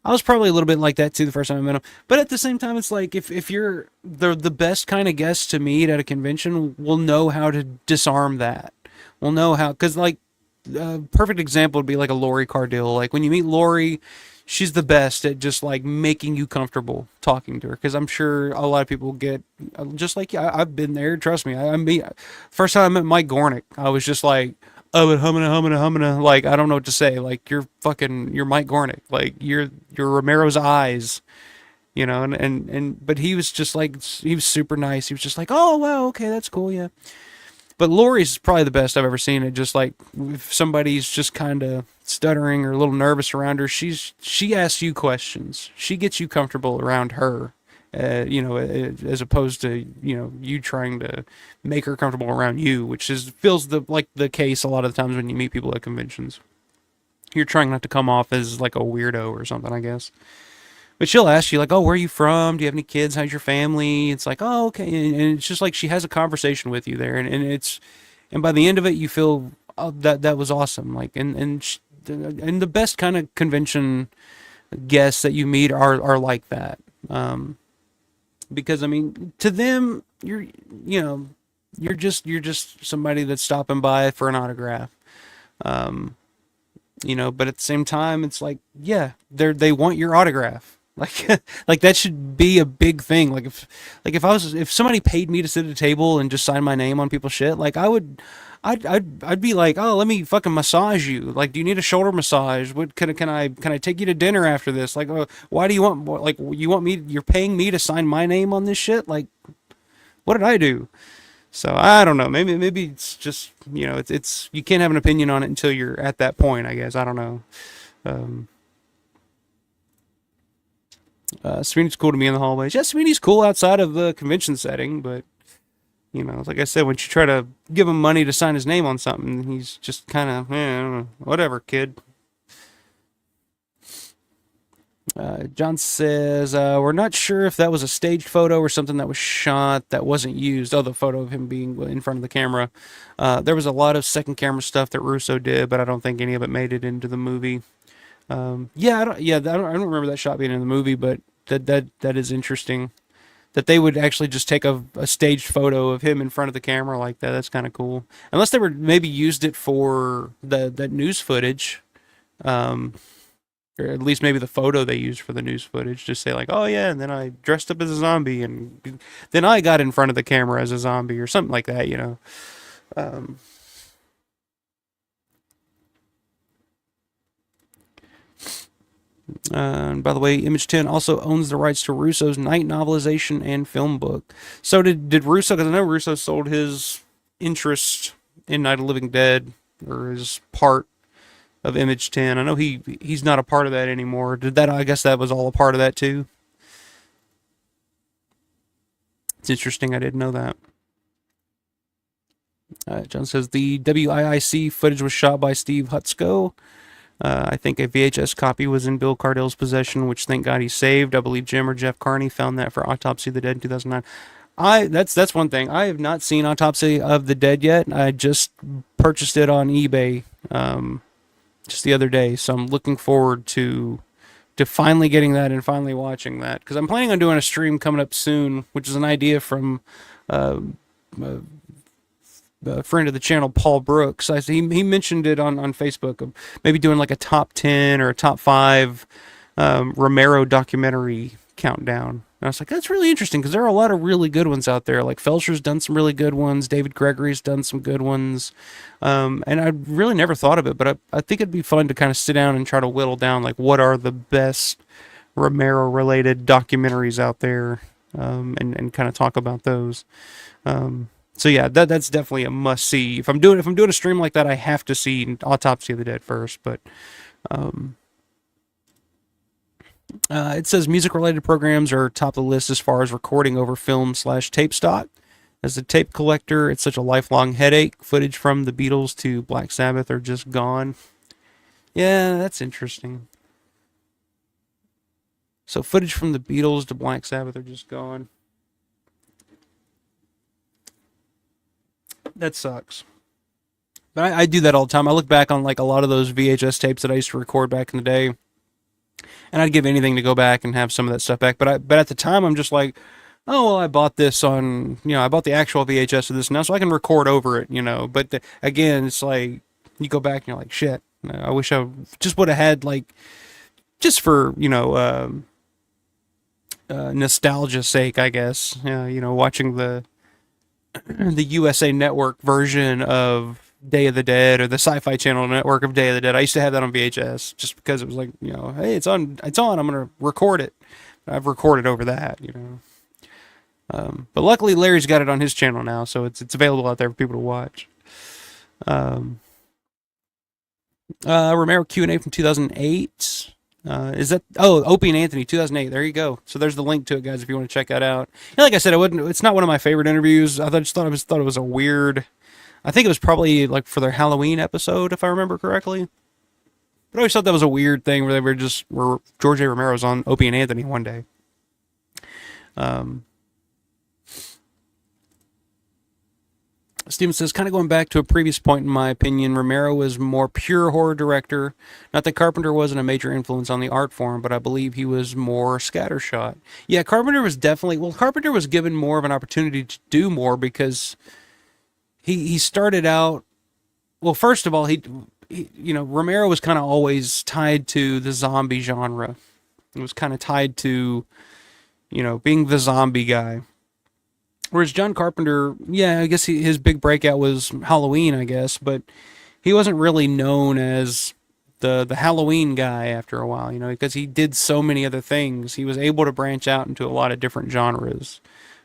I was probably a little bit like that too the first time I met him. But at the same time, it's like if you're the best kind of guest to meet at a convention, we'll know how to disarm that. We'll know how, because like perfect example would be like a Lori Cardille. Like when you meet Lori, she's the best at just like making you comfortable talking to her. Because I'm sure a lot of people get just like, yeah, I've been there. Trust me. I mean, first time I met Mike Gornick, I was just like, oh, but humana. Like I don't know what to say. Like you're Mike Gornick. Like you're Romero's eyes. You know, and but he was just like, he was super nice. He was just like, oh wow, okay, that's cool, yeah. But Lori's probably the best I've ever seen it. Just like if somebody's just kind of stuttering or a little nervous around her, she asks you questions. She gets you comfortable around her, as opposed to you trying to make her comfortable around you, which feels like the case a lot of the times when you meet people at conventions. You're trying not to come off as like a weirdo or something, I guess. But she'll ask you like, "Oh, where are you from? Do you have any kids? How's your family?" It's like, "Oh, okay," and it's just like she has a conversation with you there, and by the end of it, you feel, oh, that was awesome. Like, and the best kind of convention guests that you meet are like that, because I mean, to them, you're just somebody that's stopping by for an autograph. But at the same time, it's like, yeah, they want your autograph. Like, like that should be a big thing. Like if somebody paid me to sit at a table and just sign my name on people's shit, like I'd be like, oh, let me fucking massage you. Like, do you need a shoulder massage? What can I take you to dinner after this? Like, why do you want, like, you're paying me to sign my name on this shit? Like, what did I do? So I don't know. Maybe it's just, it's you can't have an opinion on it until you're at that point, I guess. I don't know. Sweeney's cool to me in the hallways. Yeah, Sweeney's cool outside of the convention setting, but like I said, when you try to give him money to sign his name on something, he's just kind of, I don't know, whatever, kid. John says, we're not sure if that was a staged photo or something that was shot that wasn't used. Oh, the photo of him being in front of the camera. There was a lot of second camera stuff that Russo did, but I don't think any of it made it into the movie. I don't remember that shot being in the movie, but that is interesting. That they would actually just take a staged photo of him in front of the camera like that. That's kind of cool. Unless they were maybe used it for that news footage. Or at least maybe the photo they used for the news footage. Just say like, oh yeah, and then I dressed up as a zombie, and then I got in front of the camera as a zombie, or something like that, And by the way, Image 10 also owns the rights to Russo's Night novelization and film book. So did Russo, because I know Russo sold his interest in Night of the Living Dead, or his part of Image 10. I know he's not a part of that anymore. I guess that was all a part of that too. It's interesting, I didn't know that. John says the WIIC footage was shot by Steve Hutsko. I think a VHS copy was in Bill Cardill's possession, which thank God he saved. I believe Jim or Jeff Carney found that for Autopsy of the Dead in 2009. That's one thing. I have not seen Autopsy of the Dead yet. I just purchased it on eBay just the other day, so I'm looking forward to finally getting that and finally watching that, because I'm planning on doing a stream coming up soon, which is an idea from a friend of the channel, Paul Brooks. He mentioned it on Facebook, of maybe doing like a top 10 or a top 5 Romero documentary countdown. And I was like, that's really interesting, because there are a lot of really good ones out there. Like Felsher's done some really good ones. David Gregory's done some good ones. And I really never thought of it, but I think it'd be fun to kind of sit down and try to whittle down, like, what are the best Romero-related documentaries out there, and kind of talk about those. So yeah, that's definitely a must-see. If I'm doing a stream like that, I have to see Autopsy of the Dead first, but... it says music-related programs are top of the list as far as recording over film/tape stock. As a tape collector, it's such a lifelong headache. Footage from the Beatles to Black Sabbath are just gone. Yeah, that's interesting. So footage from the Beatles to Black Sabbath are just gone. That sucks. But I do that all the time. I look back on like a lot of those VHS tapes that I used to record back in the day, and I'd give anything to go back and have some of that stuff back. But at the time, I'm just like, oh well, I bought this on, I bought the actual VHS of this now, so I can record over it. But again, it's like you go back and you're like, shit. I wish I just would have had like, just for nostalgia's sake, I guess. Watching the USA Network version of Day of the Dead, or the Sci-Fi Channel network of Day of the Dead. I used to have that on VHS just because it was like, hey, it's on, I'm going to record it. I've recorded over that. But luckily Larry's got it on his channel now, so it's available out there for people to watch. Romero Q&A from 2008. Is that Opie and Anthony 2008? There you go. So there's the link to it, guys, if you want to check that out. Like I said, it's not one of my favorite interviews. I just thought it was a weird. I think it was probably like for their Halloween episode, if I remember correctly. But I always thought that was a weird thing where they were George A. Romero's on Opie and Anthony one day. Steven says, kind of going back to a previous point, in my opinion, Romero was more pure horror director. Not that Carpenter wasn't a major influence on the art form, but I believe he was more scattershot. Yeah, Carpenter was given more of an opportunity to do more because he started out, well, first of all, Romero was kind of always tied to the zombie genre. It was kind of tied to, being the zombie guy. Whereas John Carpenter, yeah, I guess his big breakout was Halloween, I guess, but he wasn't really known as the Halloween guy after a while, because he did so many other things. He was able to branch out into a lot of different genres.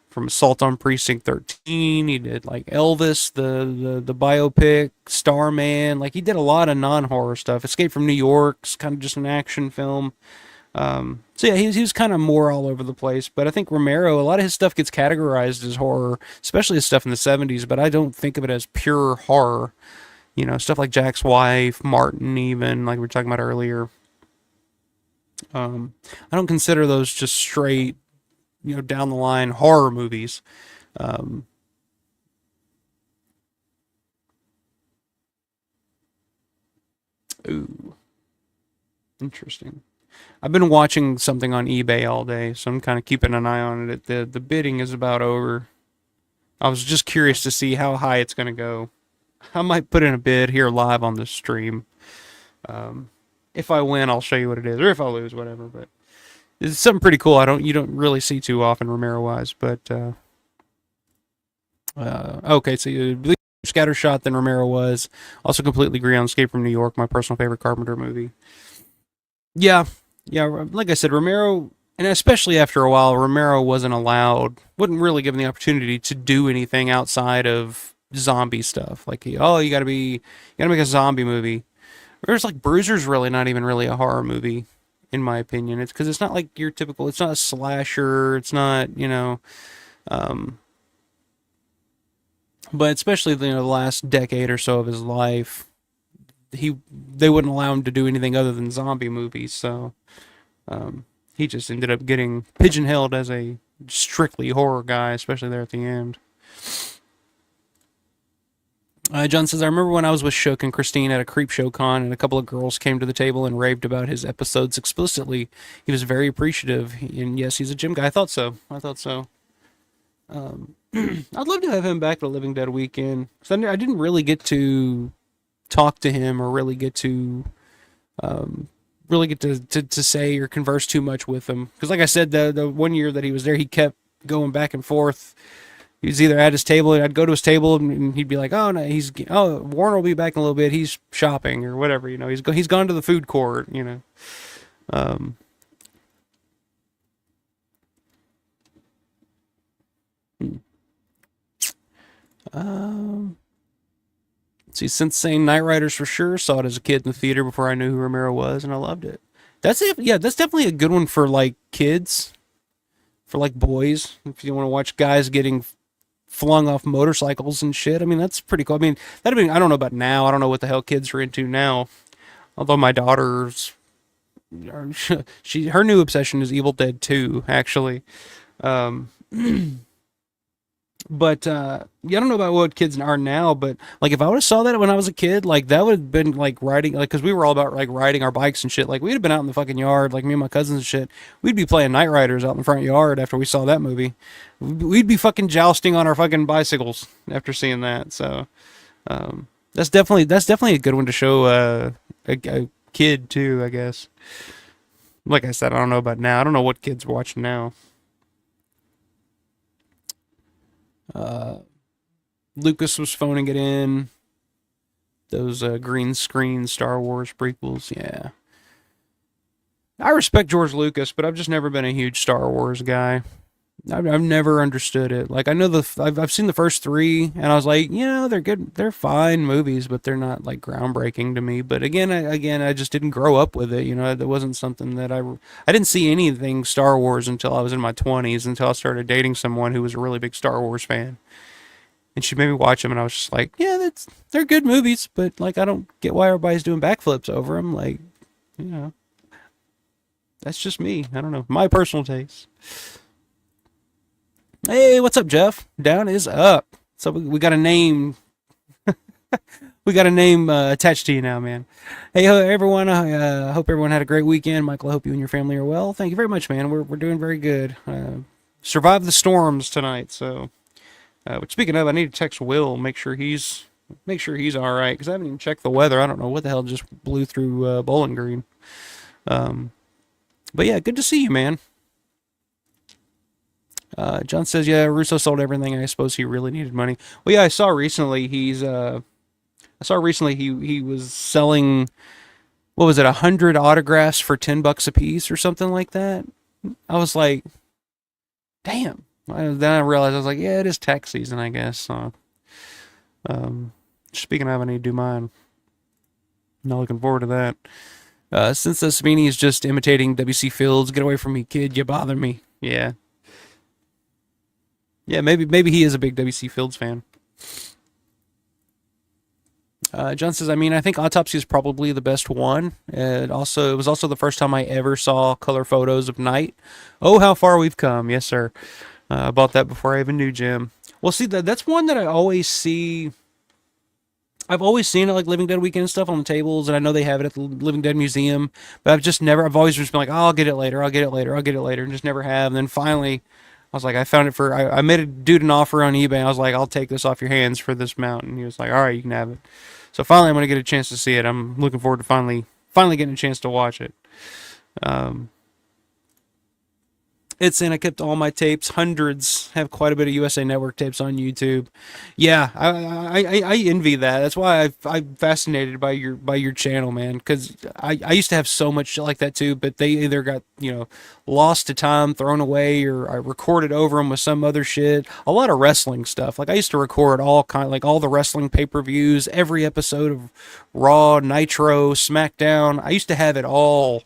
From Assault on Precinct 13, he did like Elvis, the biopic, Starman, like he did a lot of non-horror stuff. Escape from New York's kind of just an action film. So yeah, he was kind of more all over the place, but I think Romero, a lot of his stuff gets categorized as horror, especially his stuff in the 70s, but I don't think of it as pure horror. Stuff like Jack's Wife, Martin, even, like we were talking about earlier. I don't consider those just straight, down the line horror movies. Ooh. Interesting. I've been watching something on eBay all day, so I'm kind of keeping an eye on it. The bidding is about over. I was just curious to see how high it's going to go. I might put in a bid here live on the stream. If I win, I'll show you what it is, or if I lose, whatever. But it's something pretty cool. You don't really see too often Romero-wise, but okay. So you believe scattershot than Romero was. Also completely agree on Escape from New York, my personal favorite Carpenter movie. Yeah, like I said, Romero, and especially after a while, Romero wasn't really given the opportunity to do anything outside of zombie stuff. Like, you gotta make a zombie movie. Whereas like Bruiser's really not even really a horror movie, in my opinion. It's because it's not like your typical, it's not a slasher, it's not, but especially, the last decade or so of his life, they wouldn't allow him to do anything other than zombie movies, so he just ended up getting pigeonholed as a strictly horror guy, especially there at the end. John says, I remember when I was with Shook and Christine at a Creepshow con, and a couple of girls came to the table and raved about his episodes explicitly. He was very appreciative, and yes, he's a gym guy. I thought so. I'd love to have him back at a Living Dead weekend. So I didn't really get to talk to him or really get to say or converse too much with him. Because like I said, the 1 year that he was there, he kept going back and forth. He was either at his table, and I'd go to his table, and he'd be like, "Oh no, Warner will be back in a little bit. He's shopping or whatever, He's gone to the food court, See, since saying Night Riders for sure, saw it as a kid in the theater before I knew who Romero was, and I loved it. That's definitely a good one for like kids, for like boys. If you want to watch guys getting flung off motorcycles and shit, I mean that's pretty cool. I mean that'd be, I don't know about now. I don't know what the hell kids are into now. Although my daughter's, her new obsession is Evil Dead 2, actually. But yeah, I don't know about what kids are now, but like if I would have saw that when I was a kid, like that would have been like riding, like because we were all about like riding our bikes and shit. Like we'd have been out in the fucking yard, like me and my cousins and shit. We'd be playing Night Riders out in the front yard after we saw that movie. We'd be fucking jousting on our fucking bicycles after seeing that. So that's definitely a good one to show a kid too, I guess. Like I said, I don't know about now. I don't know what kids are watching now. Lucas was phoning it in. Those green screen Star Wars prequels, yeah. I respect George Lucas, but I've just never been a huge Star Wars guy. I've never understood it. Like I know I've seen the first three, and I was like, they're good, they're fine movies, but they're not like groundbreaking to me. But again, I just didn't grow up with it. It wasn't something that I didn't see anything Star Wars until I was in my 20s, until I started dating someone who was a really big Star Wars fan. And she made me watch them, and I was just like, yeah, they're good movies, but like I don't get why everybody's doing backflips over them. Like, that's just me. I don't know, my personal taste. Hey, what's up, Jeff? Down is up. So we got a name. We got a name attached to you now, man. Hey, everyone. I hope everyone had a great weekend. Michael, I hope you and your family are well. Thank you very much, man. We're doing very good. Survived the storms tonight, so. Which speaking of, I need to text Will, make sure he's all right, because I haven't even checked the weather. I don't know what the hell just blew through Bowling Green. But yeah, good to see you, man. John says, yeah, Russo sold everything. I suppose he really needed money. Well, yeah, I saw recently he was selling, what was it, 100 autographs for $10 a piece or something like that. I was like, damn. Then I realized, I was like, yeah, it is tax season, I guess. So, speaking of, I need to do mine. Not looking forward to that. Since the Savini is just imitating W.C. Fields, get away from me, kid. You bother me. Yeah. Yeah, maybe he is a big W.C. Fields fan. John says, I think Autopsy is probably the best one. It was also the first time I ever saw color photos of Night. Oh, how far we've come. Yes, sir. I bought that before I even knew Jim. Well, see, that's one that I always see. I've always seen it like Living Dead Weekend stuff on the tables, and I know they have it at the Living Dead Museum, but I've always just been like, oh, I'll get it later, and just never have. And then finally, I was like, I found it I made a dude an offer on eBay. I was like, I'll take this off your hands for this amount. And he was like, all right, you can have it. So finally, I'm going to get a chance to see it. I'm looking forward to finally getting a chance to watch it. I kept all my tapes, hundreds, have quite a bit of USA Network tapes on YouTube. Yeah, I envy that. That's why I'm fascinated by your channel, man. Because I used to have so much shit like that too, but they either got lost to time, thrown away, or I recorded over them with some other shit. A lot of wrestling stuff. Like I used to record all the wrestling pay-per-views, every episode of Raw, Nitro, SmackDown. I used to have it all.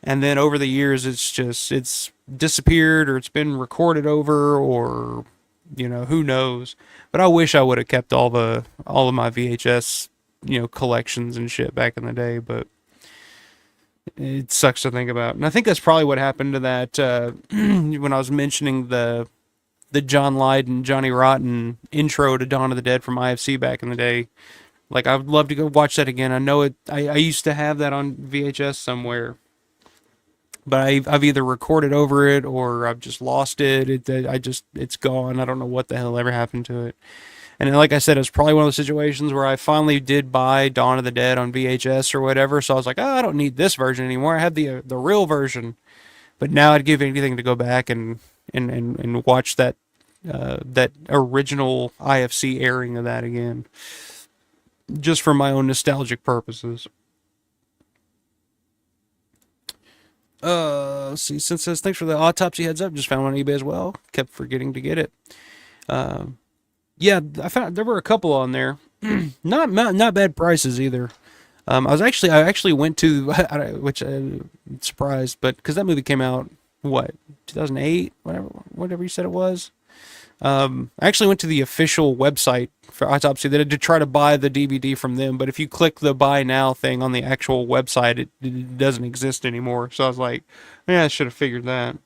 And then over the years, it's disappeared, or it's been recorded over, or who knows. But I wish I would have kept all of my VHS collections and shit back in the day. But it sucks to think about. And I think that's probably what happened to that when I was mentioning the John Lydon, Johnny Rotten intro to Dawn of the Dead from IFC back in the day. Like I would love to go watch that again. I know it. I used to have that on VHS somewhere. But I've either recorded over it or I've just lost it. It's gone. I don't know what the hell ever happened to it. And like I said, it was probably one of those situations where I finally did buy Dawn of the Dead on VHS or whatever. So I was like, I don't need this version anymore. I have the real version. But now I'd give anything to go back and watch that original IFC airing of that again, just for my own nostalgic purposes. Let's see. Since says thanks for the Autopsy heads up. Just found one on eBay as well. Kept forgetting to get it. Yeah, I found there were a couple on there. not bad prices either. I actually went to which surprised, but because that movie came out 2008, whatever you said it was. I actually went to the official website for Autopsy to try to buy the DVD from them, but if you click the buy now thing on the actual website, it doesn't exist anymore. So I was like, yeah, I should have figured that.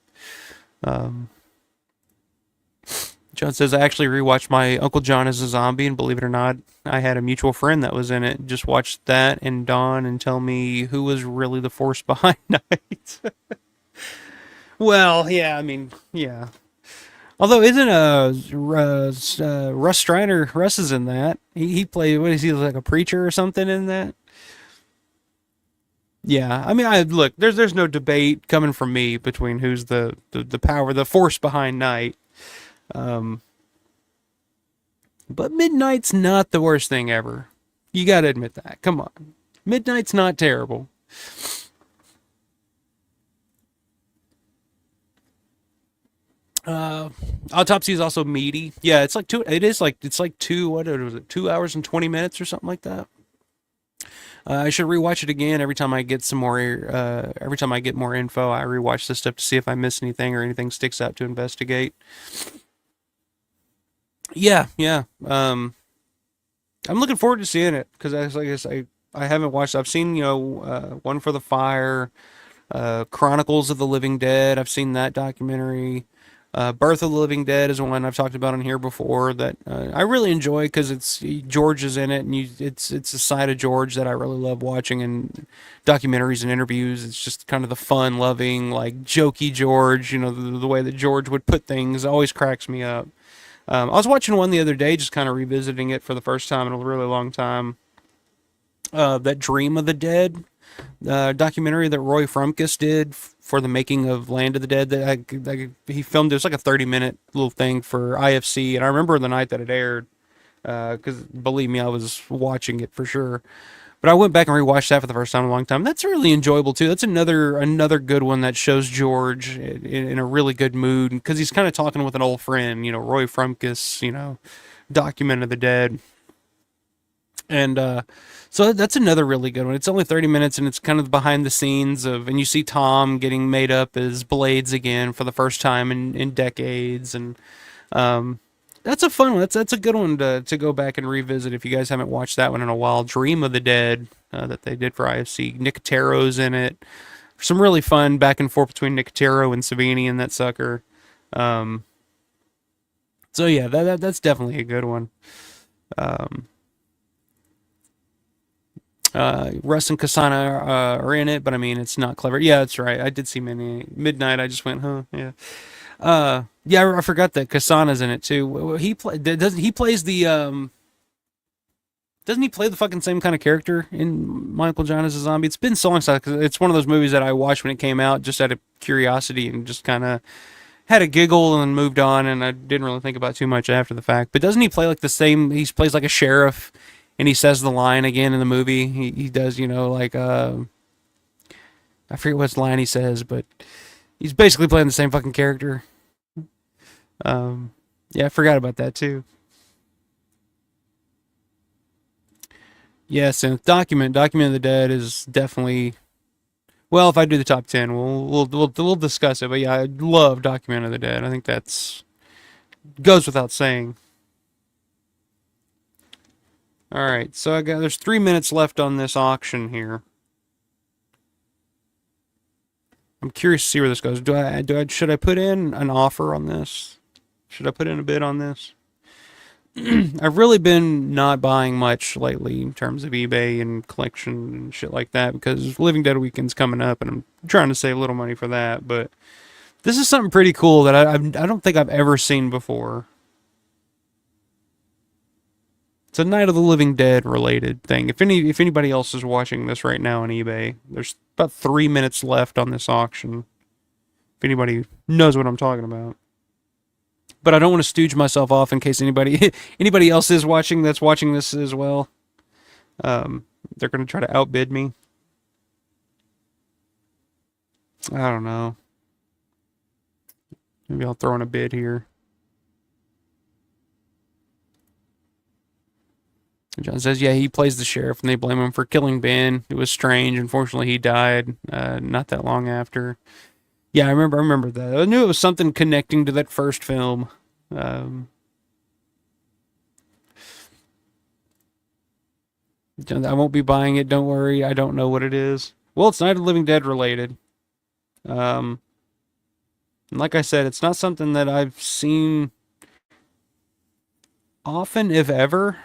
John says, I actually rewatched My Uncle John is a Zombie, and believe it or not, I had a mutual friend that was in it. Just watched that and Dawn and tell me who was really the force behind Night. Well, yeah, I mean, yeah. Although, isn't Russ Strider, Russ is in that. He played, what is he, like a preacher or something in that? Yeah, I mean, look, there's no debate coming from me between who's the power, the force behind Night. Um, but Midnight's not the worst thing ever. You gotta admit that. Come on. Midnight's not terrible. Autopsy is also meaty. Yeah, it's like what was it, 2 hours and 20 minutes or something like that. I should rewatch it again every time I get every time I get more info. I rewatch this stuff to see if I miss anything or anything sticks out to investigate. Yeah, yeah. I'm looking forward to seeing it because I haven't watched. I've seen One for the Fire, Chronicles of the Living Dead. I've seen that documentary. Birth of the Living Dead is one I've talked about on here before that I really enjoy because George is in it, and it's a side of George that I really love watching in documentaries and interviews. It's just kind of the fun, loving, like jokey George. The way that George would put things always cracks me up. I was watching one the other day, just kind of revisiting it for the first time in a really long time. That Dream of the Dead documentary that Roy Frumkus did for the making of Land of the Dead. He filmed. It was like a 30-minute little thing for IFC, and I remember the night that it aired because believe me, I was watching it for sure. But I went back and rewatched that for the first time in a long time. That's really enjoyable too. That's another good one that shows George in a really good mood because he's kind of talking with an old friend. Roy Frumkus. Document of the Dead. And so that's another really good one. It's only 30 minutes, and it's kind of behind the scenes and you see Tom getting made up as Blades again for the first time in decades, and that's a fun one. That's a good one to go back and revisit if you guys haven't watched that one in a while. Dream of the Dead that they did for IFC. Nicotero's in it. Some really fun back and forth between Nicotero and Savini and that sucker. So yeah, that's definitely a good one. Russ and Kasana are in it, but I mean, it's not clever. Yeah, that's right. I did see Midnight. I just went, huh? Yeah. Yeah, I forgot that Kasana's in it too. Doesn't he plays the doesn't he play the fucking same kind of character in Michael John as a Zombie? It's been so long since it's one of those movies that I watched when it came out just out of curiosity and just kind of had a giggle and moved on, and I didn't really think about it too much after the fact. But doesn't he play like the same? He plays like a sheriff, and he says the line again in the movie. He does, I forget what line he says, but he's basically playing the same fucking character. Yeah, I forgot about that too. Yes, and Document of the Dead is definitely. Well, if I do the top 10, we'll discuss it. But yeah, I love Document of the Dead. I think that's goes without saying. All right, so there's 3 minutes left on this auction here. I'm curious to see where this goes. Should I put in an offer on this? Should I put in a bid on this? I've really been not buying much lately in terms of eBay and collection and shit like that because Living Dead Weekend's coming up and I'm trying to save a little money for that. But this is something pretty cool that I don't think I've ever seen before. It's a Night of the Living Dead related thing. If anybody else is watching this right now on eBay, there's about 3 minutes left on this auction. If anybody knows what I'm talking about. But I don't want to stooge myself off in case anybody else is watching that's watching this as well. They're going to try to outbid me. I don't know. Maybe I'll throw in a bid here. John says, yeah, he plays the sheriff, and they blame him for killing Ben. It was strange. Unfortunately, he died not that long after. Yeah, I remember that. I knew it was something connecting to that first film. I won't be buying it, don't worry. I don't know what it is. Well, it's Night of the Living Dead related. And like I said, it's not something that I've seen often, if ever.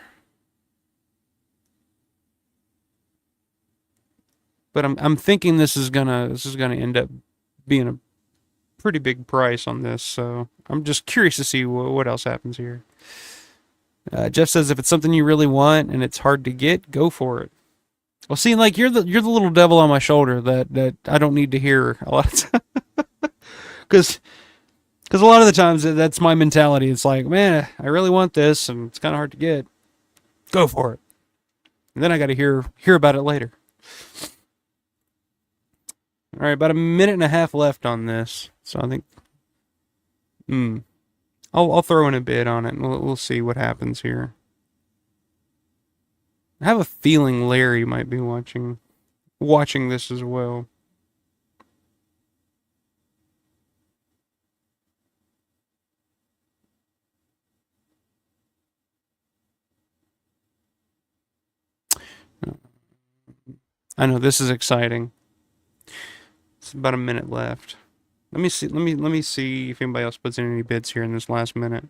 But I'm thinking this is gonna end up being a pretty big price on this, so I'm just curious to see what else happens here. Jeff says if it's something you really want and it's hard to get, go for it. Well, see, like you're the little devil on my shoulder that I don't need to hear a lot of time, because a lot of the times that's my mentality. It's like, man, I really want this and it's kind of hard to get. Go for it, and then I got to hear about it later. All right, about a minute and a half left on this, so I think, I'll throw in a bid on it, and we'll see what happens here. I have a feeling Larry might be watching this as well. I know this is exciting. It's about a minute left. Let me see if anybody else puts in any bids here in this last minute.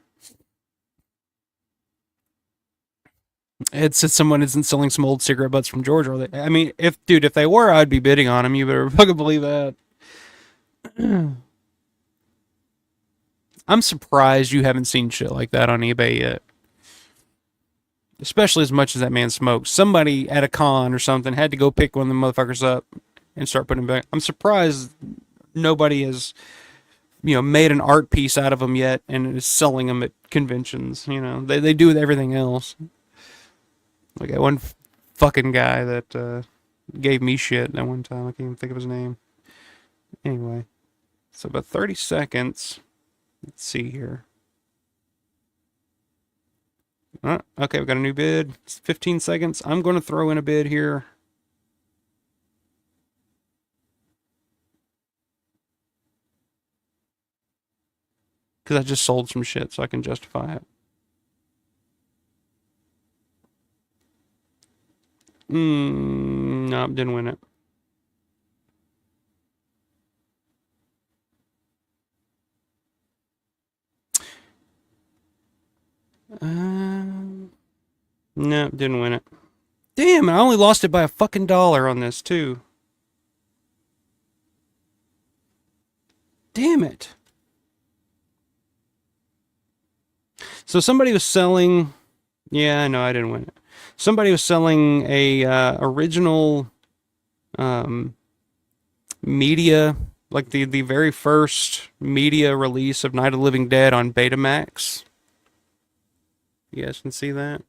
It said someone isn't selling some old cigarette butts from Georgia. I mean, if they were, I'd be bidding on them. You better fucking believe that. I'm surprised you haven't seen shit like that on eBay yet. Especially as much as that man smokes. Somebody at a con or something had to go pick one of the motherfuckers up and start putting them back. I'm surprised nobody has, made an art piece out of them yet and is selling them at conventions. They do with everything else. Like that one fucking guy that gave me shit that one time. I can't even think of his name. Anyway, so about 30 seconds. Let's see here. Okay, we got a new bid. It's 15 seconds. I'm going to throw in a bid here. Because I just sold some shit, so I can justify it. No, didn't win it. No, didn't win it. Damn, I only lost it by a fucking $1 on this, too. Damn it. So somebody was selling... Yeah, I know, I didn't win it. Somebody was selling a original media, like the very first media release of Night of the Living Dead on Betamax. You guys can see that?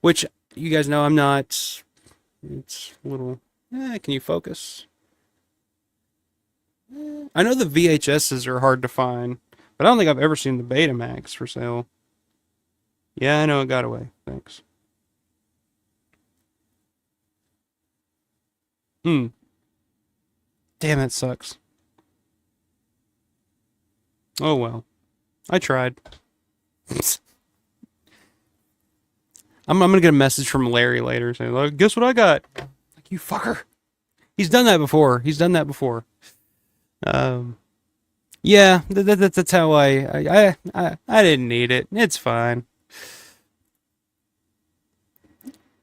Which, you guys know I'm not... It's a little... can you focus? I know the VHSs are hard to find, but I don't think I've ever seen the Betamax for sale. Yeah, I know, it got away. Thanks. Damn, that sucks. Oh well. I tried. I'm gonna get a message from Larry later saying, like, guess what I got? Like, you fucker. He's done that before. Yeah, that's how I didn't need it. It's fine.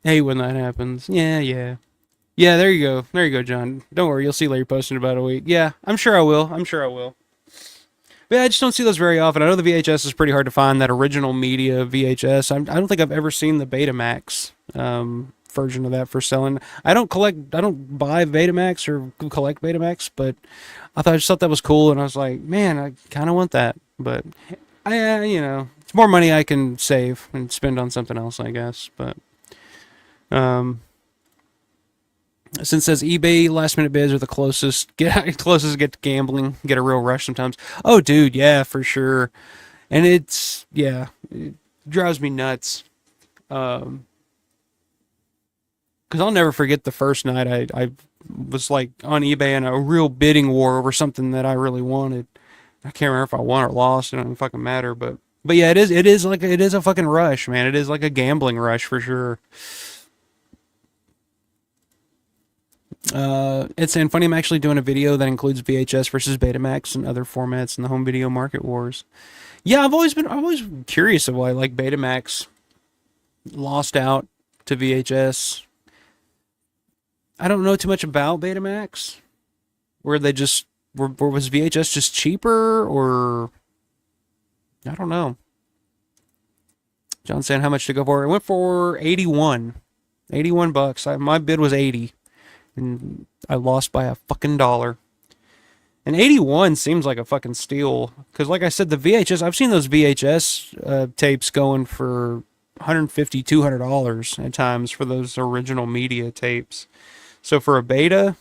Hey, when that happens. Yeah, there you go, John. Don't worry, you'll see Larry posting in about a week. Yeah, I'm sure I will. But yeah, I just don't see those very often. I know the VHS is pretty hard to find, that original media VHS. I don't think I've ever seen the Betamax version of that for selling. I don't buy Betamax or collect Betamax, but I just thought that was cool, and I was like, man, I kind of want that. But, it's more money I can save and spend on something else, I guess. But, since it says eBay last minute bids are the closest get to gambling, get a real rush sometimes. Oh, dude, yeah, for sure. And it drives me nuts. Because I'll never forget the first night I was like on eBay in a real bidding war over something that I really wanted. I can't remember if I won or lost. It doesn't fucking matter. But yeah, it is a fucking rush, man. It is like a gambling rush for sure. It's saying funny. I'm actually doing a video that includes VHS versus Betamax and other formats in the home video market wars. Yeah, I'm always curious of why like Betamax lost out to VHS. I don't know too much about Betamax. Were they just was VHS just cheaper, or I don't know. John saying how much to go for? It went for 81. 81 bucks. My bid was 80. And I lost by a fucking dollar. And 81 seems like a fucking steal. Because like I said, the VHS, I've seen those VHS tapes going for $150, $200 at times for those original media tapes. So for a beta,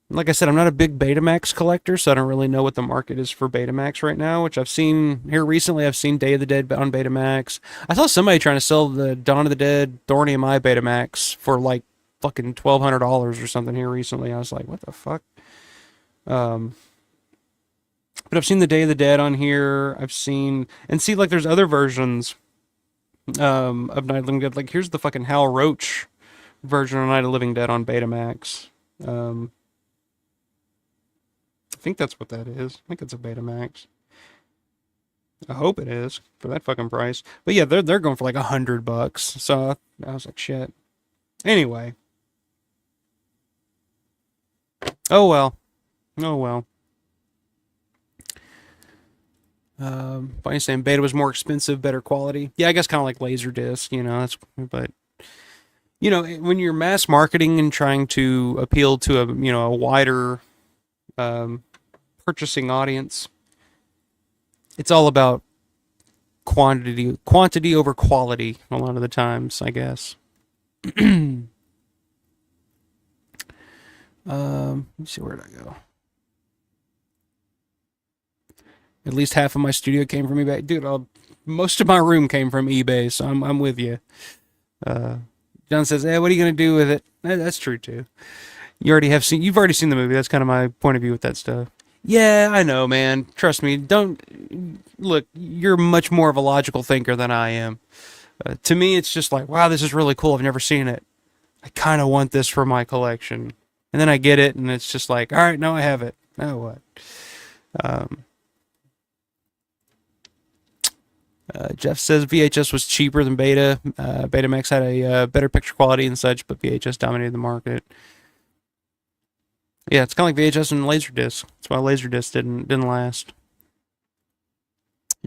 like I said, I'm not a big Betamax collector, so I don't really know what the market is for Betamax right now, which I've seen here recently. I've seen Day of the Dead on Betamax. I saw somebody trying to sell the Dawn of the Dead Thorny and My Betamax for like fucking $1,200 or something here recently. I was like, what the fuck? But I've seen the Day of the Dead on here. I've seen, and see, like, there's other versions of Night of the Living Dead. Like, here's the fucking Hal Roach version of Night of the Living Dead on Betamax. I think that's what that is. I think it's a Betamax. I hope it is for that fucking price. But yeah, they're going for like $100. So I was like, shit. Anyway. Oh well. Oh well. Funny saying beta was more expensive, better quality. Yeah, I guess kind of like Laserdisc, you know. But you know, when you're mass marketing and trying to appeal to a wider purchasing audience, it's all about quantity over quality a lot of the times, I guess. Let me see, where did I go? At least half of my studio came from eBay. Dude, most of my room came from eBay, so I'm with you. John says, what are you going to do with it? That's true, too. You've already seen the movie. That's kind of my point of view with that stuff. Yeah, I know, man. Trust me. Look, you're much more of a logical thinker than I am. To me, it's just like, wow, this is really cool. I've never seen it. I kind of want this for my collection. And then I get it, and it's just like, all right, now I have it. Now what? Jeff says VHS was cheaper than Beta. Betamax had a better picture quality and such, but VHS dominated the market. Yeah, it's kind of like VHS and Laserdisc. That's why Laserdisc didn't last.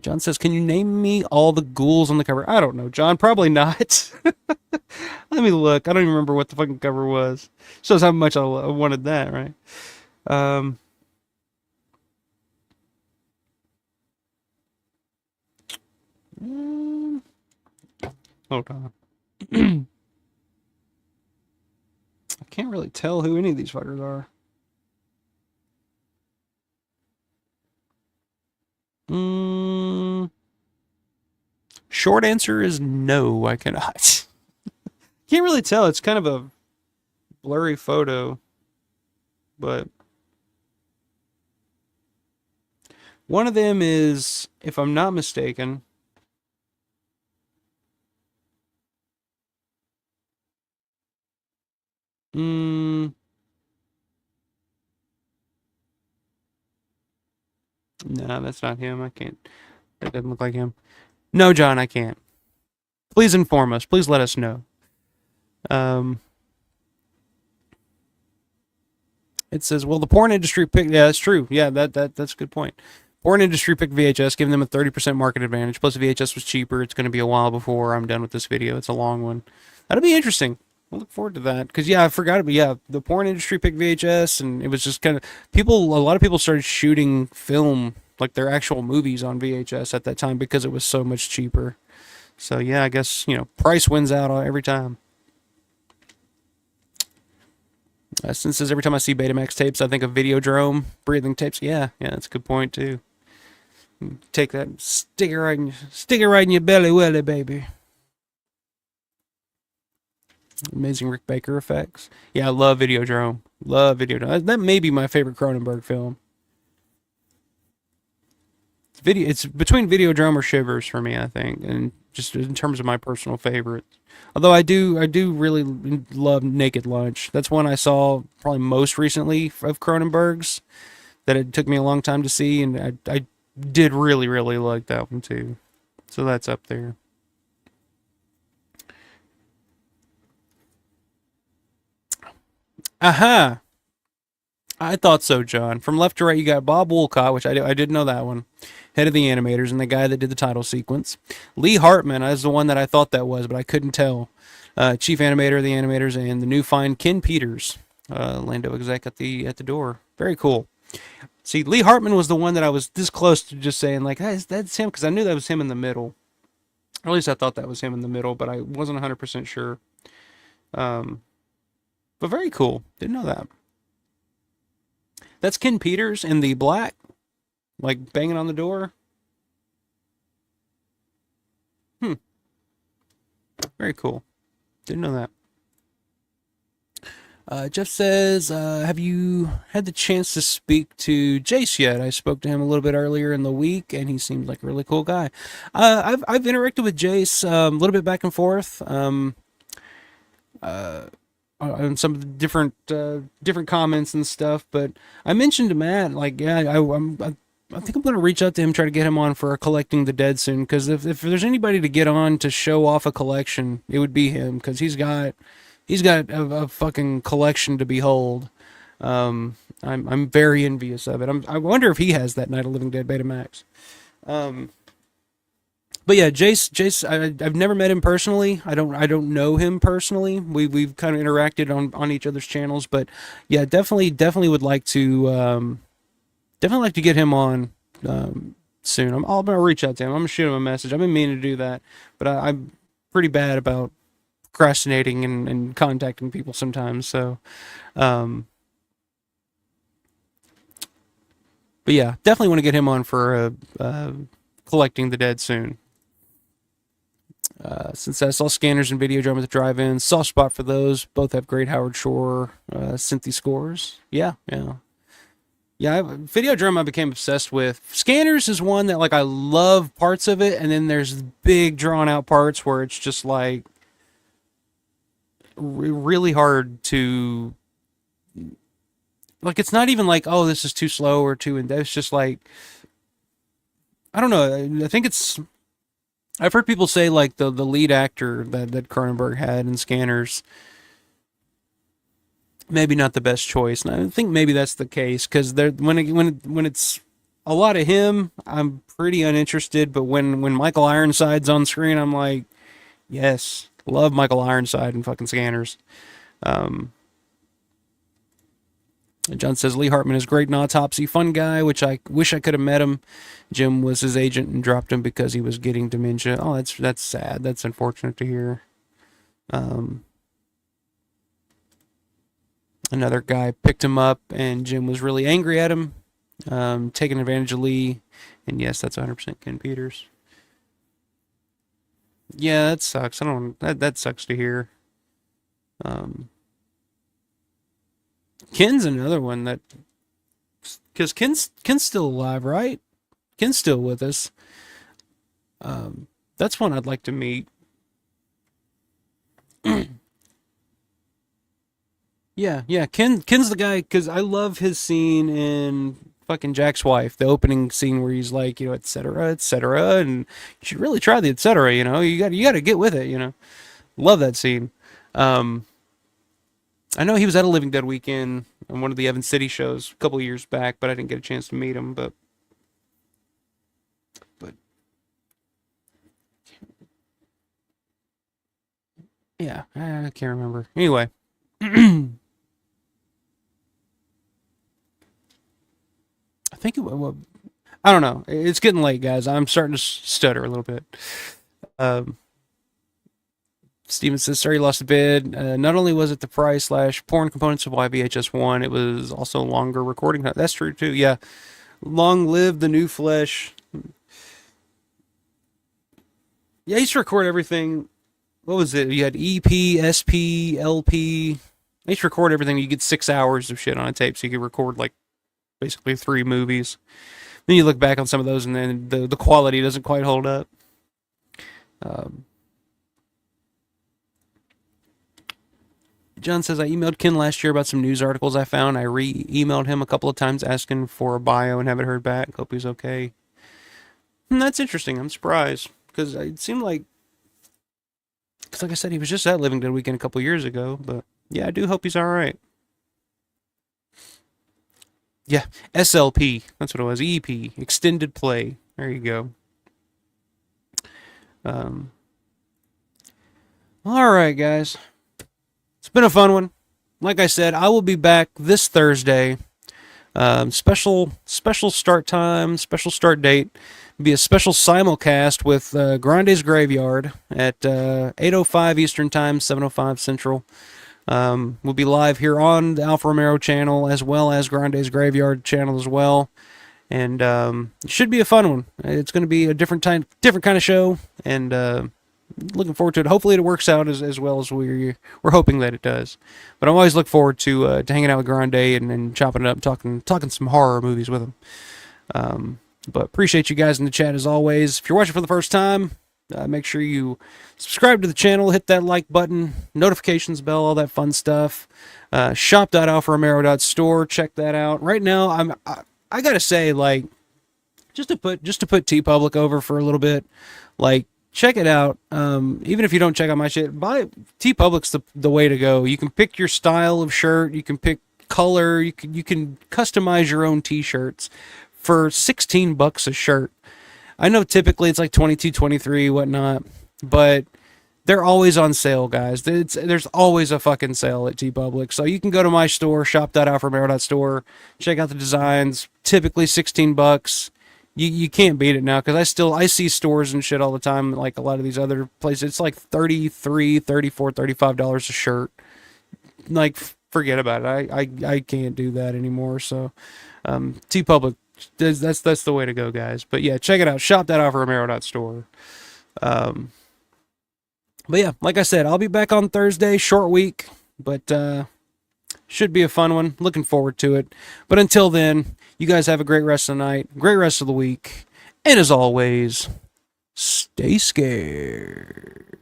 John says, can you name me all the ghouls on the cover? I don't know, John. Probably not. Let me look. I don't even remember what the fucking cover was. Shows how much I wanted that, right? Hold on. I can't really tell who any of these fuckers are. Short answer is no, I cannot. Can't really tell. It's kind of a blurry photo, but one of them is, if I'm not mistaken, no, that's not him. I can't. That doesn't look like him. No, John, I can't. Please inform us. Please let us know. It says, well, the porn industry picked... Yeah, that's true. Yeah, that's a good point. Porn industry picked VHS, giving them a 30% market advantage. Plus, VHS was cheaper. It's going to be a while before I'm done with this video. It's a long one. That'll be interesting. We'll look forward to that. Because, yeah, I forgot. But, yeah, the porn industry picked VHS, and it was just kind of... A lot of people started shooting film, like their actual movies on VHS at that time because it was so much cheaper. So, yeah, I guess, price wins out every time. Since says every time I see Betamax tapes, I think of Videodrome breathing tapes. Yeah, that's a good point too. Take that, stick it right in your belly welly, baby. Amazing Rick Baker effects. Yeah, I love Videodrome. Love Videodrome. That may be my favorite Cronenberg film. video. It's between Videodrome or Shivers for me, I think, and just in terms of my personal favorites. Although I do really love Naked Lunch. That's one I saw probably most recently of Cronenberg's. That it took me a long time to see, and I did really like that one too. So that's up there. Aha! I thought so, John. From left to right, you got Bob Woolcott, which I did know that one, head of the animators, and the guy that did the title sequence. Lee Hartman is the one that I thought that was, but I couldn't tell. Chief animator of the animators, and the new find Ken Peters, Lando exec at the door. Very cool. See, Lee Hartman was the one that I was this close to just saying, like, hey, that's him, because I knew that was him in the middle. Or at least I thought that was him in the middle, but I wasn't 100% sure. But very cool. Didn't know that. That's Ken Peters in the black, like banging on the door. Very cool. Didn't know that. Jeff says, have you had the chance to speak to Jace yet? I spoke to him a little bit earlier in the week, and he seemed like a really cool guy. I've interacted with Jace a little bit back and forth on some of the different comments and stuff. But I mentioned to Matt, like, yeah, I think I'm going to reach out to him, try to get him on for Collecting the Dead soon, because if there's anybody to get on to show off a collection, it would be him, because he's got a fucking collection to behold. I'm very envious of it. I wonder if he has that Night of Living Dead Betamax. But yeah, Jace, I've never met him personally. I don't know him personally. We've kind of interacted on each other's channels, but yeah, definitely would like to get him on soon. I'm gonna reach out to him. I'm gonna shoot him a message. I've been meaning to do that, but I'm pretty bad about procrastinating and contacting people sometimes. So, but yeah, definitely want to get him on for Collecting the Dead soon. Since I saw Scanners and Videodrome at the drive-in, soft spot for those. Both have great Howard Shore synthy scores. Yeah. Videodrome I became obsessed with. Scanners is one that, like, I love parts of it, and then there's big drawn out parts where it's just like really hard to, like, it's not even like, oh, this is too slow or too in-depth. It's just like, I don't know. I think I've heard people say, like, the lead actor that Cronenberg had in Scanners, maybe not the best choice, and I think maybe that's the case, because when it's a lot of him, I'm pretty uninterested. But when Michael Ironside's on screen, I'm like, yes, love Michael Ironside and fucking Scanners. John says Lee Hartman is great in Autopsy, fun guy, which I wish I could have met him. Jim was his agent and dropped him because he was getting dementia. Oh, that's sad. That's unfortunate to hear. Another guy picked him up, and Jim was really angry at him, taking advantage of Lee. And yes, that's 100% Ken Peters. Yeah, that sucks. That sucks to hear. Ken's another one that, because Ken's still alive, right? Ken's still with us. That's one I'd like to meet. Yeah. Ken's the guy, because I love his scene in fucking Jack's Wife, the opening scene where he's like, et cetera, and you should really try the et cetera, you got to get with it, Love that scene. I know he was at a Living Dead weekend on one of the Evan City shows a couple of years back, but I didn't get a chance to meet him. But yeah, I can't remember. Anyway. I think I don't know. It's getting late, guys. I'm starting to stutter a little bit. Steven says, sorry, lost a bid. Not only was it the price / porn components of why VHS 1, it was also longer recording time. That's true, too. Yeah. Long live the new flesh. Yeah, I used to record everything. What was it? You had EP, SP, LP. I used to record everything. You get 6 hours of shit on a tape, so you could record, like, basically 3 movies. then you look back on some of those, and then the quality doesn't quite hold up. John says, I emailed Ken last year about some news articles I found. I re-emailed him a couple of times asking for a bio and haven't heard back. Hope he's okay. That's interesting. I'm surprised. Because it seemed like... Because like I said, he was just at Livington Weekend a couple years ago. But yeah, I do hope he's alright. Yeah, SLP. That's what it was. EP. Extended Play. There you go. Alright, guys. It's been a fun one. Like I said, I will be back this Thursday. Special start time, special start date. It'll be a special simulcast with Grande's Graveyard at 8:05 Eastern Time, 7:05 Central. We'll be live here on the Alfa Romero channel as well as Grande's Graveyard channel as well. And it should be a fun one. It's going to be a different kind of show, and looking forward to it. Hopefully it works out as well as we're hoping that it does. But I always look forward to hanging out with Grande and chopping it up, talking some horror movies with him. But appreciate you guys in the chat as always. If you're watching for the first time, make sure you subscribe to the channel, hit that like button, notifications bell, all that fun stuff. Shop.alfaromero.store, check that out. Right now, I gotta say, like, just to put TeePublic over for a little bit, like, check it out. Even if you don't check out my shit, buy TeePublic's the way to go. You can pick your style of shirt, you can pick color, you can customize your own t-shirts for $16 a shirt. I know typically it's like 22, 23, whatnot, but they're always on sale, guys. There's always a fucking sale at TeePublic. So you can go to my store, shop.alfaromero.store, check out the designs, typically $16. You can't beat it now, because I see stores and shit all the time, like a lot of these other places. It's like $33, $34, $35 a shirt. Like, forget about it. I can't do that anymore. So TeePublic, that's the way to go, guys. But yeah, check it out. Shop.alfaromero.store. But yeah, like I said, I'll be back on Thursday. Short week, but should be a fun one. Looking forward to it. But until then, you guys have a great rest of the night, great rest of the week, and as always, stay scared.